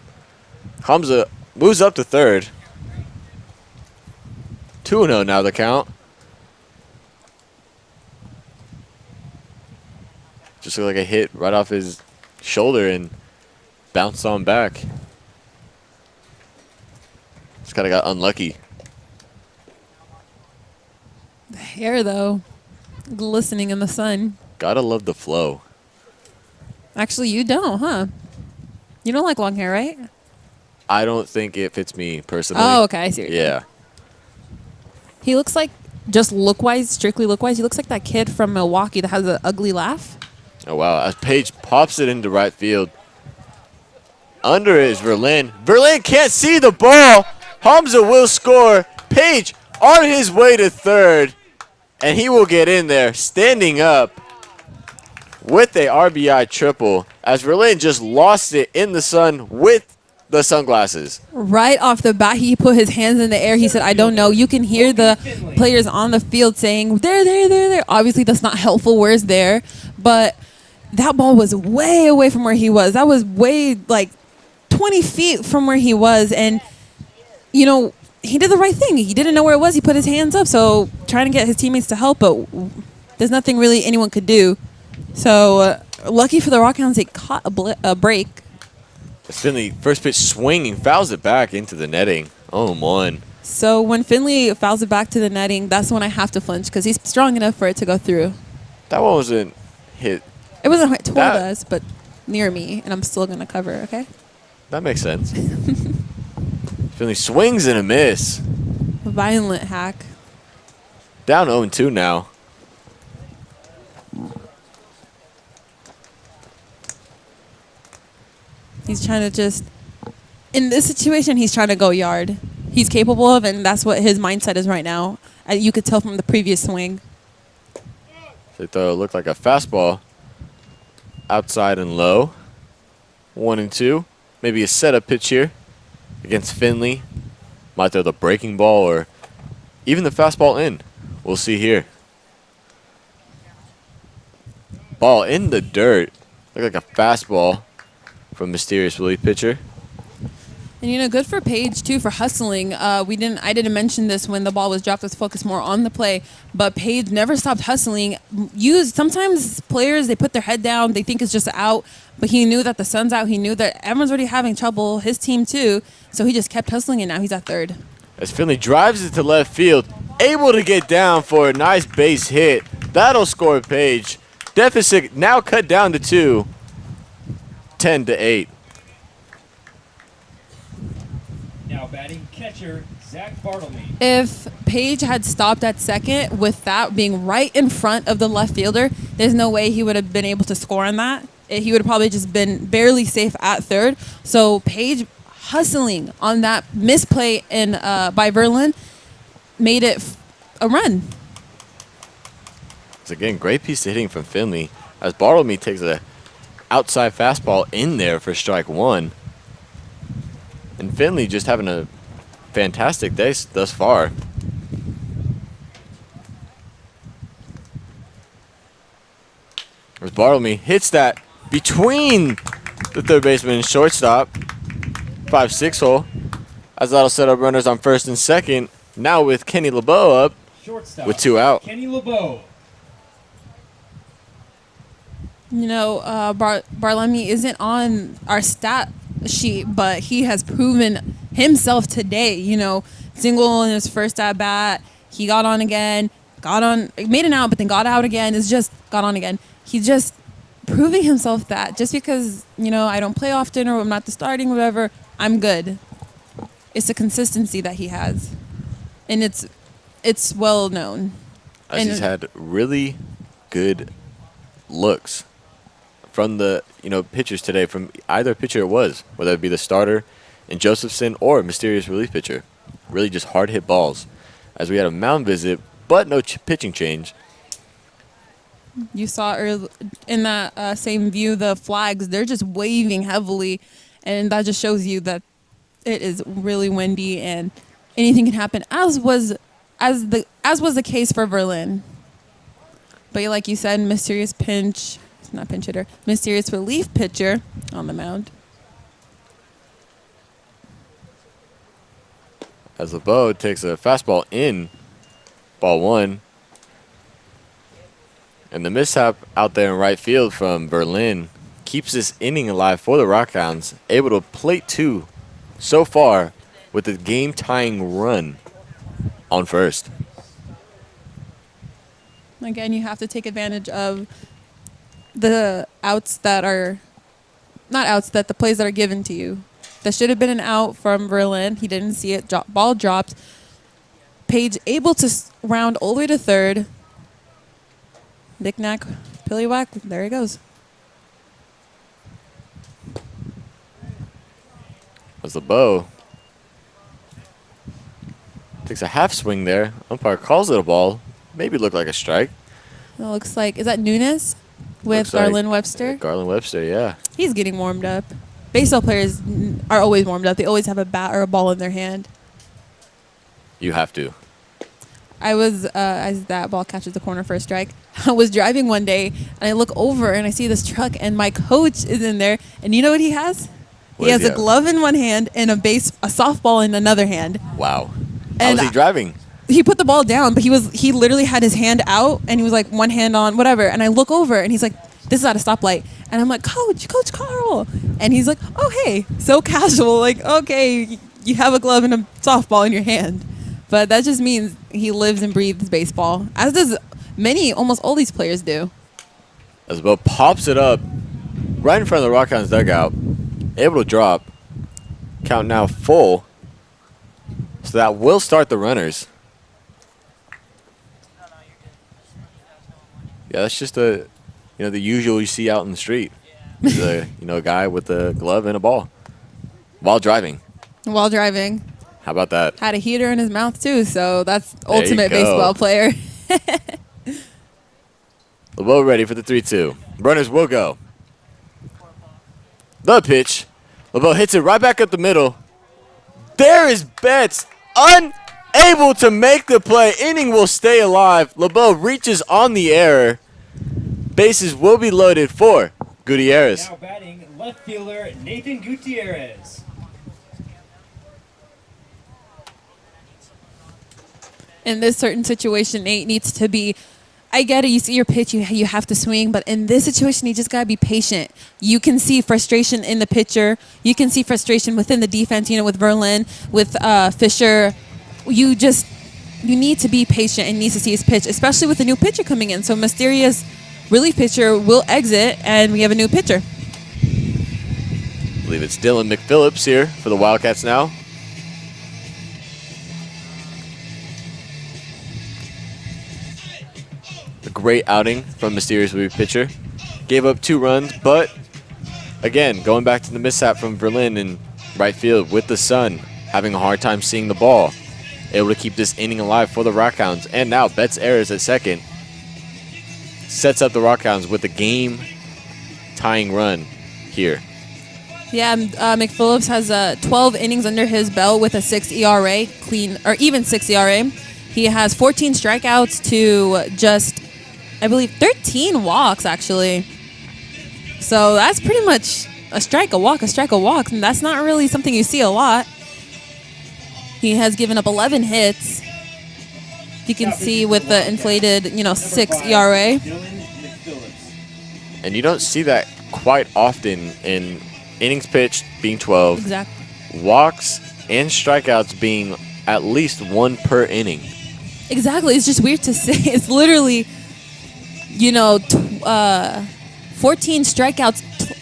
Hamza moves up to third. 2-0 now the count. Just looked like a hit right off his shoulder and bounced on back. Just kind of got unlucky. The hair, though, glistening in the sun. Gotta love the flow. Actually, you don't, huh? You don't like long hair, right? I don't think it fits me personally. Oh, okay. I see what you're Yeah. He looks like, just look-wise, strictly look-wise, he looks like that kid from Milwaukee that has an ugly laugh. Oh, wow. As Page pops it into right field. Under it is Verlin. Verlin can't see the ball. Hamza will score. Page on his way to third. And he will get in there, standing up with a RBI triple. As Verlin just lost it in the sun with the sunglasses. Right off the bat, he put his hands in the air. He said, I don't know. You can hear the players on the field saying, there. Obviously, that's not helpful words there. But that ball was way away from where he was. That was way, 20 feet from where he was. And, he did the right thing. He didn't know where it was. He put his hands up. So trying to get his teammates to help, but there's nothing really anyone could do. So lucky for the Rock Hounds, they caught a break. Finley, first pitch swinging, fouls it back into the netting. 0-1. So when Finley fouls it back to the netting, that's when I have to flinch because he's strong enough for it to go through. That one wasn't hit. It wasn't hit toward us, but near me, and I'm still going to cover, okay? That makes sense. Finley swings and a miss. Violent hack. Down 0-2 now. He's trying to in this situation, he's trying to go yard. He's capable of, and that's what his mindset is right now. You could tell from the previous swing. They thought it looked like a fastball. Outside and low. 1-2. Maybe a setup pitch here against Finley. Might throw the breaking ball or even the fastball in. We'll see here. Ball in the dirt. Looked like a fastball from mysterious relief pitcher. And good for Paige too for hustling. I didn't mention this when the ball was dropped. Let's focus more on the play. But Paige never stopped hustling. Sometimes players, they put their head down. They think it's just out. But he knew that the sun's out. He knew that everyone's already having trouble. His team too. So he just kept hustling, and now he's at third. As Finley drives it to left field, able to get down for a nice base hit. That'll score Paige. Deficit now cut down to 2, 10-8. Now batting catcher, Zach Bartleby. If Paige had stopped at second with that being right in front of the left fielder, there's no way he would have been able to score on that. He would have probably just been barely safe at third. So Paige hustling on that misplay by Verlin made it a run. It's again great piece of hitting from Finley as Bartleby takes a outside fastball in there for strike 1. And Finley just having a fantastic day thus far. As Bartleby hits that between the third baseman and shortstop, 5-6 hole. As that'll set up runners on first and second. Now with Kenny LeBeau up Shortstop, with 2 out. Kenny LeBeau. Bartleby isn't on our stat sheet, but he has proven himself today. Single in his first at bat, he got on again, made an out, but then got out again. Got on again. He's just proving himself that just because I don't play often or I'm not the starting, whatever, I'm good. It's the consistency that he has, and it's well known. He's had really good looks from the pitchers today, from either pitcher it was, whether it be the starter in Josephson or a mysterious relief pitcher. Really just hard hit balls. As we had a mound visit, but no pitching change. You saw in that same view the flags; they're just waving heavily, and that just shows you that it is really windy and anything can happen. As was the case for Verlin. But like you said, mysterious relief pitcher on the mound. As LeBeau takes a fastball in, ball 1. And the mishap out there in right field from Berlin keeps this inning alive for the Rock Hounds, able to plate 2 so far with the game-tying run on first. Again, you have to take advantage of the the plays that are given to you. That should have been an out from Verlin. He didn't see it. Ball dropped. Paige able to round all the way to third. Knick-knack, pillywhack. There he goes. As LeBeau takes a half swing there. Umpire calls it a ball. Maybe looked like a strike. It looks like, is that Nunes with Garland Webster? Garland Webster, yeah. He's getting warmed up. Baseball players are always warmed up. They always have a bat or a ball in their hand. You have to. I was, as that ball catches the corner for a strike, I was driving one day, and I look over, and I see this truck, and my coach is in there. And you know what he has? He has a glove in one hand and a softball in another hand. Wow. How was he driving? He put the ball down, but he literally had his hand out, and he was like one hand on, whatever. And I look over, and he's like, this is at a stoplight. And I'm like, Coach Carl. And he's like, oh, hey. So casual, like, okay, you have a glove and a softball in your hand. But that just means he lives and breathes baseball, as does almost all these players do. As Bo pops it up right in front of the Rock Hounds dugout, able to drop. Count now full. So that will start the runners. Yeah, that's just the usual you see out in the street. A guy with a glove and a ball while driving. How about that? Had a heater in his mouth too, so that's ultimate baseball player. LeBeau ready for the 3-2. Runners will go. The pitch. LeBeau hits it right back up the middle. There is Betts, unable to make the play. Inning will stay alive. LeBeau reaches on the error. Bases will be loaded for Gutierrez. Now batting left fielder Nathan Gutierrez. in this certain situation, Nate needs to be. I get it. You see your pitch, you have to swing, but in this situation, you just gotta be patient. You can see frustration in the pitcher. You can see frustration within the defense. You know, with Verlin, with Fisher. You need to be patient and needs to see his pitch, especially with the new pitcher coming in. So Mysterious relief pitcher will exit, and we have a new pitcher. I believe it's Dylan McPhillips here for the Wildcats now. A great outing from Mysterious relief pitcher. Gave up 2 runs, but again, going back to the mishap from Verlin in right field with the sun, having a hard time seeing the ball. Able to keep this inning alive for the Rock Hounds. And now Betts Ayres at second sets up the Rock Hounds with a game-tying run here. Yeah, McPhillips has 12 innings under his belt with a 6 ERA, clean or even 6 ERA. He has 14 strikeouts to just, I believe, 13 walks actually. So that's pretty much a strike, a walk, and that's not really something you see a lot. He has given up 11 hits. You can see with the inflated, 6 ERA. And you don't see that quite often in innings pitched being 12. Exactly. Walks and strikeouts being at least 1 per inning. Exactly. It's just weird to say. It's literally, 14 strikeouts,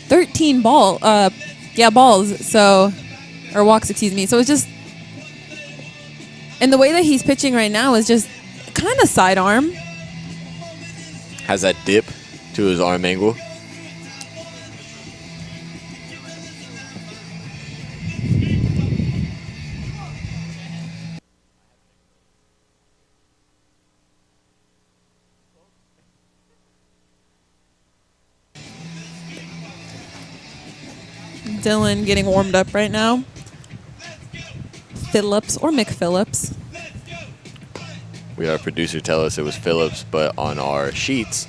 13 balls. So, or walks, excuse me. So it's just, and the way that he's pitching right now is just kind of sidearm. Has that dip to his arm angle. Dylan getting warmed up right now. Phillips or McPhillips. We had our producer tell us it was Phillips, but on our sheets,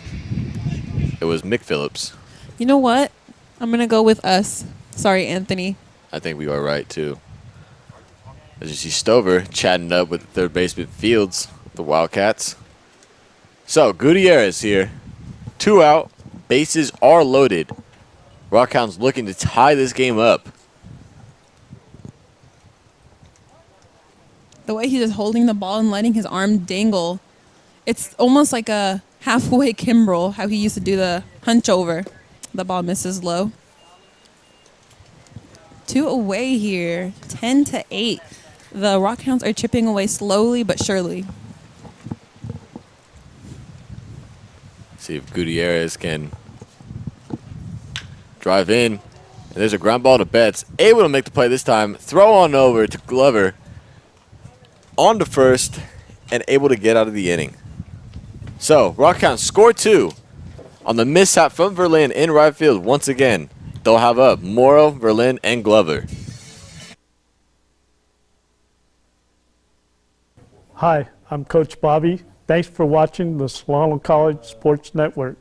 it was McPhillips. You know what? I'm going to go with us. Sorry, Anthony. I think we are right, too. As you see Stover chatting up with third baseman Fields, the Wildcats. So, Gutierrez here. 2 out. Bases are loaded. Rock Hounds looking to tie this game up. The way he's just holding the ball and letting his arm dangle. It's almost like a halfway Kimbrel, how he used to do the hunch over. The ball misses low. 2 away here. 10-8. The Rock Hounds are chipping away slowly but surely. See if Gutierrez can drive in. And there's a ground ball to Betts. Able to make the play this time. Throw on over to Glover. On to first. And able to get out of the inning. So, Rock Hounds score 2 on the mishap from Verlin in right field. Once again, they'll have up Morrow, Verlin, and Glover. Hi, I'm Coach Bobby. Thanks for watching the Solano College Sports Network.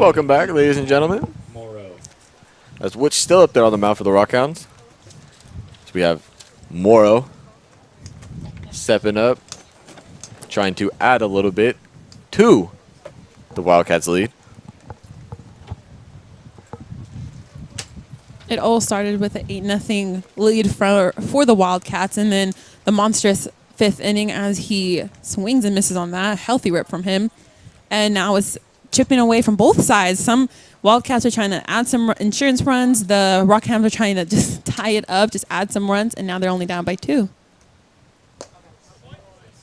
Welcome back, ladies and gentlemen. Morrow. That's Witch still up there on the mound for the Rock Hounds. So we have Morrow stepping up, trying to add a little bit to the Wildcats' lead. It all started with an 8-0 lead for the Wildcats, and then the monstrous 5th inning as he swings and misses on that. Healthy rip from him. And now it's chipping away from both sides. Some Wildcats are trying to add some insurance runs. The Rock Hounds are trying to just tie it up, just add some runs, and now they're only down by 2.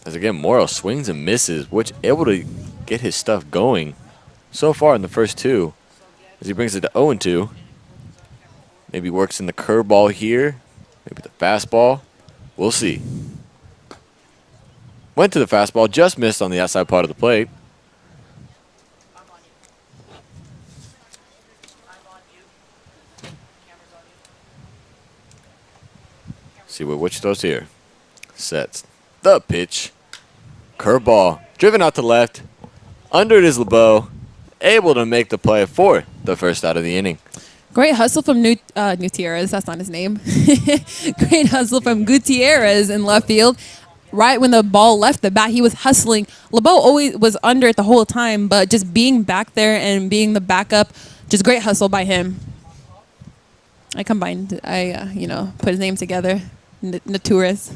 As again, Morrow swings and misses, which able to get his stuff going so far in the first 2. As he brings it to 0-2. Maybe works in the curveball here. Maybe the fastball. We'll see. Went to the fastball, just missed on the outside part of the plate. See what Witch throws here. Sets the pitch. Curveball. Driven out to left. Under it is LeBeau. Able to make the play for the first out of the inning. Great hustle from Gutierrez. That's not his name. Great hustle from Gutierrez in left field. Right when the ball left the bat, he was hustling. LeBeau always was under it the whole time, but just being back there and being the backup, just great hustle by him. I put his name together. Natures.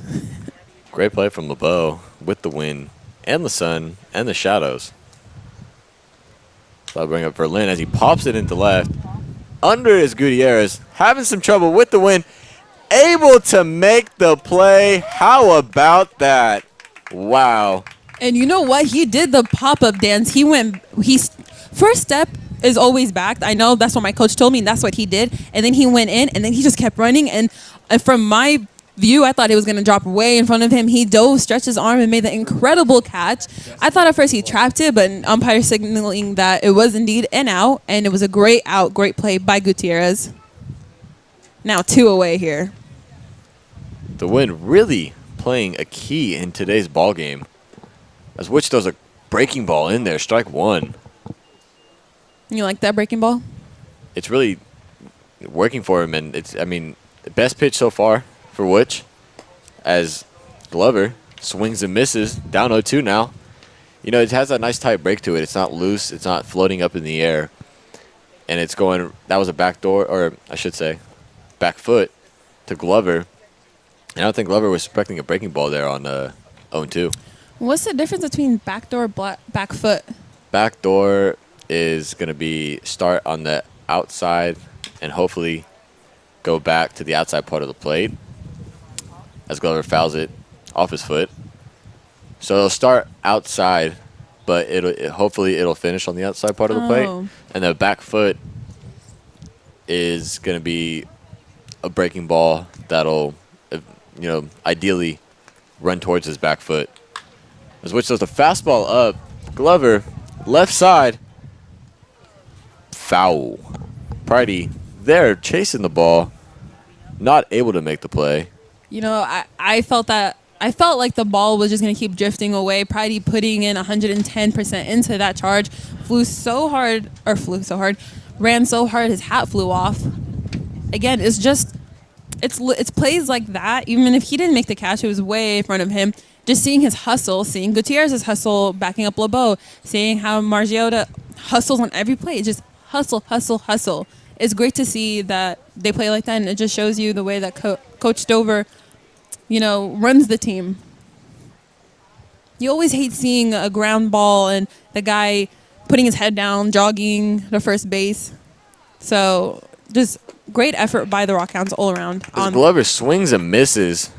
Great play from LeBeau with the wind and the sun and the shadows. So I'll bring up Verlin as he pops it into left. Under is Gutierrez, having some trouble with the wind. Able to make the play. How about that? Wow. And you know what? He did the pop-up dance. He's first step is always back. I know that's what my coach told me, and that's what he did. And then he went in, and then he just kept running. And from my view, I thought it was going to drop way in front of him. He dove, stretched his arm, and made the incredible catch. I thought at first he trapped it, but umpire signaling that it was indeed an out, and it was a great out, great play by Gutierrez. Now 2 away here. The wind really playing a key in today's ball game. As Witch throws a breaking ball in there, strike 1. You like that breaking ball? It's really working for him, and the best pitch so far for Witch, as Glover swings and misses, down 0-2 now. It has a nice tight break to it. It's not loose. It's not floating up in the air. And it's going, that was a back door, or I should say, back foot to Glover. And I don't think Glover was expecting a breaking ball there on 0-2. What's the difference between backdoor, back foot? Backdoor is going to be start on the outside and hopefully go back to the outside part of the plate as Glover fouls it off his foot. So it'll start outside, but hopefully it'll finish on the outside part of the plate. And the back foot is going to be a breaking ball that'll, ideally run towards his back foot. As Witch does the fastball up, Glover, left side, foul. Pridey there chasing the ball, not able to make the play. I felt like the ball was just going to keep drifting away. Pridey putting in 110% into that charge. Ran so hard, his hat flew off. Again, it's plays like that. Even if he didn't make the catch, it was way in front of him. Just seeing his hustle, seeing Gutierrez's hustle, backing up LeBeau, seeing how Margiota hustles on every play. Just hustle, hustle, hustle. It's great to see that they play like that, and it just shows you the way that Coach Stover, runs the team. You always hate seeing a ground ball and the guy putting his head down, jogging to first base. So just great effort by the Rock Hounds all around. Glover swings and misses.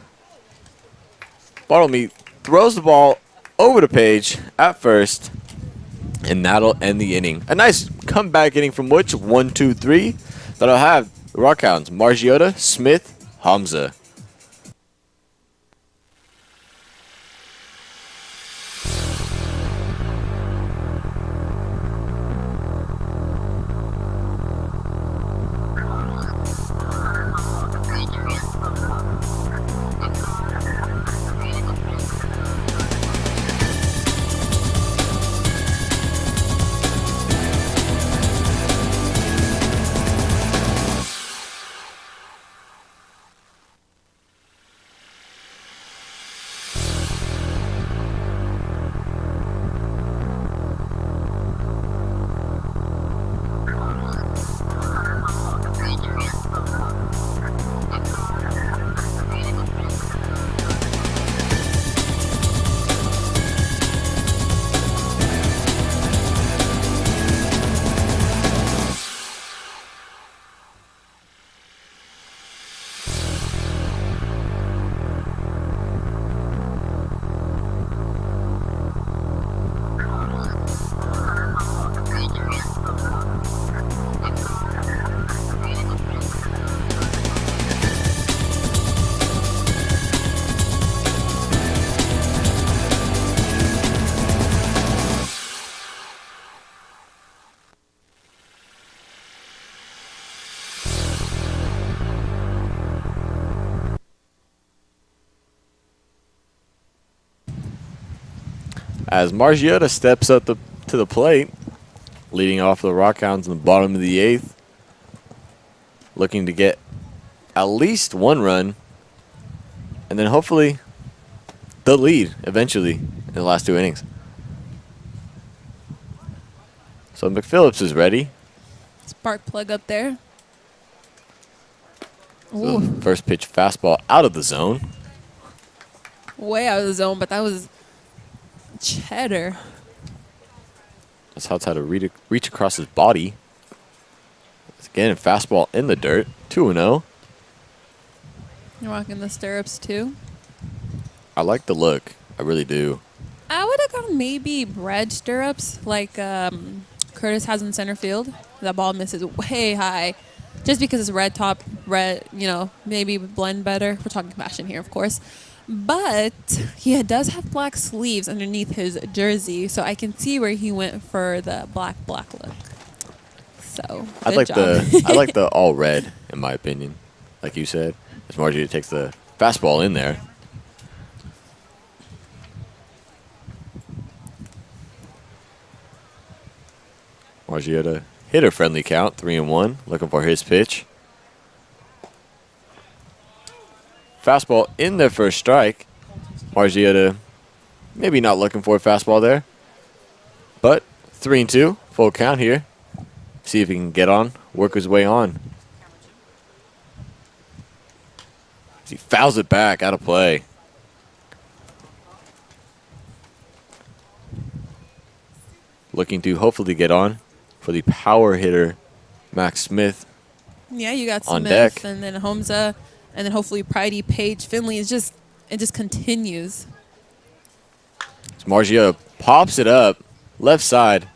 Bartlemy throws the ball over the page at first, and that'll end the inning. A nice comeback inning from Witch, 1-2-3. That'll have the Rock Hounds, Margiota, Smith, Hamza. as Margiota steps up to the plate, leading off the Rock Hounds in the bottom of the 8th, looking to get at least 1 run, and then hopefully the lead eventually in the last 2 innings. So McPhillips is ready. Spark plug up there. So first pitch fastball out of the zone. Way out of the zone, but that was cheddar. That's how it's how to reach across his body. Again, fastball in the dirt. 2-0. You're rocking the stirrups too. I like the look. I really do. I would have gone maybe red stirrups like Curtis has in center field. That ball misses way high. Just because it's red top, red, maybe blend better. We're talking fashion here, of course. But he does have black sleeves underneath his jersey, so I can see where he went for the black look. So I like the all red, in my opinion. Like you said, as Margie takes the fastball in there. Margiota hit a friendly count, 3-1, looking for his pitch. Fastball in there for a strike. Margiota maybe not looking for a fastball there, but 3-2, full count here. See if he can get on, work his way on. He fouls it back, out of play. Looking to hopefully get on for the power hitter, Max Smith. Yeah, you got on Smith deck. and then Homza, and then hopefully Pridey, Page, Finley. It just continues. So Margia pops it up, left side.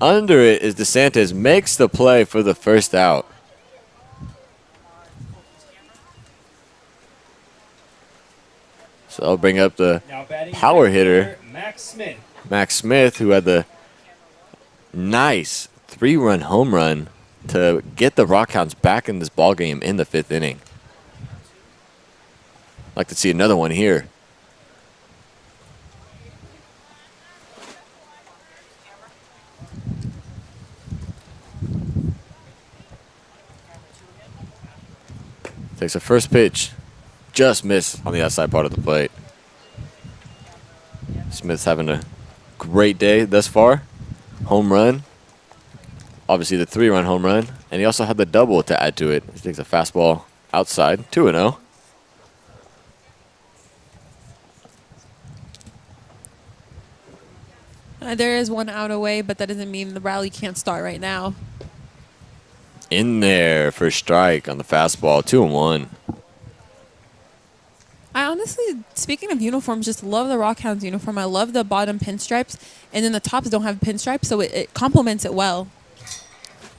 Under it is DeSantis, makes the play for the first out. So I'll bring up the power hitter, Max Smith, who had the nice 3-run home run to get the Rock Hounds back in this ball game in the 5th inning. I'd like to see another one here. Takes a first pitch, just missed on the outside part of the plate. Smith's having a great day thus far. Home run. Obviously the 3-run home run. And he also had the double to add to it. He takes a fastball outside, 2-0. There is one out away, but that doesn't mean the rally can't start right now. In there for a strike on the fastball, 2-1. I honestly, speaking of uniforms, just love the Rock Hounds uniform. I love the bottom pinstripes, and then the tops don't have pinstripes, so it complements it well.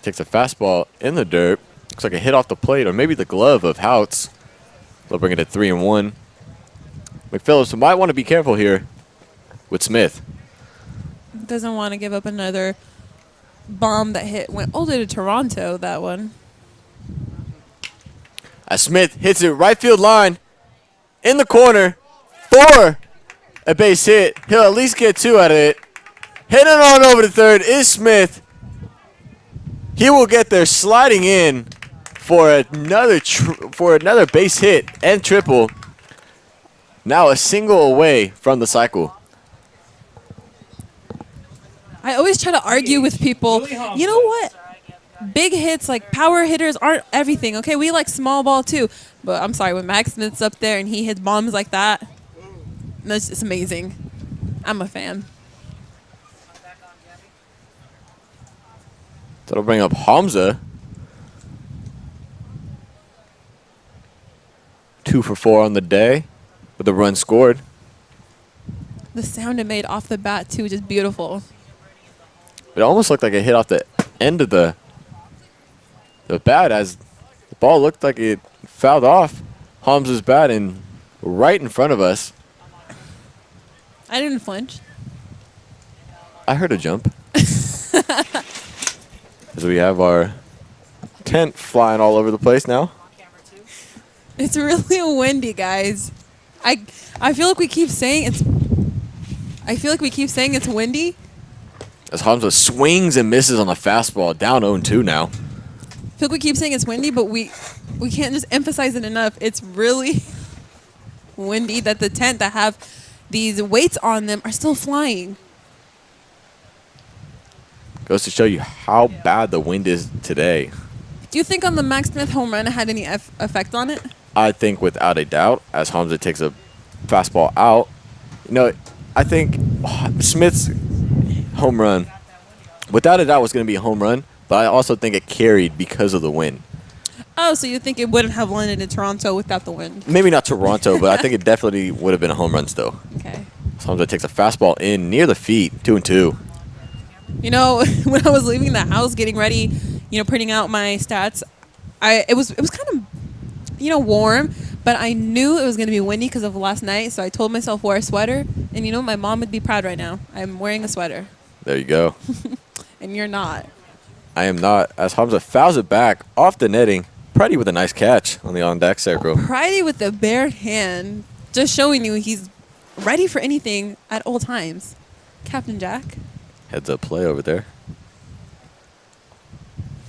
Takes a fastball in the dirt. Looks like a hit off the plate, or maybe the glove of Houts. They'll bring it at 3-1. McPhillips might want to be careful here with Smith. Doesn't want to give up another bomb that went all the way to Toronto, that one. As Smith hits it right field line in the corner for a base hit. He'll at least get 2 out of it. Hitting on over to third is Smith. He will get there sliding in for another base hit and triple. Now a single away from the cycle. I always try to argue with people. You know what? Big hits, like power hitters, aren't everything. Okay, we like small ball too. But I'm sorry, when Max Smith's up there and he hits bombs like that, that's just amazing. I'm a fan. That'll bring up Hamza. 2 for 4 on the day with a run scored. The sound it made off the bat too, just beautiful. It almost looked like it hit off the end of the bat as the ball looked like it fouled off Hamza's bat and right in front of us. I didn't flinch. I heard a jump. As we have our tent flying all over the place now. It's really windy, guys. I feel like we keep saying it's. I feel like we keep saying it's windy. As Hamza swings and misses on the fastball, down 0-2 now. I feel like we keep saying it's windy, but we can't just emphasize it enough. It's really windy that the tent that have these weights on them are still flying. Goes to show you how bad the wind is today. Do you think on the Max Smith home run it had any effect on it? I think without a doubt, as Hamza takes a fastball out, I think Smith's home run, without a doubt, was going to be a home run, but I also think it carried because of the wind. Oh, so you think it wouldn't have landed in Toronto without the wind? Maybe not Toronto, but I think it definitely would have been a home run still. Okay. So Hamza takes a fastball in near the feet, 2-2. When I was leaving the house, getting ready, printing out my stats, it was kind of, warm, but I knew it was going to be windy because of last night, so I told myself wear a sweater, and my mom would be proud right now. I'm wearing a sweater. There you go. And you're not. I am not. As Hamza fouls it back off the netting, Pridey with a nice catch on the on-deck circle. Pridey with the bare hand, just showing you he's ready for anything at all times. Captain Jack. Heads up play over there.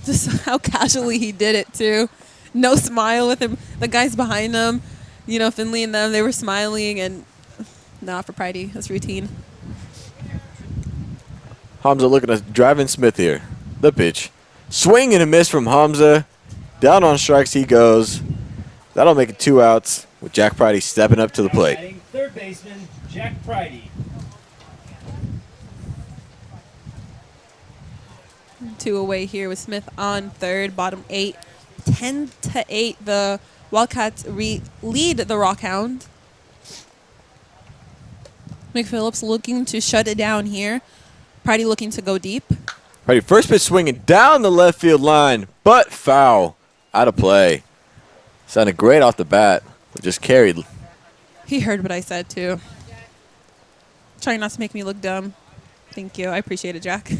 Just how casually he did it, too. No smile with him. The guys behind him, Finley and them, they were smiling. And not for Pridey. That's routine. Hamza looking at driving Smith here. The pitch. Swing and a miss from Hamza. Down on strikes he goes. That'll make it 2 outs with Jack Pridey stepping up to the plate. Batting third baseman Jack Pridey. 2 away here with Smith on third, bottom 8. 10-8, the Wildcats lead the Rock Hounds. McPhillips looking to shut it down here. Pridey looking to go deep. Pridey first pitch swinging down the left field line, but foul. Out of play. Sounded great off the bat, but just carried. He heard what I said, too. Trying not to make me look dumb. Thank you. I appreciate it, Jack.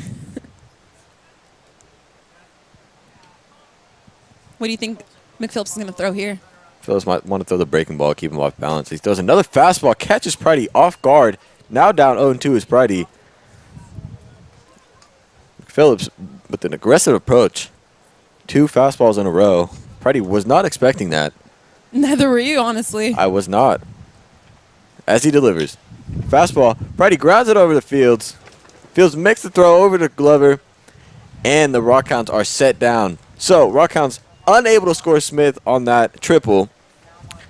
What do you think McPhillips is going to throw here? Phillips might want to throw the breaking ball, keep him off balance. He throws another fastball, catches Pridey off guard. Now down 0-2 is Pridey. Phillips with an aggressive approach. 2 fastballs in a row. Pridey was not expecting that. Neither were you, honestly. I was not. As he delivers. Fastball. Pridey grounds it over the Fields. Fields makes the throw over to Glover. And the Rock Hounds are set down. So, Rock Hounds unable to score Smith on that triple.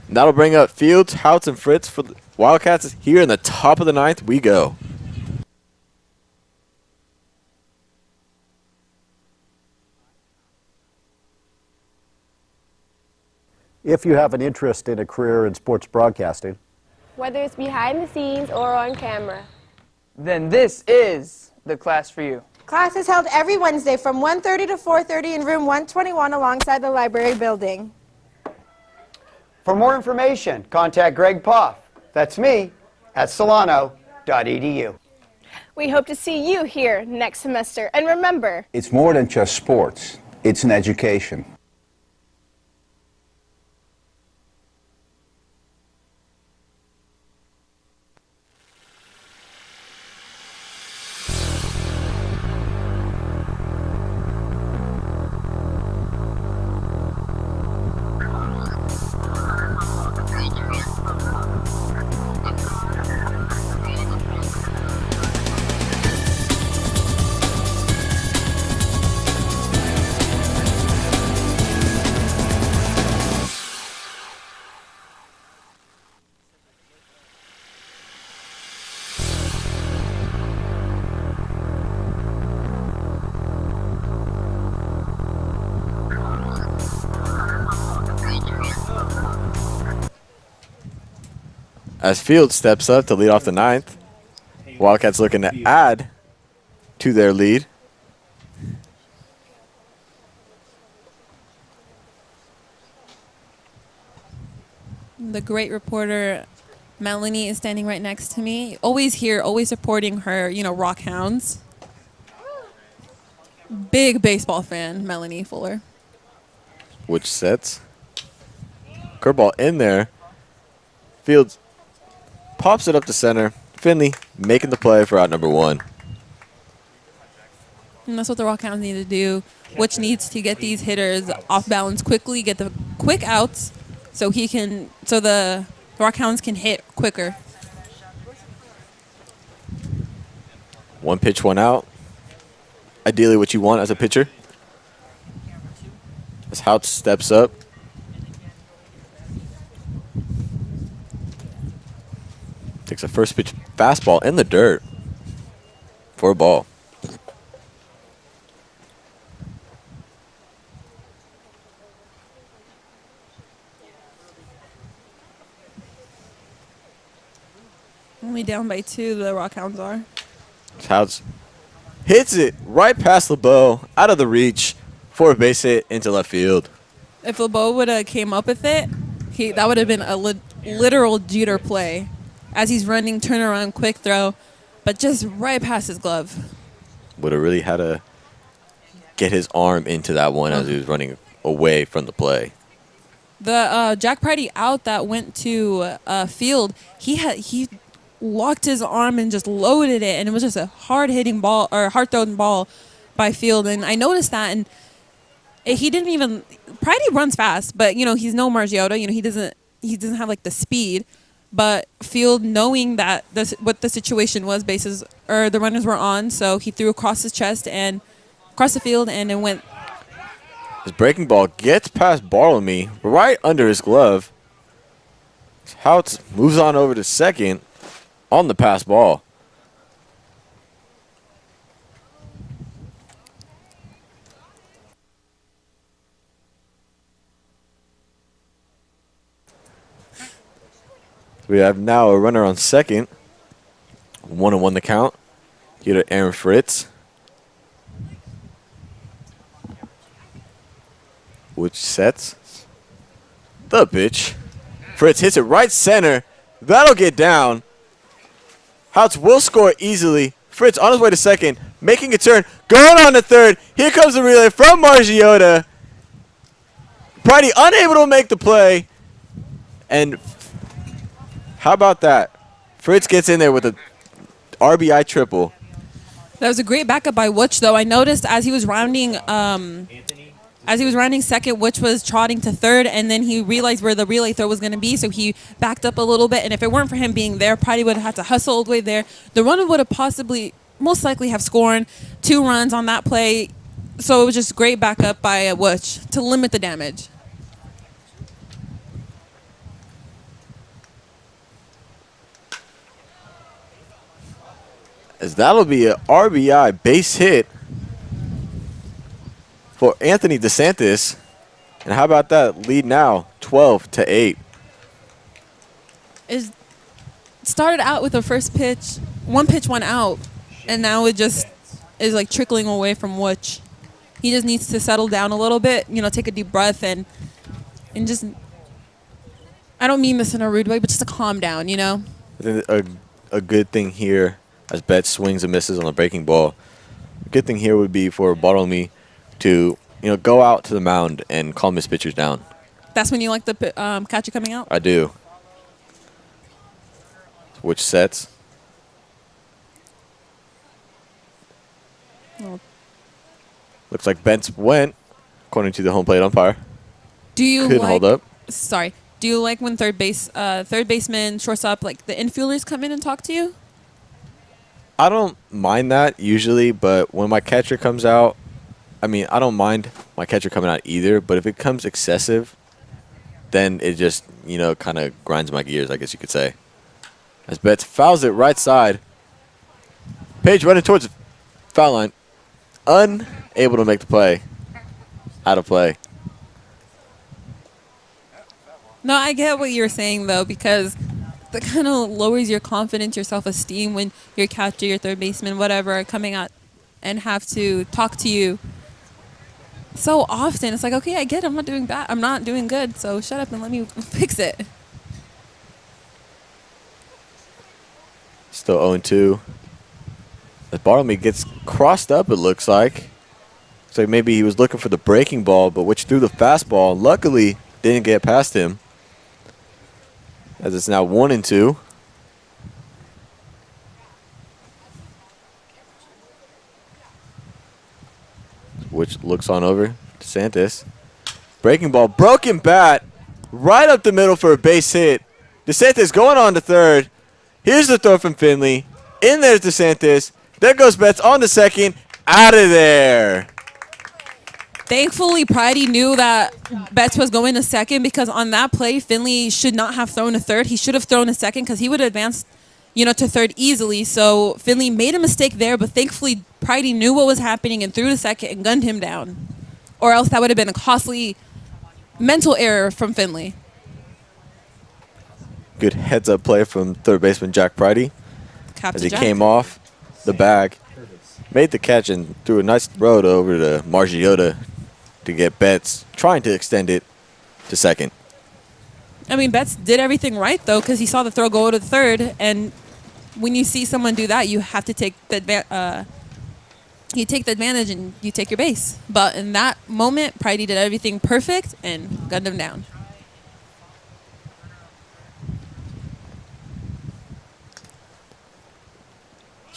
And that'll bring up Fields, Houts, and Fritz for the Wildcats. Here in the top of the 9th, we go. If you have an interest in a career in sports broadcasting, whether it's behind the scenes or on camera, then this is the class for you. Class is held every Wednesday from 1:30 to 4:30 in room 121 alongside the library building. For more information, contact Greg Poff. That's me at solano.edu. we hope to see you here next semester. And remember, it's more than just sports. It's an education. As Fields steps up to lead off the 9th, Wildcats looking to add to their lead. The great reporter Melanie is standing right next to me. Always here, always supporting her, Rock Hounds. Big baseball fan, Melanie Fuller. Which sets. Curveball in there. Fields pops it up to center. Finley making the play for out number 1. And that's what the Rock Hounds need to do, which needs to get these hitters off balance quickly, get the quick outs, so the Rock Hounds can hit quicker. 1 pitch, 1 out. Ideally what you want as a pitcher. As Hout steps up. Takes a first pitch fastball in the dirt for a ball. Only down by 2, the Rock Hounds are. Hounds hits it right past LeBeau, out of the reach, for a base hit into left field. If LeBeau would have came up with it, that would have been a literal Jeter play. As he's running, turnaround, quick throw, but just right past his glove. Would have really had to get his arm into that one as he was running away from the play. The Jack Pridey out that went to field, he locked his arm and just loaded it, and it was just a hard-hitting ball or hard-thrown ball by field. And I noticed that, and he didn't even. Pridey runs fast, but he's no Margiotta. He doesn't have like the speed. But field, knowing that what the situation was, the runners were on, so he threw across his chest and across the field, and it went. His breaking ball gets past Bartlemy, right under his glove. Hout moves on over to second on the pass ball. We have now a runner on second. 1-1 the count. Here to Aaron Fritz. Which sets the pitch. Fritz hits it right center. That'll get down. Houts will score easily. Fritz on his way to second, making a turn, going on to third. Here comes the relay from Margiotta. Pridey unable to make the play. And how about that? Fritz gets in there with a RBI triple. That was a great backup by Wutch, though. I noticed as he was rounding second, Wutch was trotting to third, and then he realized where the relay throw was going to be, so he backed up a little bit. And if it weren't for him being there, Pridey would have had to hustle all the way there. The runner would have most likely have scored 2 runs on that play. So it was just great backup by Wutch to limit the damage. As that'll be an RBI base hit for Anthony DeSantis. And how about that lead now, 12-8. It started out with a first pitch, 1 pitch, 1 out, and now it just is like trickling away from Wutch. He just needs to settle down a little bit, take a deep breath and just, I don't mean this in a rude way, but just to calm down, I think a good thing here, as Betts swings and misses on the breaking ball, a good thing here would be for Bartlemy to, go out to the mound and calm his pitchers down. That's when you like the catcher coming out? I do. Which sets. Well, looks like Bentz went, according to the home plate umpire. Couldn't hold up. Sorry. Do you like when third baseman, shortstop, like the infielders come in and talk to you? I don't mind that usually, but when my catcher comes out, I don't mind my catcher coming out either, but if it comes excessive, then it just, kind of grinds my gears, I guess you could say. As Betts fouls it right side. Page running towards the foul line. Unable to make the play. Out of play. No, I get what you're saying, though, because that kind of lowers your confidence, your self-esteem when your catcher, your third baseman, whatever, are coming out and have to talk to you so often. It's like, okay, I get it. I'm not doing bad. I'm not doing good, so shut up and let me fix it. Still 0-2. As Bartlemy gets crossed up, it looks like. So maybe he was looking for the breaking ball, but which threw the fastball. Luckily, didn't get past him. As it's now 1-2. which looks on over. DeSantis. Breaking ball. Broken bat. Right up the middle for a base hit. DeSantis going on to third. Here's the throw from Finley. In there's DeSantis. There goes Betts on to second. Out of there. Thankfully, Pridey knew that Betts was going to second because on that play, Finley should not have thrown to third. He should have thrown to second because he would have advanced, to third easily. So Finley made a mistake there, but thankfully, Pridey knew what was happening and threw to second and gunned him down. Or else that would have been a costly mental error from Finley. Good heads-up play from third baseman Jack Pridey. Captain as he Jack. came off the bag, made the catch and threw a nice throw over to Margiota to get Betts, trying to extend it to second. I mean, Betts did everything right, though, because he saw the throw go to third, and when you see someone do that, you have to take the you take the advantage and you take your base. But in that moment, Pridey did everything perfect and gunned him down.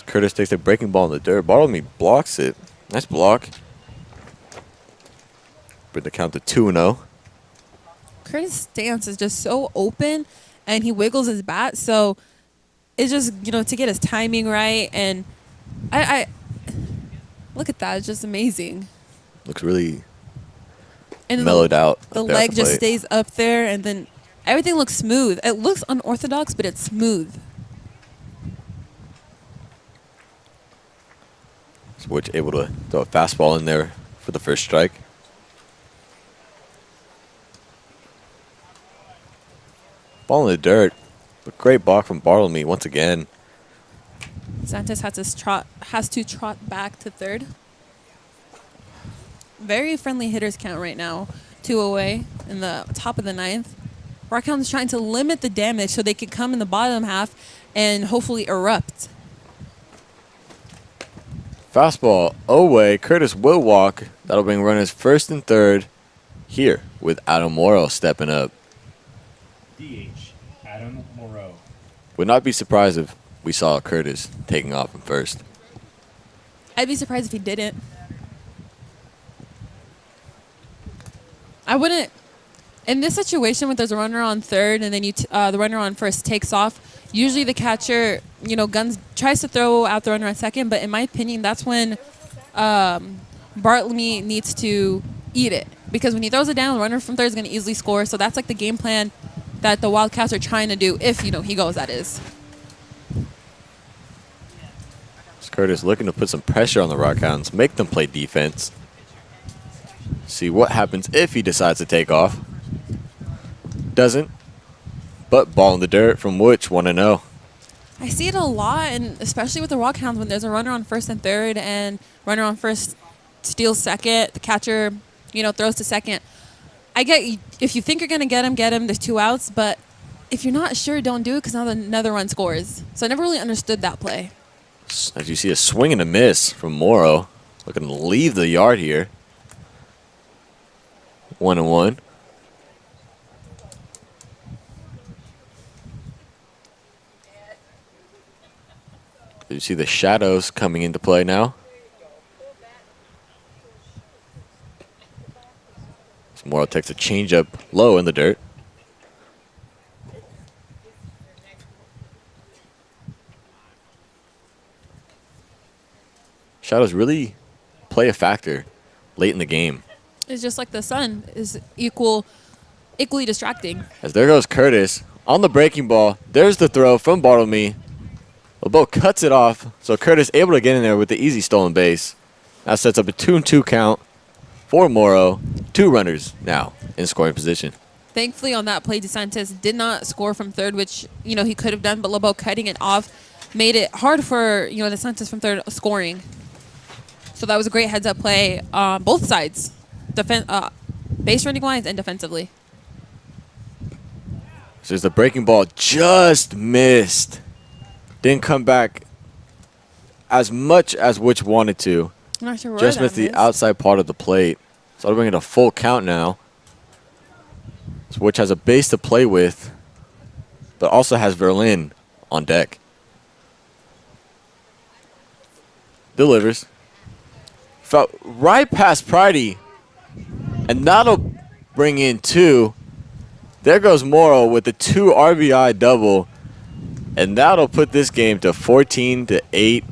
Curtis takes a breaking ball in the dirt. Bartlemy blocks it. Nice block. Bring the count to 2-0. Curtis' stance is just so open, and he wiggles his bat, so it's just, to get his timing right, and I look at that. It's just amazing. Looks really And mellowed out. The up there leg at the just plate. stays up there, and then everything looks smooth. It looks unorthodox, but it's smooth. Switch able to throw a fastball in there for the first strike. Ball in the dirt, but great block from Bartlemy once again. Santos has to trot back to third. Very friendly hitters count right now. 2 away in the top of the ninth. Rock Hounds trying to limit the damage so they can come in the bottom half and hopefully erupt. Fastball away. Curtis will walk. That'll bring runners first and third here with Adam Morrow stepping up. DH, Adam Moreau. Would not be surprised if we saw Curtis taking off in first. I'd be surprised if he didn't. I wouldn't. In this situation, when there's a runner on third and then the runner on first takes off, usually the catcher, tries to throw out the runner on second. But in my opinion, that's when Bartlemy needs to eat it. Because when he throws it down, the runner from third is going to easily score. So that's like the game plan that the Wildcats are trying to do if, he goes, that is. Curtis looking to put some pressure on the Rock Hounds, make them play defense. See what happens if he decides to take off. Doesn't. But ball in the dirt from Wooch, 1-0. I see it a lot, and especially with the Rock Hounds when there's a runner on first and third and runner on first steals second, the catcher, throws to second. I get if you think you're going to get him, there's 2 outs, but if you're not sure, don't do it because now another run scores. So I never really understood that play. As you see a swing and a miss from Morrow. Looking to leave the yard here. 1-1. You see the shadows coming into play now. So Morrow takes a changeup low in the dirt. Shadows really play a factor late in the game. It's just like the sun is equally distracting. As there goes Curtis on the breaking ball. There's the throw from Bartlemy. LeBeau cuts it off, so Curtis able to get in there with the easy stolen base. That sets up a 2-2 count for Morrow. 2 runners now in scoring position. Thankfully, on that play, DeSantis did not score from third, which he could have done, but LeBeau cutting it off made it hard for DeSantis from third scoring. So that was a great heads-up play on both sides, base running wise and defensively. So there's the breaking ball, just missed. Didn't come back as much as Witch wanted to. I'm not sure where just that missed the missed. outside part of the plate. So I'll bring it a full count now. So Witch has a base to play with, but also has Verlin on deck. Delivers. Felt right past Pridey, and that'll bring in 2. There goes Morrow with the 2 RBI double, and that'll put this game to 14-8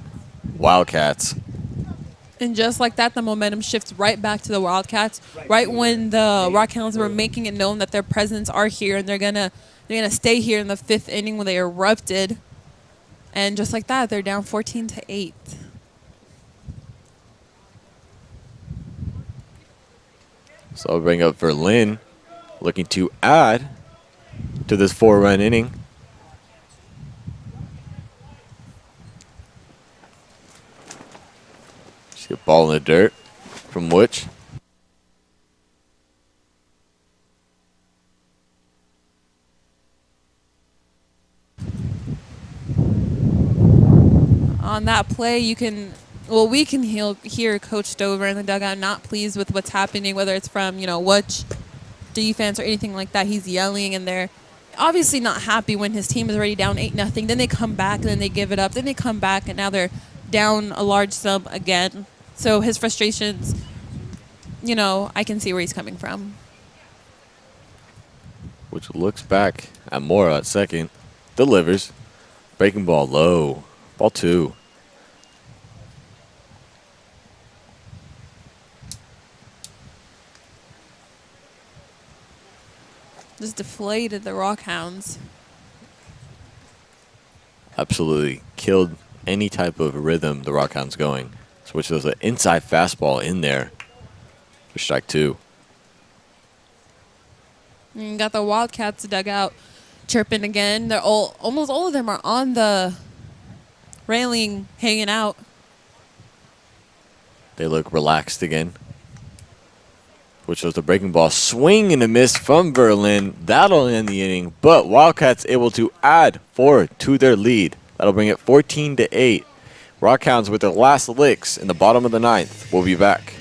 Wildcats. And just like that, the momentum shifts right back to the Wildcats. Right when the Rock Hounds were making it known that their presence are here and they're gonna stay here in the 5th inning when they erupted. And just like that, they're down 14-8. So I'll bring up Verlin, looking to add to this 4-run inning. See a ball in the dirt from Witch. On that play, we can hear Coach Stover in the dugout not pleased with what's happening, whether it's from, Witch defense or anything like that. He's yelling, and they're obviously not happy when his team is already down 8-0. Then they come back, and then they give it up. Then they come back, and now they're down a large sum again. So his frustrations, I can see where he's coming from. Which looks back at Mora at second. Delivers. Breaking ball low. Ball 2. Just deflated the Rock Hounds. Absolutely killed any type of rhythm the Rock Hounds going. So which was an inside fastball in there for strike 2. And you got the Wildcats dugout chirping again. They're almost all of them are on the railing hanging out. They look relaxed again. Which was the breaking ball. Swing and a miss from Verlin. That'll end the inning. But Wildcats able to add 4 to their lead. That'll bring it 14-8. Rock Hounds with their last licks in the bottom of the 9th. We'll be back.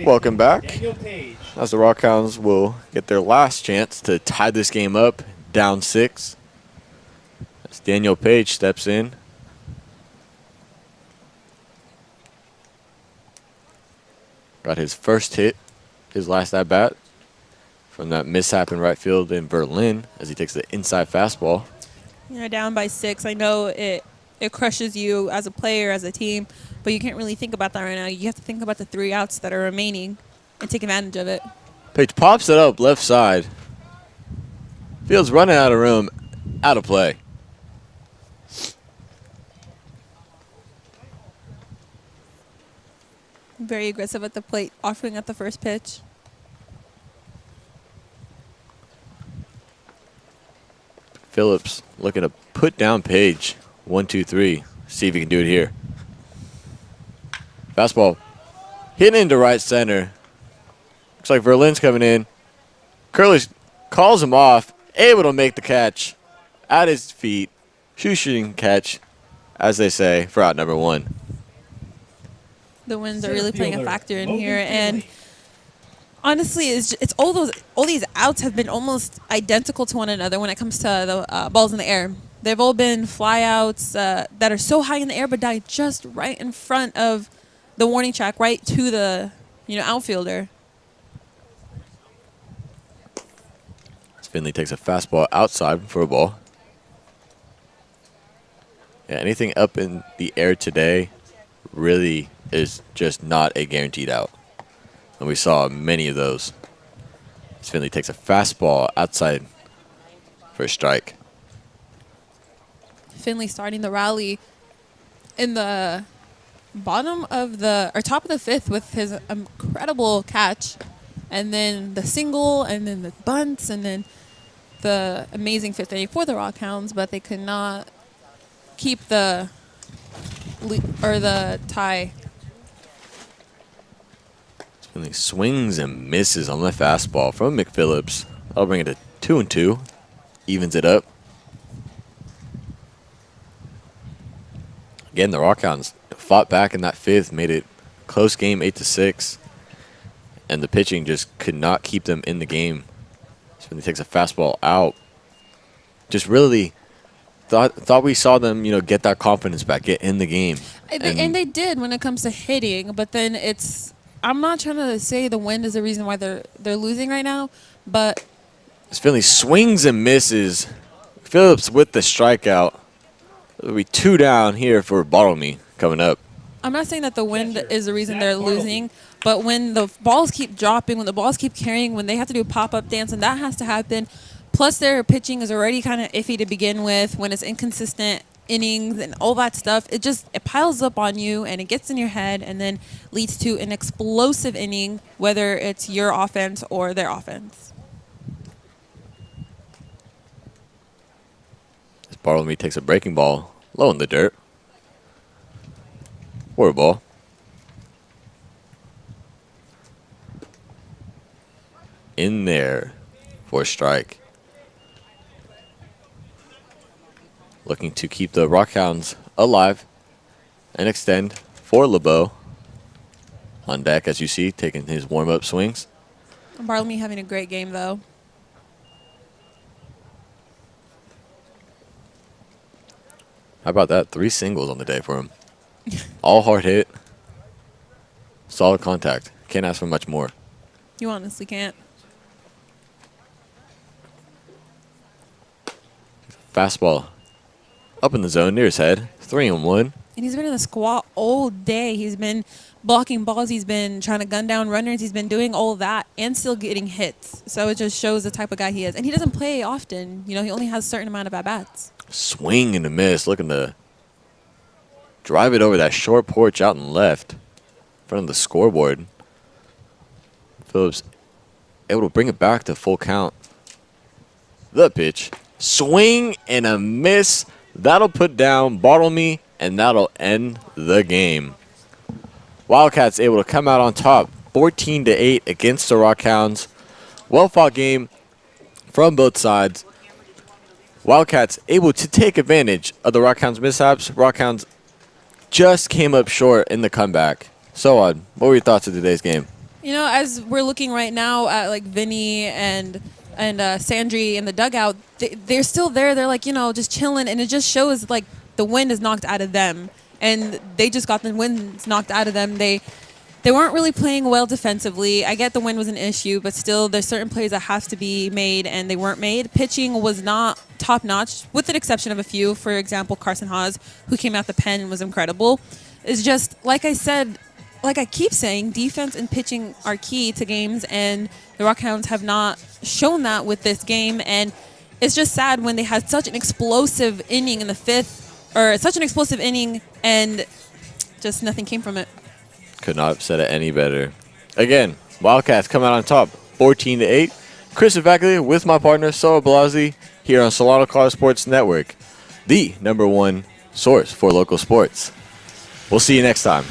Welcome back. As the Rock Hounds will get their last chance to tie this game up, down 6. As Daniel Page steps in. Got his first hit, his last at-bat from that mishap in right field in Berlin as he takes the inside fastball. You're down by 6. I know it crushes you as a player, as a team, but you can't really think about that right now. You have to think about the 3 outs that are remaining and take advantage of it. Page pops it up left side. Field's running out of room, out of play. Very aggressive at the plate, offering at the first pitch. Phillips looking to put down Page. 1, 2, 3. See if he can do it here. Fastball hitting into right center. Looks like Verlin's coming in. Curley calls him off. Able to make the catch at his feet. Shoeshooting catch, as they say, for out number 1. The winds are really playing a factor in here, and honestly, it's all these outs have been almost identical to one another when it comes to the balls in the air. They've all been flyouts that are so high in the air but die just right in front of the warning track, right to the outfielder. Finley takes a fastball outside for a ball. Yeah, anything up in the air today really is just not a guaranteed out. And we saw many of those. Finley takes a fastball outside for a strike. Finley starting the rally in the top of the fifth with his incredible catch, and then the single, and then the bunts, and then the amazing fifth inning for the Rock Hounds, but they could not keep the tie. Finley swings and misses on the fastball from McPhillips. That'll bring it to 2-2. Evens it up. Again, the Rock Hounds fought back in that fifth, made it close game 8-6. And the pitching just could not keep them in the game. Finley takes a fastball out. Just really thought we saw them, get that confidence back, get in the game. And they did when it comes to hitting, but then I'm not trying to say the wind is the reason why they're losing right now, but as Finley swings and misses, Phillips with the strikeout. It'll be 2 down here for Bartlemy coming up. I'm not saying that the wind is the reason they're losing, but when the balls keep dropping, when the balls keep carrying, when they have to do pop-up dance, and that has to happen, plus their pitching is already kind of iffy to begin with, when it's inconsistent innings and all that stuff, it piles up on you and it gets in your head and then leads to an explosive inning, whether it's your offense or their offense. As Bartlemy takes a breaking ball low in the dirt. For a ball. In there for a strike. Looking to keep the Rock Hounds alive and extend for LeBeau. On deck, as you see, taking his warm-up swings. Bartlemy having a great game, though. How about that? 3 singles on the day for him. All hard hit. Solid contact. Can't ask for much more. You honestly can't. Fastball up in the zone near his head. 3-1. And he's been in the squat all day. He's been blocking balls. He's been trying to gun down runners. He's been doing all that and still getting hits. So it just shows the type of guy he is. And he doesn't play often. He only has a certain amount of at-bats. Swing and a miss. Looking to drive it over that short porch out and left in front of the scoreboard. Phillips able to bring it back to full count. The pitch. Swing and a miss. That'll put down Bartlemy, and that'll end the game. Wildcats able to come out on top 14-8 against the Rock Hounds. Well-fought game from both sides. Wildcats able to take advantage of the Rock Hounds mishaps. Rock Hounds just came up short in the comeback. So on, what were your thoughts of today's game? As we're looking right now at Vinny and Sandry in the dugout, they're still there. They're just chilling, and it just shows the wind is knocked out of them, and they just got the wind knocked out of them. They weren't really playing well defensively. I get the wind was an issue, but still there's certain plays that have to be made, and they weren't made. Pitching was not top-notch, with the exception of a few. For example, Carson Haas, who came out the pen and was incredible. It's just, like I said, like I keep saying, defense and pitching are key to games, and the Rock Hounds have not shown that with this game. And it's just sad when they had such an explosive inning in the fifth, or such an explosive inning, and just nothing came from it. Could not have said it any better. Again, Wildcats come out on top 14-8. Chris Evaglia with my partner, Soa Blasi, here on Solano College Sports Network, the #1 source for local sports. We'll see you next time.